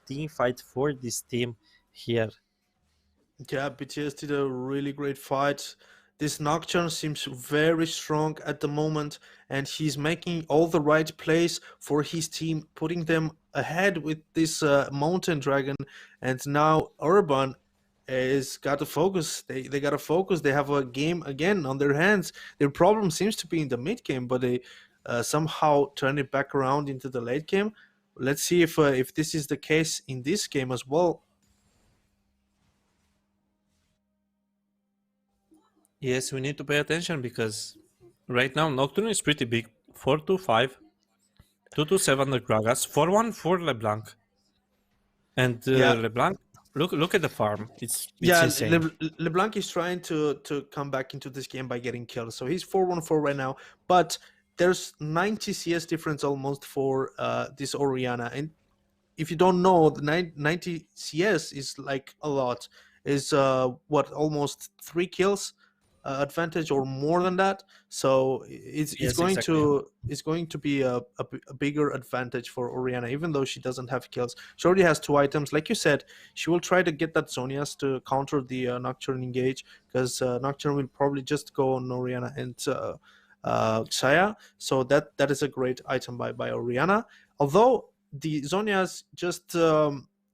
team fight for this team here. Yeah, BTS did a really great fight. This Nocturne seems very strong at the moment, and he's making all the right plays for his team, putting them ahead with this Mountain Dragon. And now Urban is got to focus. They got to focus. They have a game again on their hands. Their problem seems to be in the mid game, but they somehow turn it back around into the late game. Let's see if this is the case in this game as well. Yes, we need to pay attention because right now Nocturne is pretty big. 4-5, 2-7 the Gragas, 4-1 for LeBlanc. And Yeah, LeBlanc, look at the farm. It's yeah, insane. LeBlanc is trying to come back into this game by getting killed. So he's 4-1-4 right now, but there's 90 CS difference almost for this Oriana. And if you don't know, the 90 CS is like a lot. Is what, almost 3 kills advantage or more than that. So it's Yes, going exactly. to be a bigger advantage for Oriana, even though she doesn't have kills. She already has 2 items, like you said. She will try to get that Zonias to counter the Nocturne engage, because Nocturne will probably just go on Oriana and Xayah. So that is a great item by Oriana. Although the Zonias just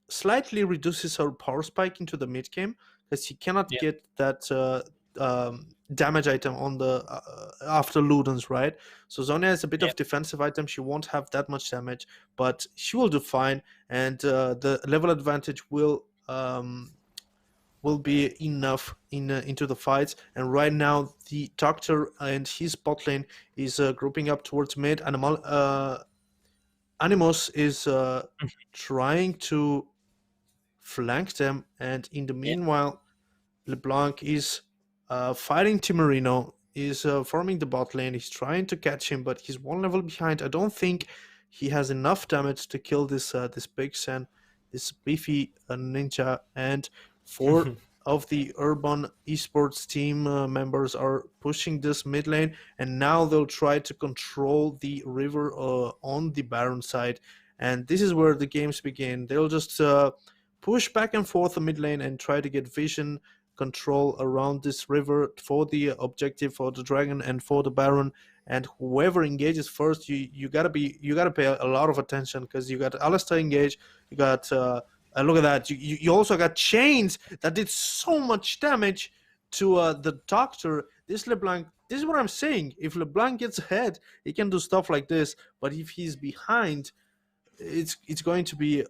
slightly reduces her power spike into the mid game, because she cannot Yeah. get that damage item on the after Ludens, right? So Zonia is a bit Yeah. of defensive item. She won't have that much damage, but she will do fine, and the level advantage will be enough into the fights. And right now, the Doctor and his bot lane is grouping up towards mid. Animus is trying to flank them, and in the Yeah. meanwhile, LeBlanc is fighting Timarino, is farming the bot lane. He's trying to catch him, but he's 1 level behind. I don't think he has enough damage to kill this big Sen, this beefy ninja. And 4 of the Urban Esports team members are pushing this mid lane, and now they'll try to control the river on the Baron side. And this is where the games begin. They'll just push back and forth the mid lane and try to get vision control around this river for the objective, for the dragon and for the Baron. And whoever engages first, you gotta pay a lot of attention, because you got Alistair engage, you got look at that, you also got chains that did so much damage to the Doctor. This LeBlanc, this is what I'm saying. If LeBlanc gets ahead, he can do stuff like this, but if he's behind, it's going to be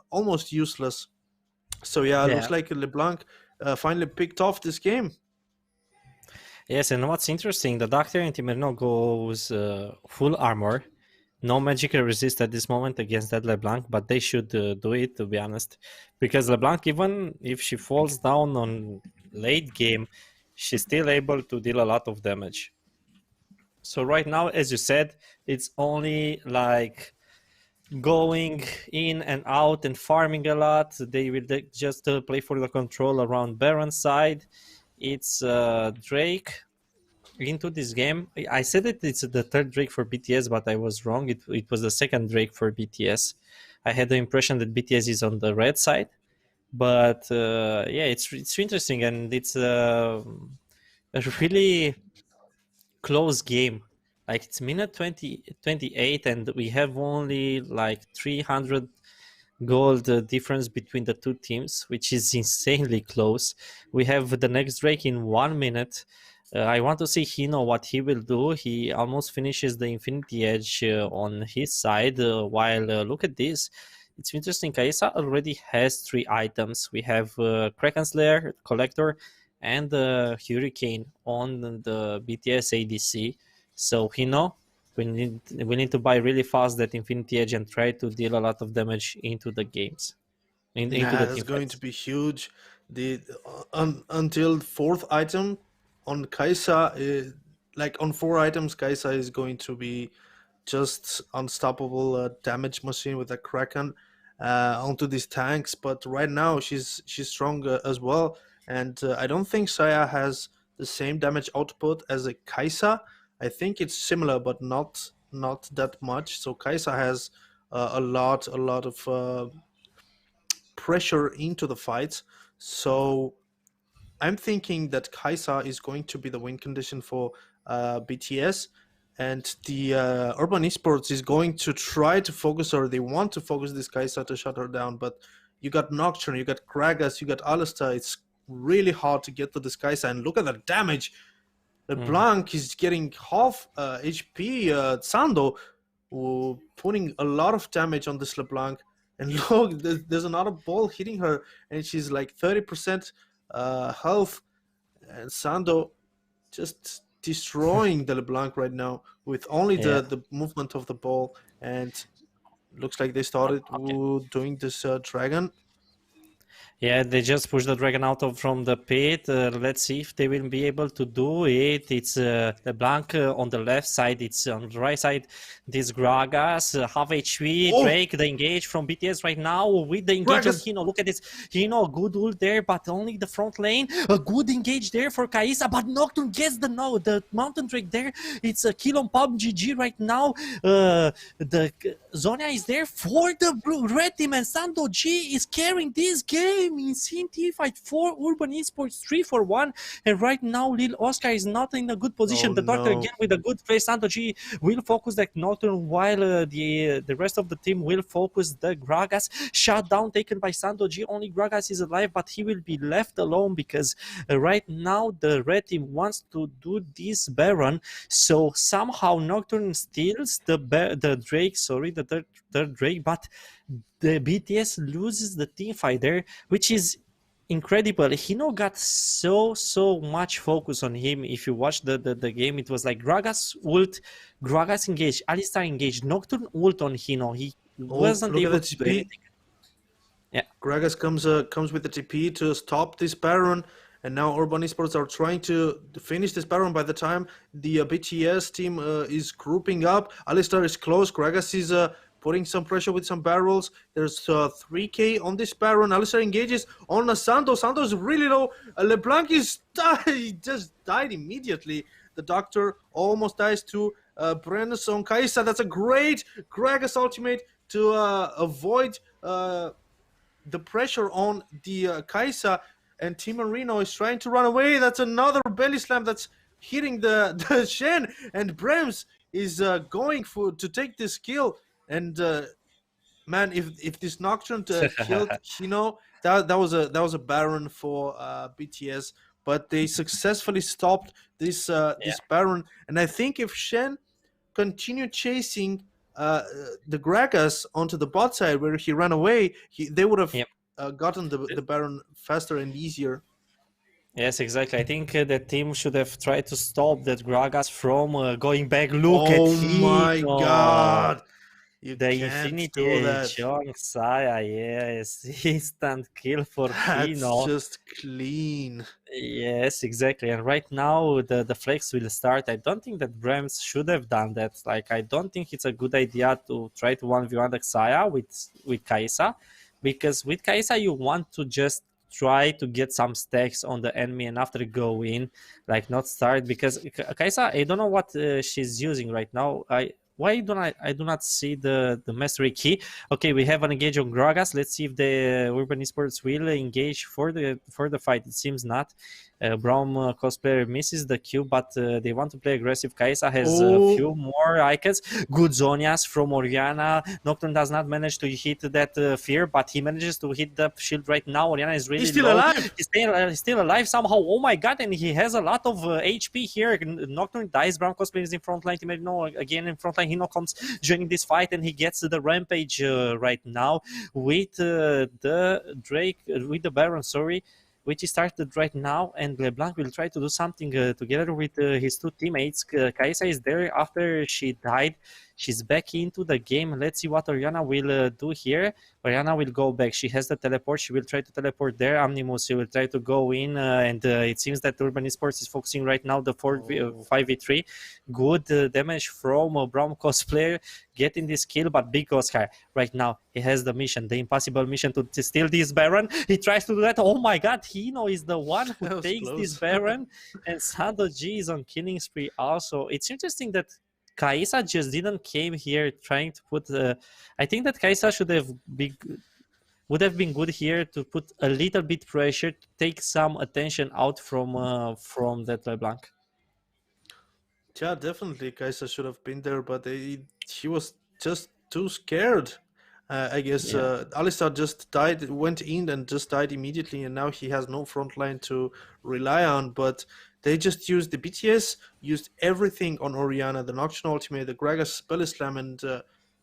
almost useless. So yeah, it Yeah. looks like LeBlanc finally picked off this game. Yes, and what's interesting, the Doctor in Timerno goes full armor. No magical resist at this moment against that LeBlanc, but they should do it, to be honest. Because LeBlanc, even if she falls down on late game, she's still able to deal a lot of damage. So right now, as you said, it's only like going in and out and farming a lot. They will just play for the control around Baron side. It's Drake into this game. I said that it's the third Drake for BTS, but I was wrong. It was the second Drake for BTS. I had the impression that BTS is on the red side, but yeah, it's interesting, and it's a really close game. Like it's minute 28, and we have only like 300 gold difference between the two teams, which is insanely close. We have the next Drake in 1 minute. I want to see Hino what he will do. He almost finishes the Infinity Edge on his side. While look at this, it's interesting. Kaisa already has 3 items. We have Kraken Slayer, Collector, and Hurricane on the BTS ADC. So Hino, we need to buy really fast that Infinity Edge and try to deal a lot of damage into the games, into Yeah, the that's team going to fights. be huge. The until fourth item on Kaisa, like on 4 items, Kaisa is going to be just unstoppable damage machine with a Kraken onto these tanks. But right now she's strong as well, and I don't think Saya has the same damage output as a Kaisa. I think it's similar, but not that much. So Kaisa has a lot of pressure into the fights. So I'm thinking that Kaisa is going to be the win condition for BTS, and the Urban Esports is going to try to focus, or they want to focus this Kaisa to shut her down. But you got Nocturne, you got Gragas, you got Alistair. It's really hard to get to this Kaisa, and look at the damage. Mhm. LeBlanc is getting half HP. Sando putting a lot of damage on this LeBlanc. And look, there's another ball hitting her, and she's like 30% health. And Sando just destroying the LeBlanc right now with only Yeah. the movement of the ball. And looks like they started Okay. doing this dragon. Yeah, they just pushed the dragon out of from the pit. Let's see if they will be able to do it. It's LeBlanc on the left side. It's on the right side. This Gragas, half HP. Oh, Drake, the engage from BTS right now with the engage on Gragas! Hino. Look at this. Hino, good ult there, but only the front lane. A good engage there for Kaisa, but Nocturne gets the no. The Mountain Drake there. It's a kill on PUBG right now. The Zonia is there for the red team, and Sando G is carrying this game. Insane team fight for Urban Esports 3-1. And right now, Lil Oscar is not in a good Oh position. The Doctor no. again with a good play. Sando G will focus that Nocturne, while the rest of the team will focus the Gragas. Shut down taken by Sando G. Only Gragas is alive, but he will be left alone because right now the red team wants to do this Baron. So somehow Nocturne steals the Drake, sorry, the third Drake, but the BTS loses the team fight there, which is incredible. Hino got so much focus on him. If you watch the game, it was like Gragas ult, Gragas engaged, Alistar engaged, Nocturne ult on Hino. He Oh, wasn't look at the able to do TP. anything. Yeah, Gragas comes with the TP to stop this Baron, and now Urban Esports are trying to finish this Baron. By the time the BTS team is grouping up, Alistar is close. Gragas is putting some pressure with some barrels. There's 3K on this Baron. Alistar engages on Sando. Sando's really low. LeBlanc is he just died immediately. The Doctor almost dies to Brennis on Kaisa. That's a great Gragas ultimate to avoid the pressure on the Kaisa, and Team Marino is trying to run away. That's another belly slam that's hitting the Shen, and Brems is going for to take this kill. And man, if this Nocturne killed Hino, that was a Baron for BTS, but they successfully stopped yeah, this Baron. And I think if Shen continued chasing the Gragas onto the bot side where he ran away, they would have yeah. gotten the Baron faster and easier. Yes, exactly. I think the team should have tried to stop that Gragas from going back. Look at Oh my Hino. god! You The can't Infinity do Edge that. on Xayah, yes. Instant kill for That's Hino. just clean. Yes, exactly. And right now the flex will start. I don't think that Brems should have done that. Like, I don't think it's a good idea to try to 1v1 the Xayah with Kaisa, because with Kaisa you want to just try to get some stacks on the enemy and after go in, like not start, because Kaisa, I don't know what she's using right now. Why do I do not see the mastery key? Okay, we have an engage on Gragas. Let's see if the Urban Esports will engage for the fight. It seems not. Braum cosplayer misses the Q, but they want to play aggressive. Kaisa has a Oh, few more icons. Good Zonias from Oriana. Nocturne does not manage to hit that fear, but he manages to hit the shield right now. Oriana is really he's still low. alive. He's still alive somehow. Oh my god, and he has a lot of HP here. Nocturne dies. Braum cosplayer is in front line. Temerino again in front line. Hino comes joining this fight, and he gets the rampage right now with the Drake, with the Baron, sorry, which he started right now, and LeBlanc will try to do something together with his two teammates. Kaisa is there after she died. She's back into the game. Let's see what Oriana will do here. Oriana will go back. She has the teleport. She will try to teleport there. Omnimus, she will try to go in, and it seems that Urban Esports is focusing right now the 5v3. Good damage from Braum cosplayer getting this kill, but big Oscar right now, he has the mission, the impossible mission to steal this Baron. He tries to do that. Oh my god, Hino is the one who That was takes close. this Baron, and Sando G is on killing spree also. It's interesting that Kaisa just didn't came here trying to put. I think that Kaisa would have been good here to put a little bit pressure to take some attention out from that LeBlanc. Yeah, definitely. Kaisa should have been there, but he was just too scared. I guess Yeah. Alistar just died, went in and just died immediately, and now he has no front line to rely on. But they just used the BTS, used everything on Oriana, the Nocturne ultimate, the Gragas spell slam, and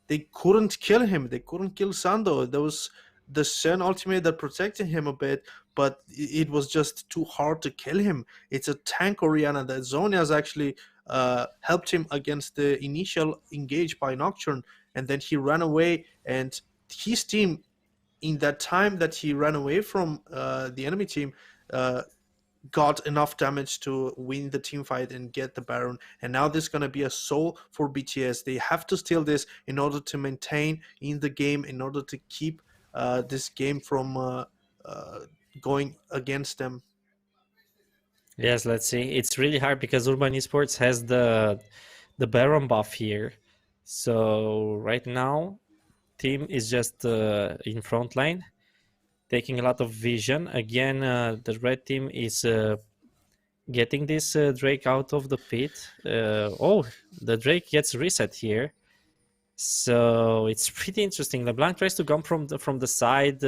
they couldn't kill him. They couldn't kill Sando. There was the Shen ultimate that protected him a bit, but it was just too hard to kill him. It's a tank Oriana. The Zonia's actually helped him against the initial engage by Nocturne, and then he ran away, and his team, in that time that he ran away from the enemy team, got enough damage to win the team fight and get the Baron. And now there's going to be a soul for BTS. They have to steal this in order to maintain in the game, in order to keep this game from going against them. Yes, let's see. It's really hard because Urban Esports has the Baron buff here. So right now, team is just in front line, taking a lot of vision. Again, the red team is getting this Drake out of the pit. Oh, the Drake gets reset here. So it's pretty interesting. LeBlanc tries to come from the side.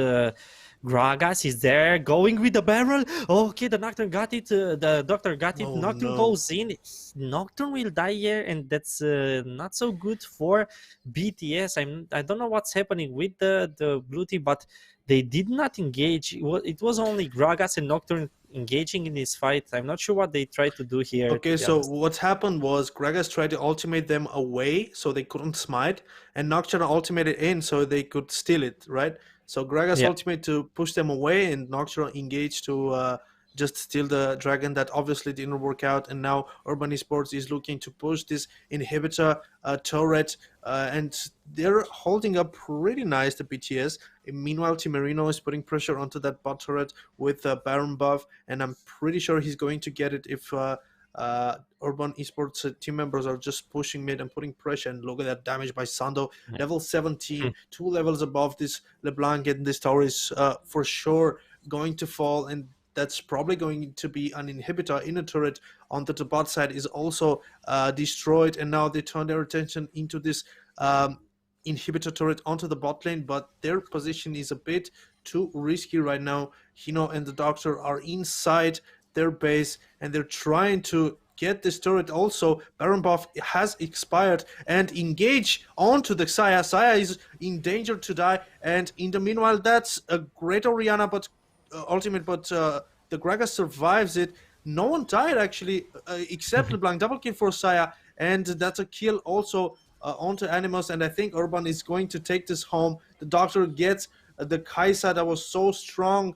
Gragas is there, going with the barrel. Okay, the Nocturne got it. The Doctor got it. Oh, Nocturne no. goes in. Nocturne will die here, and that's not so good for BTS. I don't know what's happening with the blue team, but they did not engage. It was only Gragas and Nocturne engaging in this fight. I'm not sure what they tried to do here. to Okay, be so honest. what happened was Gragas tried to ultimate them away so they couldn't smite, and Nocturne ultimated in so they could steal it, right? So Gragas Yeah. ultimate to push them away, and Nocturne engaged to just steal the dragon. That obviously didn't work out, and now Urban Esports is looking to push this inhibitor turret, and they're holding up pretty nice, the BTS. Meanwhile, Temerino is putting pressure onto that bot turret with Baron buff, and I'm pretty sure he's going to get it if Urban Esports team members are just pushing mid and putting pressure. And look at that damage by Sando, level 17, 2 levels above this LeBlanc, and this tower is for sure going to fall, and that's probably going to be an inhibitor in a turret onto the bot side is also destroyed, and now they turn their attention into this inhibitor turret onto the bot lane, but their position is a bit too risky right now. Hino and the Doctor are inside their base, and they're trying to get this turret also. Baron buff has expired, and engage onto the Xayah. Xayah is in danger to die, and in the meanwhile, that's a great Oriana, but ultimate, but the Gragas survives it. No one died actually, except LeBlanc. Double kill for Xayah, and that's a kill also onto Animus, and I think Urban is going to take this home. The Doctor gets the Kaisa that was so strong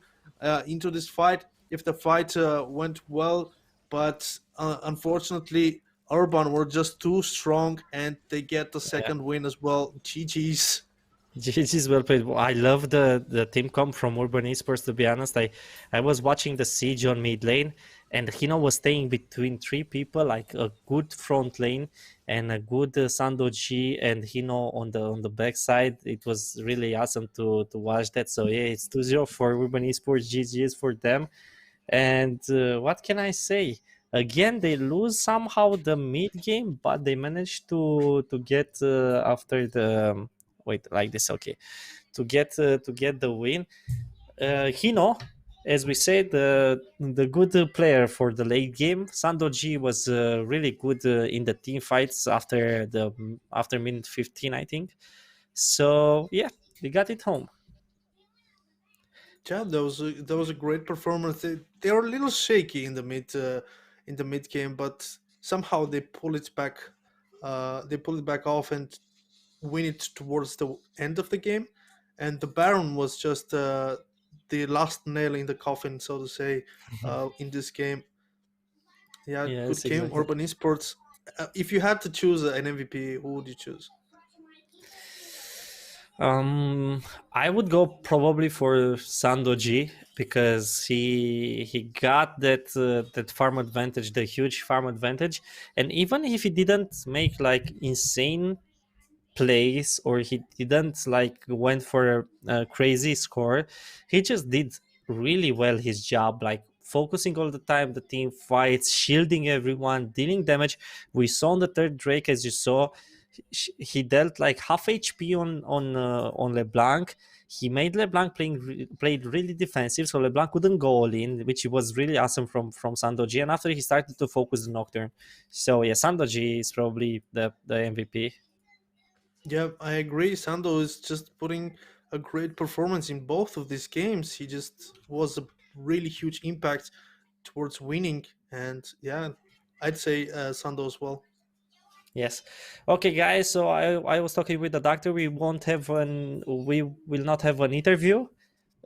into this fight if the fight went well, but unfortunately Urban were just too strong, and they get the second win as well. GG's. GG's well played. I love the team comp from Urban Esports, to be honest. I was watching the siege on mid lane, and Hino was staying between three people, like a good front lane and a good Sandoji and Hino on the backside. It was really awesome to watch that. So yeah, it's 2-0 for Urban Esports. GG's for them. And what can I say? Again, they lose somehow the mid game, but they managed to get after the wait like this. Okay, to get the win. Hino, as we said, the good player for the late game. Sandoji was really good in the team fights after minute 15, I think. So yeah, we got it home. Yeah, that was a great performance. They were a little shaky in the mid game, but somehow they pull it back. They pull it back off and win it towards the end of the game. And the Baron was just the last nail in the coffin, so to say, in this game. Yeah, good Yes, game, exactly. Urban Esports. If you had to choose an MVP, who would you choose? I would go probably for Sandoji because he got that farm advantage, the huge farm advantage, and even if he didn't make like insane plays or he didn't like went for a crazy score, he just did really well his job, like focusing all the time the team fights, shielding everyone, dealing damage. We saw on the third Drake, as you saw, he dealt like half HP on LeBlanc. He made LeBlanc played really defensive, so LeBlanc couldn't go all in, which was really awesome from Sandoji. And after he started to focus the Nocturne, so yeah, Sandoji is probably the MVP. Yeah, I agree. Sando is just putting a great performance in both of these games. He just was a really huge impact towards winning, and yeah, I'd say Sando as well. Yes. Okay, guys. So I was talking with the doctor. We will not have an interview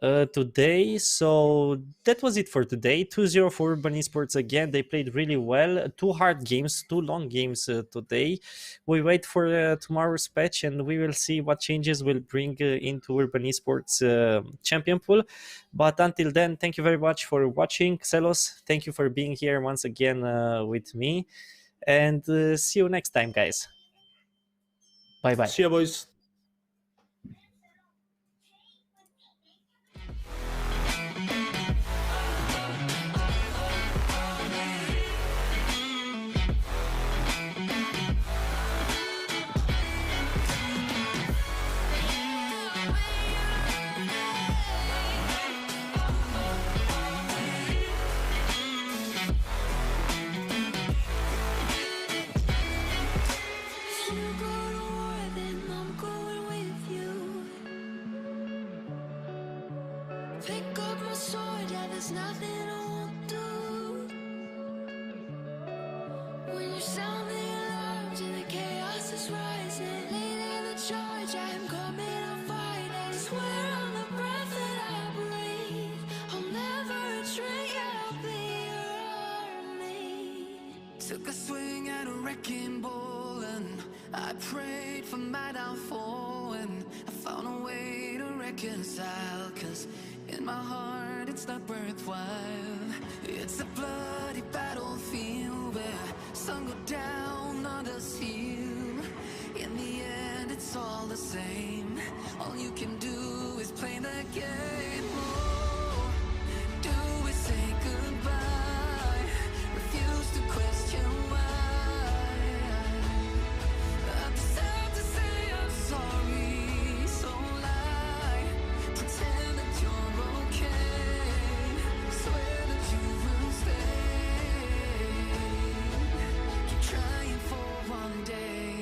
today. So that was it for today. 2-0 for Urban Esports again. They played really well. Two hard games, two long games today. We wait for tomorrow's patch and we will see what changes will bring into Urban Esports champion pool. But until then, thank you very much for watching. Xelos, thank you for being here once again with me. And see you next time, guys. Bye bye. See ya, boys. If you go to war, then I'm going with you. Pick up my sword, yeah, there's nothing I won't do. When you sound the alarms and the chaos is rising, leading the charge, I am coming, I'll fight. I swear on the breath that I breathe, I'll never retreat, yeah, I'll be your army. Took a swing at a wrecking ball and I prayed for my downfall, and I found a way to reconcile, cause in my heart it's not worthwhile. It's a bloody battlefield where some go down, others heal. In the end it's all the same. All you can do is play the game. Oh, do we say goodbye? Refuse to question why. I'm sad to say I'm sorry, so lie. Pretend that you're okay. Swear that you will stay. Keep trying for one day.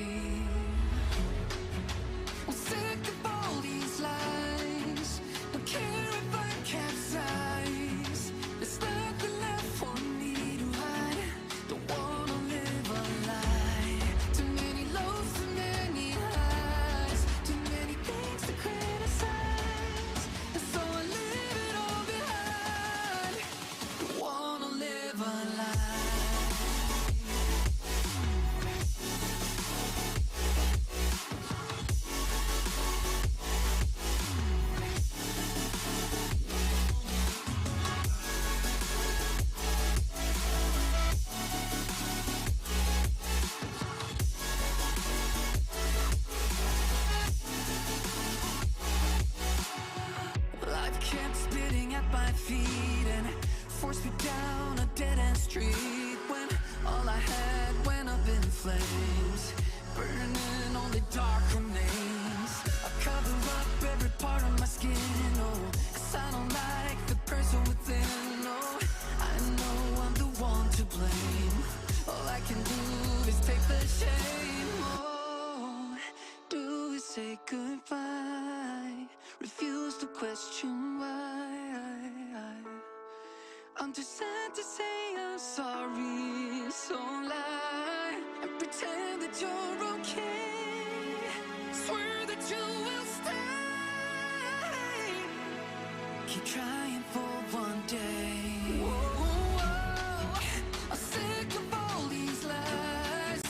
I'm sick of all these lies. Don't care if I my feet and forced me down a dead-end street when all I had went up in flames, burning only dark remains. I cover up every part of my skin, oh, 'cause I don't like the person within, oh. I know I'm the one to blame. All I can do is take the shame, oh. Do we say goodbye? Refuse to question why. I'm too sad to say I'm sorry, so lie and pretend that you're okay. Swear that you will stay. Keep trying for one day. Whoa, I'm sick of all these lies.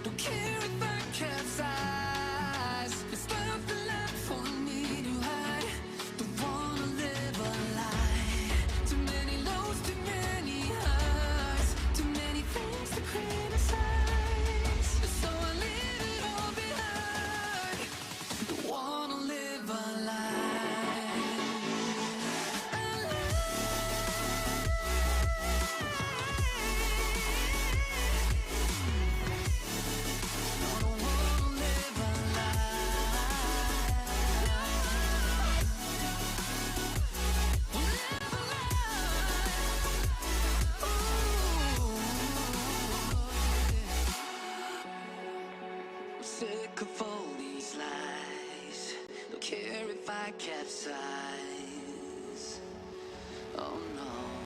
Don't care if I capsize. There's nothing left for me to hide. Don't wanna live a lie. Too many lows, too many highs. Too many things to criticize. So I leave it all behind. Don't wanna live a lie. Sick of all these lies. Don't care if I capsize. Oh no.